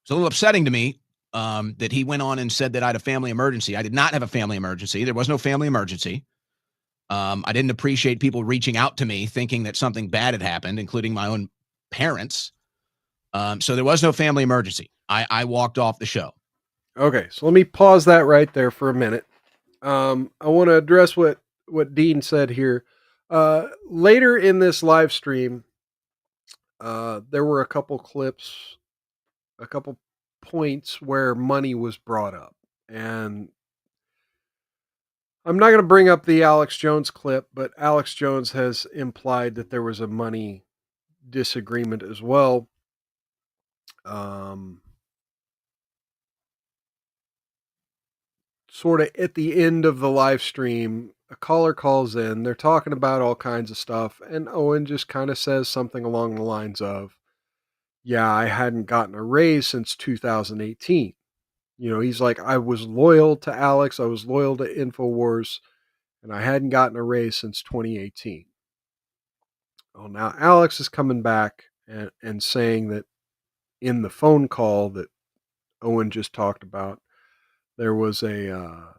It's a little upsetting to me that he went on and said that I had a family emergency. I did not have a family emergency. There was no family emergency. I didn't appreciate people reaching out to me thinking that something bad had happened, including my own parents. So there was no family emergency. I walked off the show. Okay, so let me pause that right there for a minute. I want to address what Dean said here. Later in this live stream, there were a couple clips, a couple points where money was brought up. And I'm not going to bring up the Alex Jones clip, but Alex Jones has implied that there was a money disagreement as well. Sort of at the end of the live stream, a caller calls in. They're talking about all kinds of stuff, and Owen just kind of says something along the lines of, yeah, I hadn't gotten a raise since 2018. He's like, I was loyal to Alex, I was loyal to InfoWars, and I hadn't gotten a raise since 2018. Well, now Alex is coming back and saying that in the phone call that Owen just talked about, there was an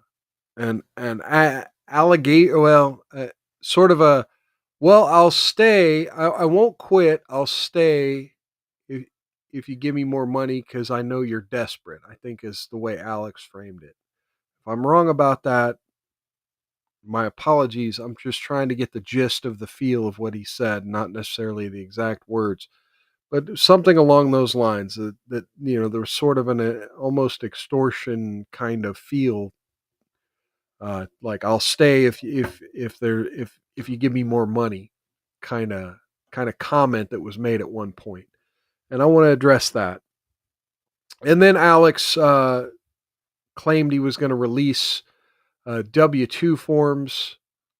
alligator, sort of a, well, I'll stay. I won't quit. I'll stay if you give me more money because I know you're desperate, I think is the way Alex framed it. If I'm wrong about that, my apologies. I'm just trying to get the gist of the feel of what he said, not necessarily the exact words, but something along those lines that there was sort of an almost extortion kind of feel. Like I'll stay if you give me more money, kind of comment that was made at one point, and I want to address that. And then Alex claimed he was going to release W-2 forms,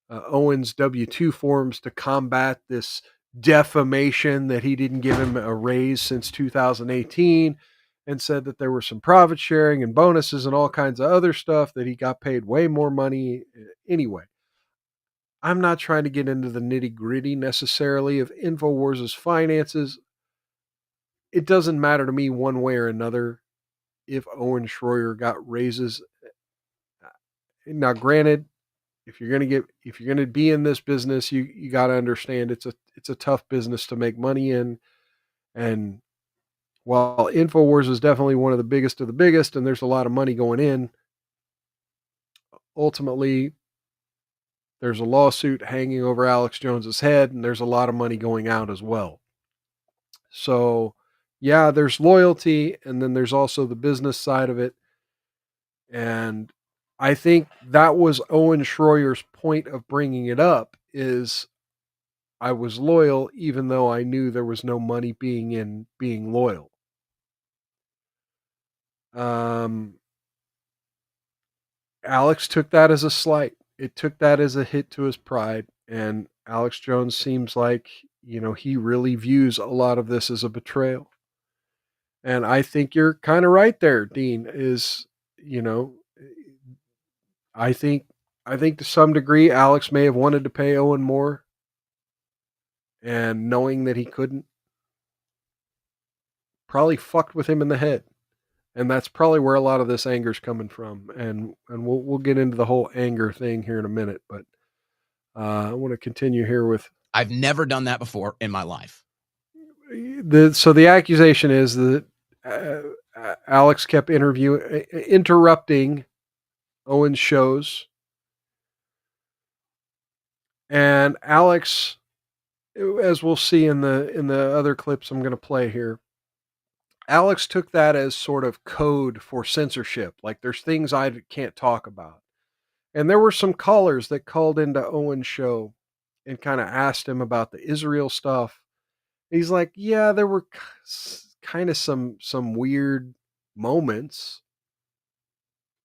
Owen's W-2 forms, to combat this defamation that he didn't give him a raise since 2018, and said that there were some profit sharing and bonuses and all kinds of other stuff, that he got paid way more money. Anyway, I'm not trying to get into the nitty-gritty necessarily of InfoWars' finances. It doesn't matter to me one way or another if Owen Schroyer got raises. Now, granted, if you're gonna be in this business, you got to understand it's a tough business to make money in. And while InfoWars is definitely one of the biggest, and there's a lot of money going in, ultimately there's a lawsuit hanging over Alex Jones's head, and there's a lot of money going out as well. So, yeah, there's loyalty, and then there's also the business side of it. And I think that was Owen Schroyer's point of bringing it up, is I was loyal even though I knew there was no money being loyal. Alex took that as a slight. It took that as a hit to his pride, and Alex Jones seems like, he really views a lot of this as a betrayal. And I think you're kind of right there, Dean, is, I think to some degree Alex may have wanted to pay Owen more, and knowing that he couldn't, probably fucked with him in the head. And that's probably where a lot of this anger is coming from. And we'll get into the whole anger thing here in a minute. But I want to continue here with. I've never done that before in my life. So the accusation is that Alex kept interrupting Owen's shows, and Alex, as we'll see in the other clips I'm going to play here, Alex took that as sort of code for censorship. Like, there's things I can't talk about. And there were some callers that called into Owen's show and kind of asked him about the Israel stuff. He's like, yeah, there were kind of some weird moments,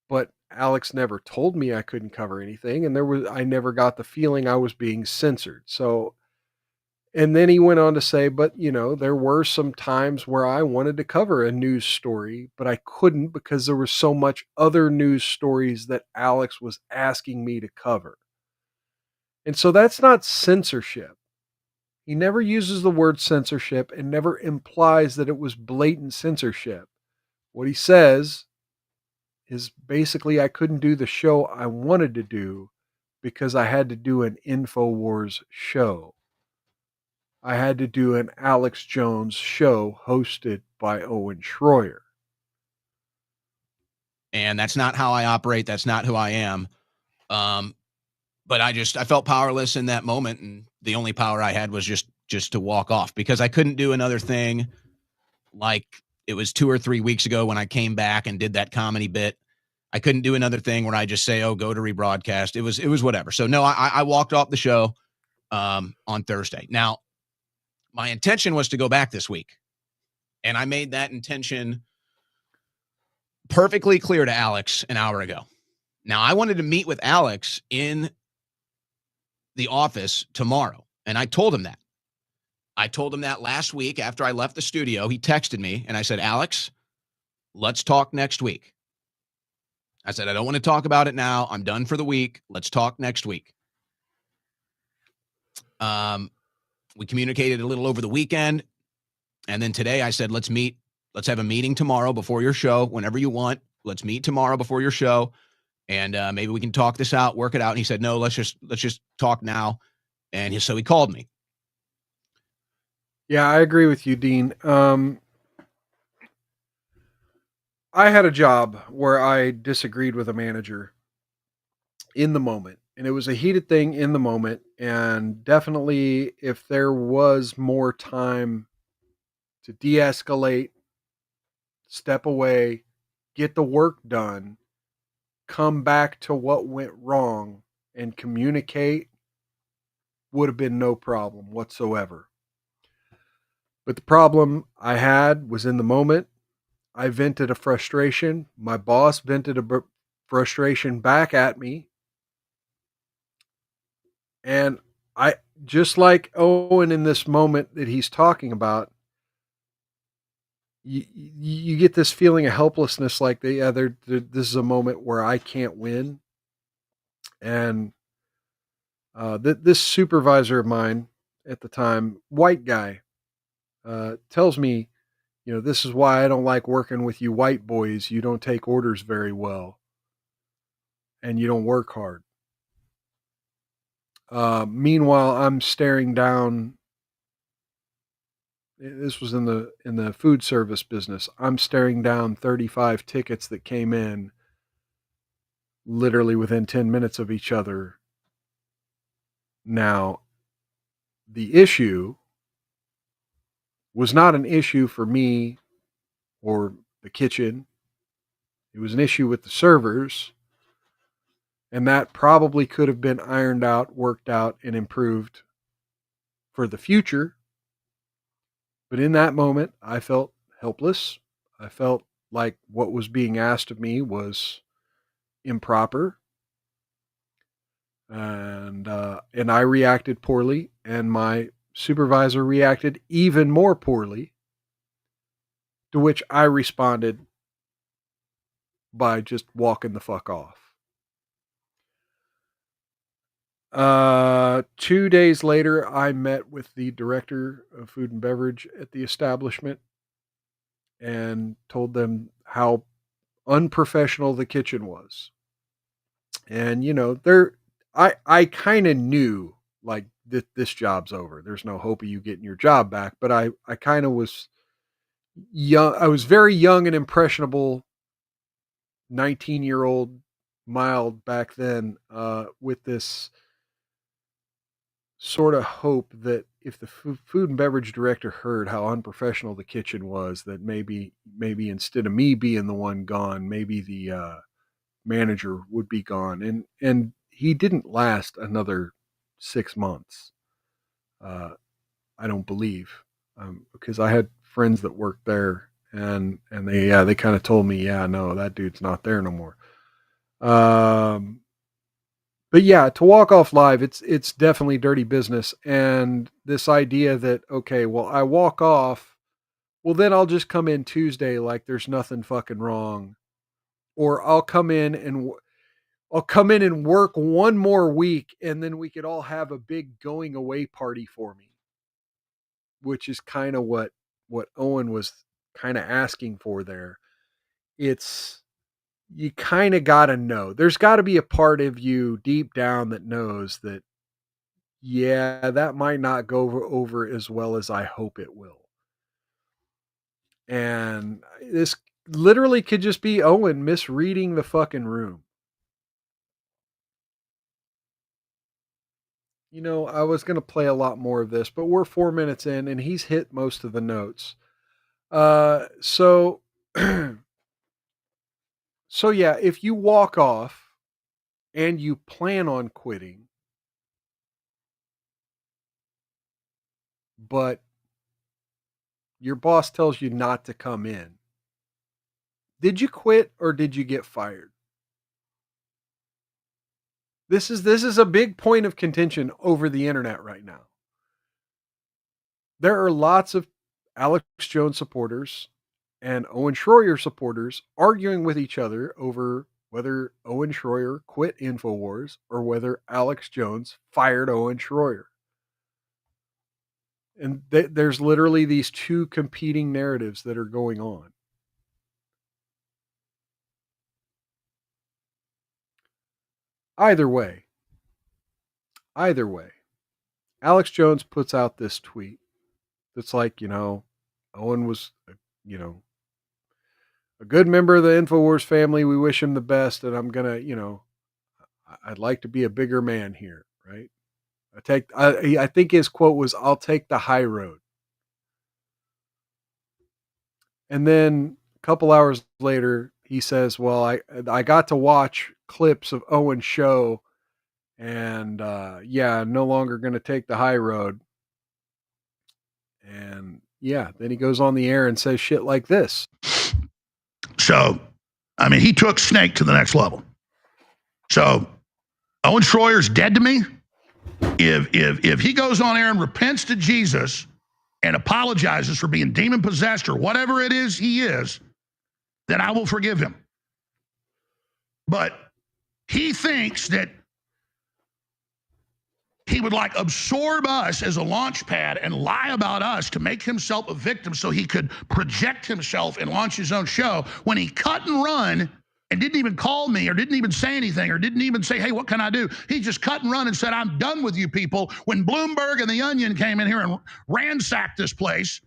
but Alex never told me I couldn't cover anything, and I never got the feeling I was being censored. So, and then he went on to say, but there were some times where I wanted to cover a news story, but I couldn't because there was so much other news stories that Alex was asking me to cover. And so that's not censorship. He never uses the word censorship and never implies that it was blatant censorship. What he says is basically I couldn't do the show I wanted to do because I had to do an InfoWars show. I had to do an Alex Jones show hosted by Owen Schroyer. And that's not how I operate. That's not who I am. But I felt powerless in that moment. And the only power I had was just to walk off, because I couldn't do another thing. Like, it was 2 or 3 weeks ago when I came back and did that comedy bit. I couldn't do another thing where I just say, oh, go to rebroadcast. It was whatever. So no, I walked off the show on Thursday. Now, my intention was to go back this week, and I made that intention perfectly clear to Alex an hour ago. Now, I wanted to meet with Alex in the office tomorrow, and I told him that. I told him that last week after I left the studio. He texted me, and I said, Alex, let's talk next week. I said, I don't want to talk about it now. I'm done for the week. Let's talk next week. We communicated a little over the weekend. And then today I said, let's meet. Let's have a meeting tomorrow before your show, whenever you want. Let's meet tomorrow before your show. And maybe we can talk this out, work it out. And he said, no, let's just talk now. And so he called me. Yeah, I agree with you, Dean. I had a job where I disagreed with a manager in the moment, and it was a heated thing in the moment. And definitely, if there was more time to de-escalate, step away, get the work done, come back to what went wrong, and communicate, would have been no problem whatsoever. But the problem I had was in the moment. I vented a frustration. My boss vented a frustration back at me. And I, just like Owen in this moment that he's talking about, you get this feeling of helplessness, like this is a moment where I can't win. And this supervisor of mine at the time, white guy, tells me, this is why I don't like working with you white boys. You don't take orders very well, and you don't work hard. Meanwhile, I'm staring down. This was in the food service business. I'm staring down 35 tickets that came in literally within 10 minutes of each other. Now, the issue was not an issue for me or the kitchen. It was an issue with the servers. And that probably could have been ironed out, worked out, and improved for the future. But in that moment, I felt helpless. I felt like what was being asked of me was improper. And I reacted poorly, and my supervisor reacted even more poorly, to which I responded by just walking the fuck off. 2 days later, I met with the director of food and beverage at the establishment and told them how unprofessional the kitchen was. And, I kind of knew like this job's over. There's no hope of you getting your job back. But I kind of was young. I was very young and impressionable, 19-year-old Mild back then, with this sort of hope that if the food and beverage director heard how unprofessional the kitchen was, that maybe instead of me being the one gone, maybe the manager would be gone. And he didn't last another 6 months. I don't believe, because I had friends that worked there, and they kind of told me, yeah, no, that dude's not there no more. But yeah, to walk off live, it's definitely dirty business. And this idea that, okay, well, I walk off, well, then I'll just come in Tuesday like there's nothing fucking wrong, or I'll come in and work one more week, and then we could all have a big going away party for me, which is kind of what Owen was kind of asking for there. It's You kind of got to know. There's got to be a part of you deep down that knows that, yeah, that might not go over as well as I hope it will. And this literally could just be Owen misreading the fucking room. I was going to play a lot more of this, but we're 4 minutes in and he's hit most of the notes. So, so yeah, if you walk off and you plan on quitting, but your boss tells you not to come in, did you quit or did you get fired? This is a big point of contention over the internet right now. There are lots of Alex Jones supporters and Owen Schroyer supporters arguing with each other over whether Owen Schroyer quit InfoWars or whether Alex Jones fired Owen Schroyer. And there's literally these two competing narratives that are going on. Either way, Alex Jones puts out this tweet that's like, Owen was, a good member of the InfoWars family. We wish him the best. And I'm going to, I'd like to be a bigger man here. Right. I think his quote was, I'll take the high road. And then a couple hours later, he says, well, I got to watch clips of Owen's show and, yeah, I'm no longer going to take the high road. And yeah, then he goes on the air and says shit like this. So, I mean, he took Snake to the next level. So, Owen Schroyer's dead to me. If he goes on air and repents to Jesus and apologizes for being demon possessed or whatever it is he is, then I will forgive him. But he thinks that he would like absorb us as a launch pad and lie about us to make himself a victim so he could project himself and launch his own show when he cut and run and didn't even call me or didn't even say anything or didn't even say, hey, what can I do? He just cut and run and said, I'm done with you people. When Bloomberg and The Onion came in here and ransacked this place,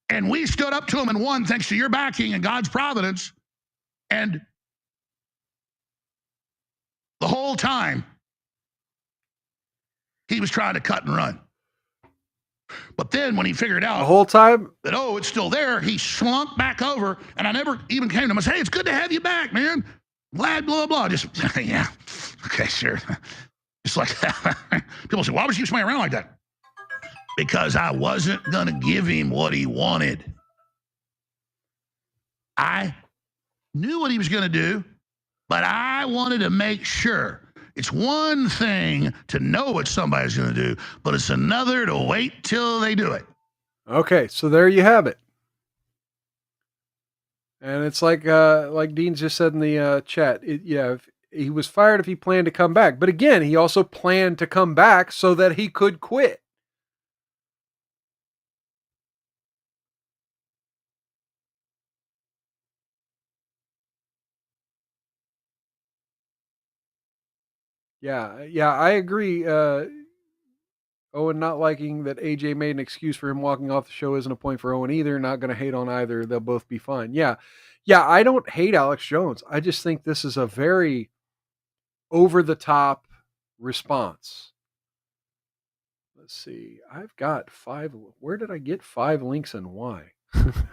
and we stood up to him and won thanks to your backing and God's providence, and the whole time, he was trying to cut and run. But then when he figured out the whole time that, oh, it's still there, he slunk back over, and I never even came to him and said, hey, it's good to have you back, man. Glad, blah, blah. Just, yeah, okay, sure. Just like people say, why would you keep somebody around like that? Because I wasn't going to give him what he wanted. I knew what he was going to do, but I wanted to make sure. It's one thing to know what somebody's going to do, but it's another to wait till they do it. Okay, so there you have it. And it's like Dean just said in the chat, if he was fired if he planned to come back. But again, he also planned to come back so that he could quit. Yeah, I agree. Owen not liking that AJ made an excuse for him walking off the show isn't a point for Owen either. Not going to hate on either. They'll both be fine. Yeah, I don't hate Alex Jones. I just think this is a very over the top response. Let's see. I've got 5. Where did I get 5 links and why? I've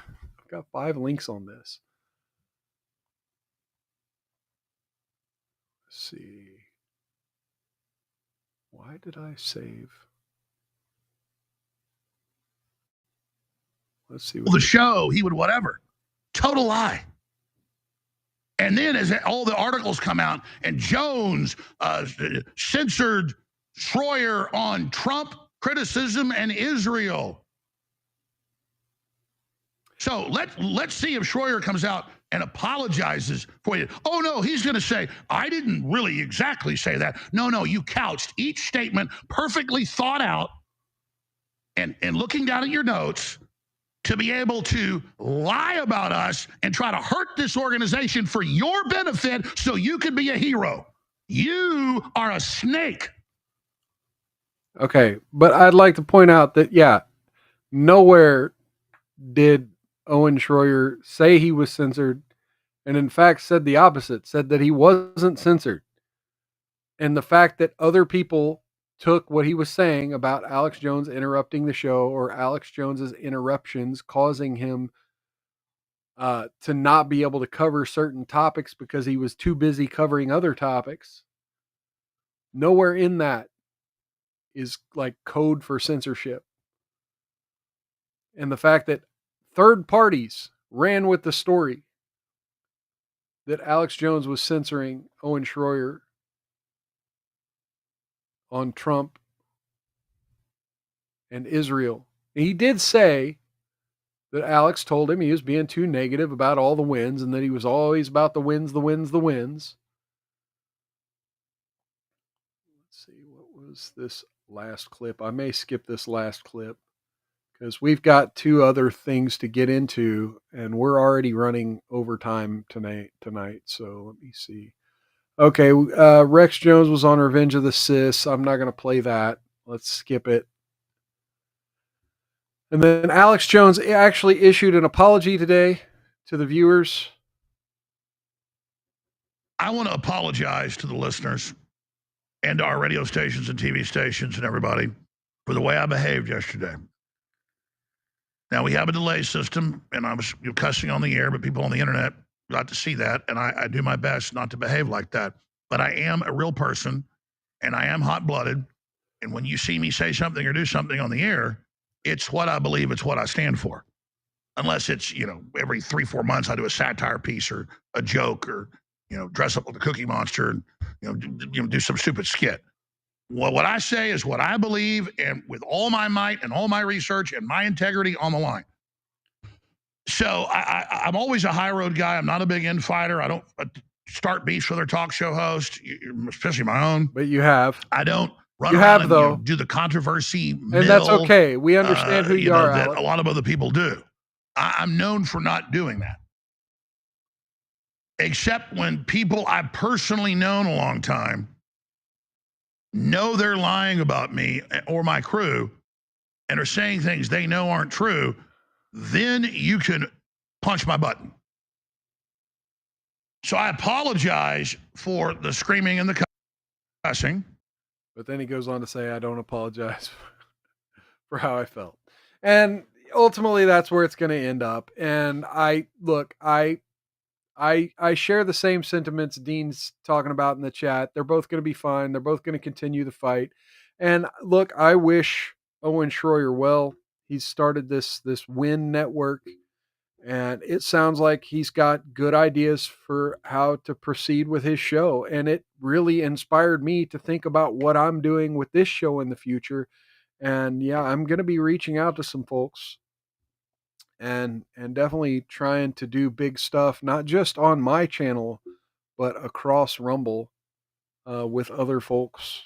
got 5 links on this. Let's see. Why did I save? Let's see. The show, he would whatever. Total lie. And then as all the articles come out, and Jones censored Schroyer on Trump criticism and Israel. So let's see if Schroyer comes out and apologizes for it. Oh, no, he's going to say, I didn't really exactly say that. No, you couched each statement perfectly thought out and looking down at your notes to be able to lie about us and try to hurt this organization for your benefit so you can be a hero. You are a snake. Okay, but I'd like to point out that, nowhere did Owen Schroyer say he was censored, and in fact said the opposite, said that he wasn't censored. And the fact that other people took what he was saying about Alex Jones interrupting the show or Alex Jones's interruptions causing him to not be able to cover certain topics because he was too busy covering other topics. Nowhere in that is like code for censorship. And the fact that third parties ran with the story that Alex Jones was censoring Owen Schroyer on Trump and Israel. And he did say that Alex told him he was being too negative about all the wins and that he was always about the wins. Let's see, what was this last clip? I may skip this last clip because we've got 2 other things to get into and we're already running overtime tonight. So let me see. Okay, Rex Jones was on Revenge of the Sis. I'm not going to play that. Let's skip it. And then Alex Jones actually issued an apology today to the viewers. I want to apologize to the listeners and to our radio stations and TV stations and everybody for the way I behaved yesterday. Now, we have a delay system, and I was cussing on the air, but people on the internet got to see that, and I do my best not to behave like that. But I am a real person, and I am hot-blooded, and when you see me say something or do something on the air, it's what I believe, it's what I stand for. Unless it's, every 3-4 months I do a satire piece or a joke or, dress up like a Cookie Monster and, do some stupid skit. Well, what I say is what I believe, and with all my might and all my research and my integrity on the line. So I'm always a high road guy. I'm not a big infighter. I don't start beefs with our talk show host, especially my own. But you have. I don't run you around have, and though. Do the controversy and mill, that's okay. We understand who you are, that Alex. a lot of other people do. I'm known for not doing that. Except when people I've personally known a long time know they're lying about me or my crew and are saying things they know aren't true, then you can punch my button. So I apologize for the screaming and the cussing. But then he goes on to say, I don't apologize for how I felt. And ultimately, that's where it's going to end up. And I share the same sentiments Dean's talking about in the chat. They're both going to be fine. They're both going to continue the fight. And look, I wish Owen Schroyer well. He's started this Win Network, and it sounds like he's got good ideas for how to proceed with his show. And it really inspired me to think about what I'm doing with this show in the future. And yeah, I'm going to be reaching out to some folks and definitely trying to do big stuff, not just on my channel, but across Rumble with other folks.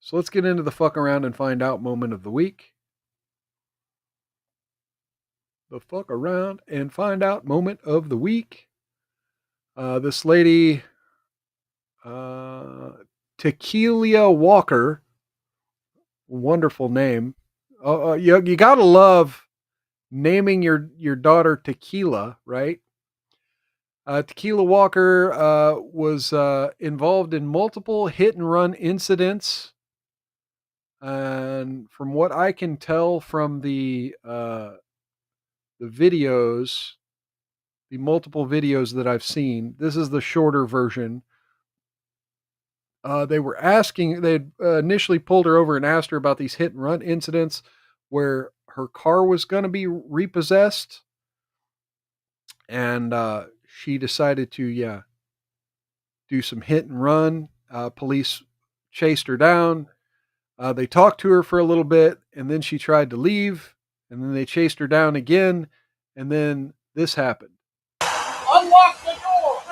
So let's get into the fuck around and find out moment of the week. The fuck around and find out moment of the week. This lady Tequila Walker. Wonderful name. You gotta love naming your daughter Tequila, right? Tequila Walker was involved in multiple hit and run incidents, and from what I can tell from the videos, the multiple videos that I've seen, this is the shorter version. They were asking, they initially pulled her over and asked her about these hit and run incidents where her car was going to be repossessed. And she decided to, do some hit and run. Police chased her down. They talked to her for a little bit, and then she tried to leave. And then they chased her down again. And then this happened. Unlock the door!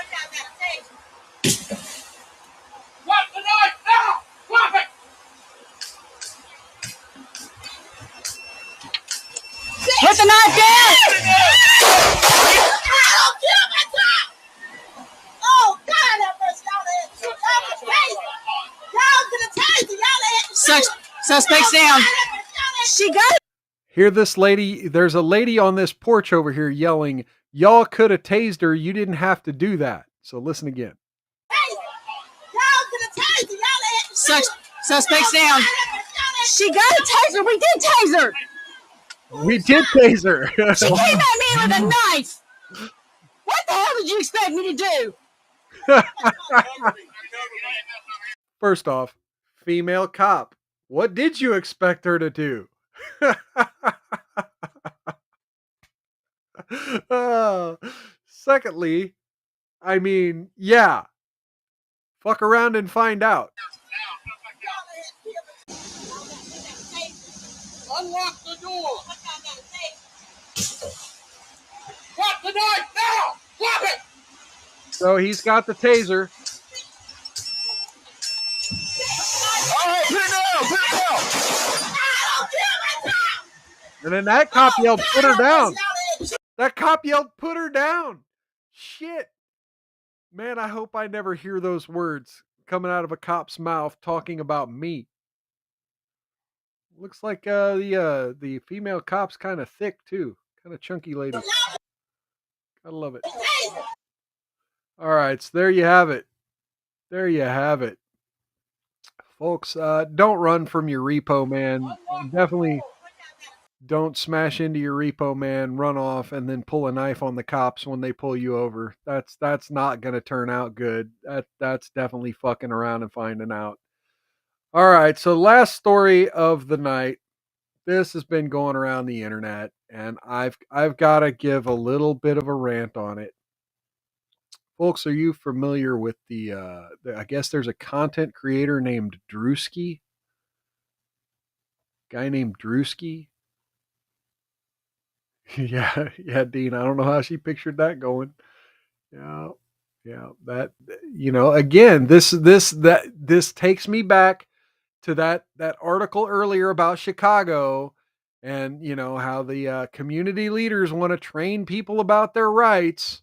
Lock the knife now! Drop it! Put the knife down! Oh, God have mercy, y'all Suspects down. She got it. Hear this lady? There's a lady on this porch over here yelling, "Y'all could have tased her. You didn't have to do that." So listen again. Suspects down. She got a taser. We did tase her. We did tase her. She came at me with a knife. What the hell did you expect me to do? First off, female cop. What did you expect her to do? Secondly, I mean, yeah. Fuck around and find out. Unlock the door! Drop the knife now! Drop it! So he's got the taser. All right, put it down! Put it down! And then that cop yelled, "Put her down." That cop yelled, "Put her down." Shit. Man, I hope I never hear those words coming out of a cop's mouth talking about me. Looks like the female cop's kind of thick too. Kind of chunky lady. I love it. All right, so there you have it. There you have it. Folks, don't run from your repo man. Definitely don't smash into your repo man, run off, and then pull a knife on the cops when they pull you over. That's not going to turn out good. That's definitely fucking around and finding out. All right, so last story of the night. This has been going around the internet, and I've got to give a little bit of a rant on it. Folks, are you familiar with the I guess there's a content creator named Drewski? Guy named Drewski? yeah, Dean. I don't know how she pictured that going. Yeah, that again, this takes me back to that article earlier about Chicago, and how the community leaders want to train people about their rights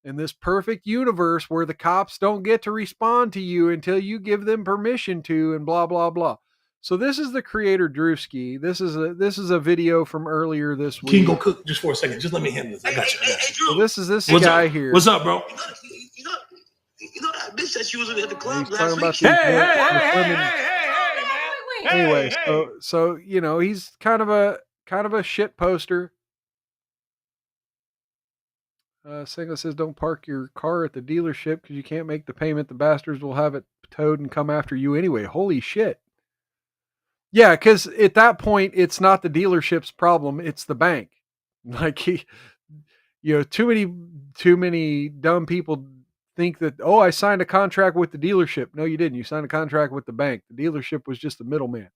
in this perfect universe where the cops don't get to respond to you until you give them permission to, and blah blah blah. So this is the creator Drewski. This is a video from earlier this week. Can you go cook just for a second? Just let me handle this. I got you. So this is this What's guy up? here. What's up, bro? You know that bitch that she was at the club He's last talking about week? these anyway, so he's kind of a shit poster. Singa says, "Don't park your car at the dealership because you can't make the payment. The bastards will have it towed and come after you anyway." Holy shit. Yeah, because at that point, it's not the dealership's problem; it's the bank. Like too many dumb people think that, oh, I signed a contract with the dealership. No, you didn't. You signed a contract with the bank. The dealership was just the middleman.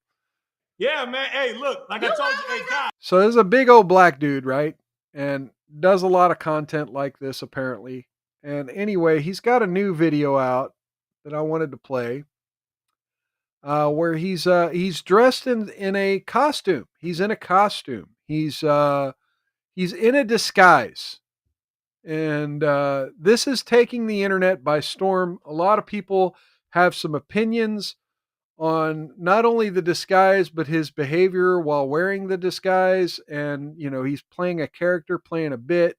Yeah, man. Hey, look, like I told you, hey, God. So there's a big old black dude, right? And does a lot of content like this, apparently. And anyway, he's got a new video out that I wanted to play, where he's dressed in a costume. He's in a costume. He's in a disguise. And this is taking the internet by storm. A lot of people have some opinions on not only the disguise, but his behavior while wearing the disguise. And, he's playing a character, playing a bit.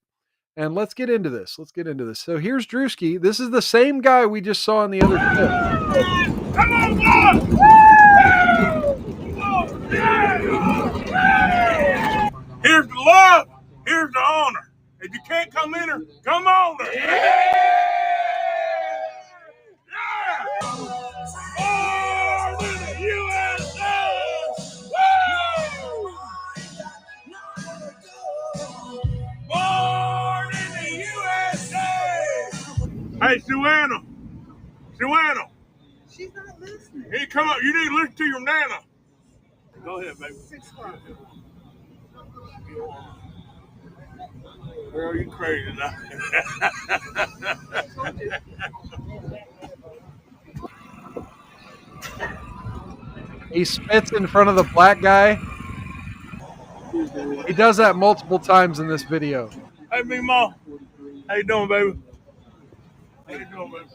And let's get into this. So here's Drewski. This is the same guy we just saw in the other clip. Come on, boys! Here's the love. Here's the honor. If you can't come in her, come on her. Yeah! Born in the USA! Woo! Born in the USA! Hey, Suanna. She's not listening. Hey, come up. You need to listen to your nana. Go ahead, baby. 6 o'clock. Girl, you crazy now. He spits in front of the black guy. He does that multiple times in this video. Hey, Big Ma. How you doing, baby? How you doing, baby?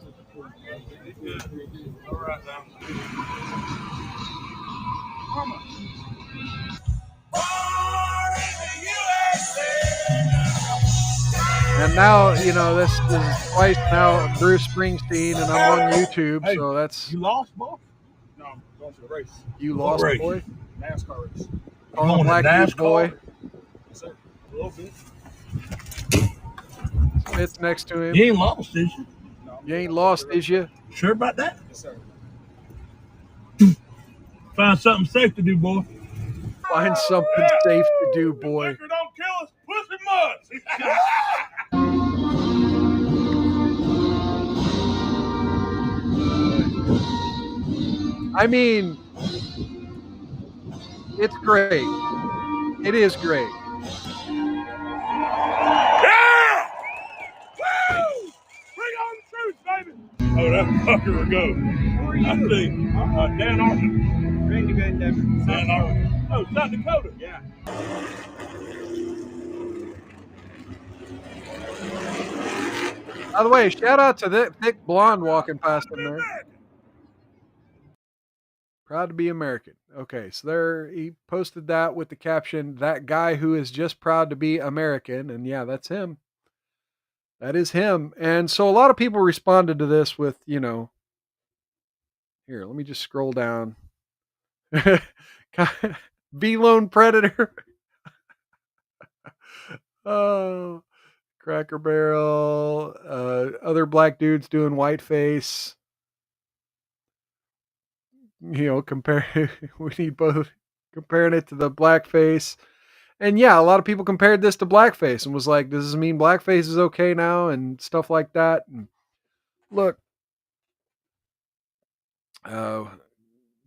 Good. All right, now. Mama. And now, this is twice now Bruce Springsteen, and I'm on YouTube, Hey, so that's... You lost, boy? No, I'm going to the race. You lost, race? boy? NASCAR race. Calling a black dude boy. Yes, sir. A little bit. Spits next to him. You ain't lost, is you? You ain't lost, is you? Sure about that? Yes, sir. Find something safe to do, boy. Find something safe to do, boy. Liquor don't kill us, pussy must. I mean, it's great. It is great. Yeah! Woo! Bring on the truth, baby. Oh, that fucker will go. I see. Dan Arthur. Randy Van Denver. Dan Arthur. Oh, South Dakota. Yeah. By the way, shout out to that thick blonde walking past him there. Proud to be American. Okay, so there he posted that with the caption, "That guy who is just proud to be American." And yeah, that's him. That is him. And so a lot of people responded to this with, here, let me just scroll down. B Lone Predator. Oh, Cracker Barrel. Other black dudes doing whiteface. Compare. We need both. Comparing it to the blackface. And yeah, a lot of people compared this to blackface and was like, does this mean blackface is okay now? And stuff like that. And look,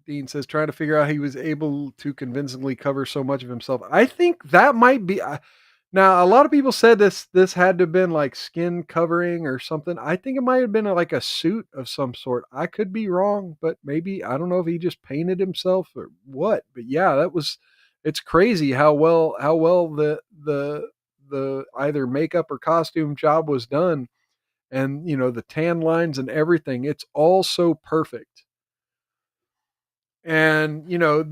Dean says, trying to figure out how he was able to convincingly cover so much of himself. I think that might be... now, a lot of people said this had to have been like skin covering or something. I think it might have been like a suit of some sort. I could be wrong, but maybe, I don't know if he just painted himself or what. But yeah, it's crazy how well the either makeup or costume job was done. And, the tan lines and everything, it's all so perfect. And,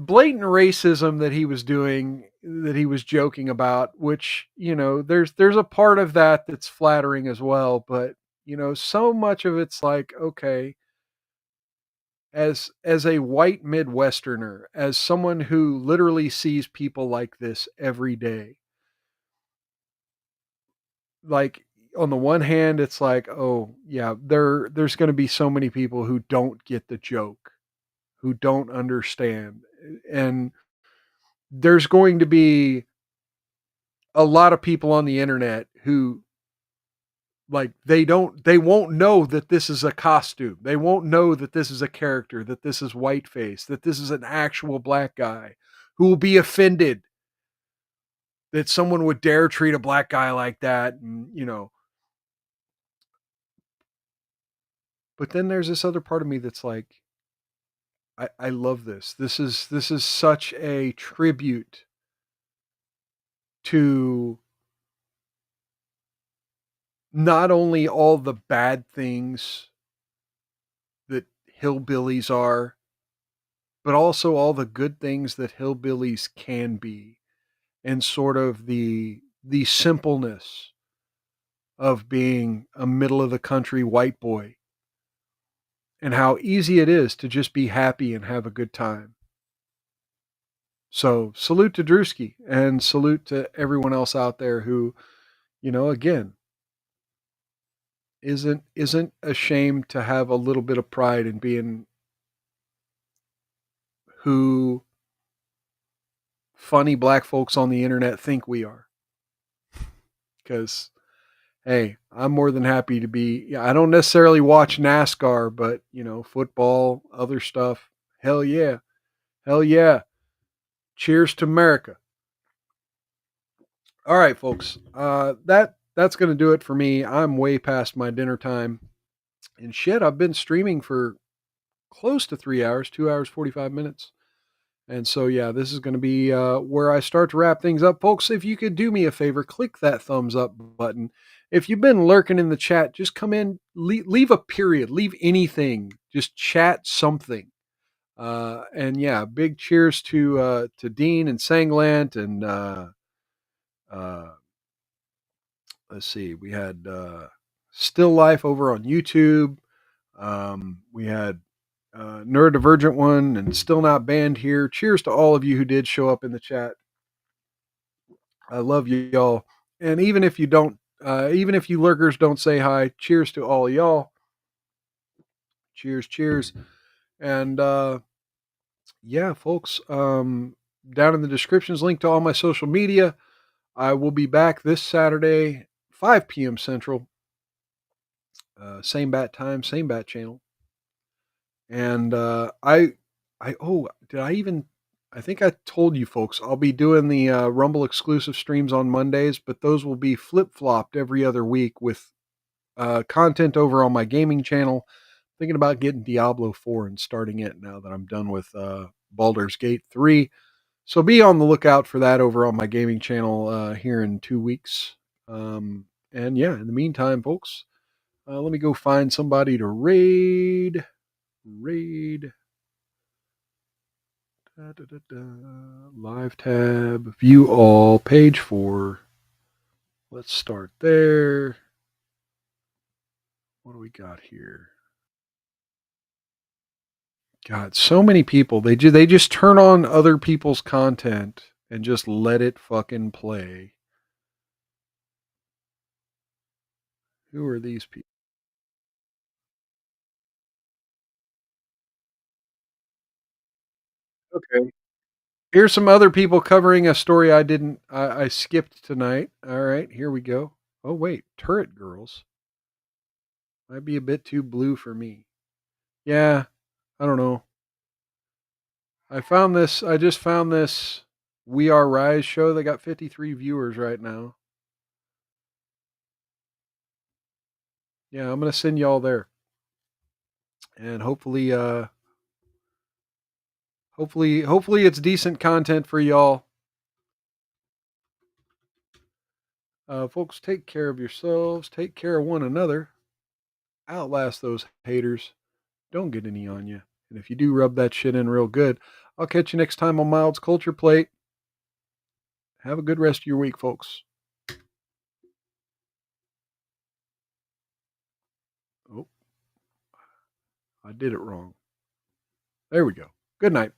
blatant racism that he was doing, that he was joking about, which, there's a part of that that's flattering as well. But, so much of it's like, okay, as a white Midwesterner, as someone who literally sees people like this every day, like, on the one hand, it's like, oh yeah, there's going to be so many people who don't get the joke, who don't understand. And there's going to be a lot of people on the internet who, like, they won't know that this is a costume. They won't know that this is a character, that this is whiteface, that this is an actual black guy, who will be offended that someone would dare treat a black guy like that. And, but then there's this other part of me that's like, I love this. This is such a tribute to not only all the bad things that hillbillies are, but also all the good things that hillbillies can be, and sort of the simpleness of being a middle of the country white boy, and how easy it is to just be happy and have a good time. So salute to Drewski, and salute to everyone else out there who, again, isn't ashamed to have a little bit of pride in being who funny black folks on the internet think we are. Because, hey, I'm more than happy to be. Yeah, I don't necessarily watch NASCAR, but football, other stuff. Hell yeah, hell yeah. Cheers to America. All right, folks. That's going to do it for me. I'm way past my dinner time, and shit, I've been streaming for close to 3 hours, 2 hours 45 minutes. And so, yeah, this is going to be where I start to wrap things up. Folks, if you could do me a favor, click that thumbs up button. If you've been lurking in the chat, just come in, leave a period, leave anything, just chat something. And yeah, big cheers to Dean and Sanglant. And let's see, we had Still Life over on YouTube. We had Neurodivergent one and Still Not Banned here. Cheers to all of you who did show up in the chat. I love y'all. And even if you don't, even if you lurkers don't say hi, cheers to all y'all. Cheers, cheers. And yeah, folks, down in the descriptions, link to all my social media. I will be back this Saturday, 5 p.m. Central. Same bat time, same bat channel. And I think I told you folks, I'll be doing the Rumble exclusive streams on Mondays, but those will be flip-flopped every other week with content over on my gaming channel. Thinking about getting Diablo 4 and starting it now that I'm done with Baldur's Gate 3. So be on the lookout for that over on my gaming channel here in 2 weeks. And yeah, in the meantime, folks, let me go find somebody to raid. Da, da, da, da. Live tab, view all, page 4. Let's start there. What do we got here? God, so many people. They just turn on other people's content and just let it fucking play. Who are these people? Okay. Here's some other people covering a story I skipped tonight. All right, here we go. Oh wait, Turret Girls. Might be a bit too blue for me. Yeah, I don't know. I just found this We Are Rise show. They got 53 viewers right now. Yeah, I'm gonna send y'all there. And hopefully it's decent content for y'all. Folks, take care of yourselves, take care of one another. Outlast those haters. Don't get any on you. And if you do rub that shit in real good, I'll catch you next time on Mild's Culture Plate. Have a good rest of your week, folks. Oh, I did it wrong. There we go. Good night.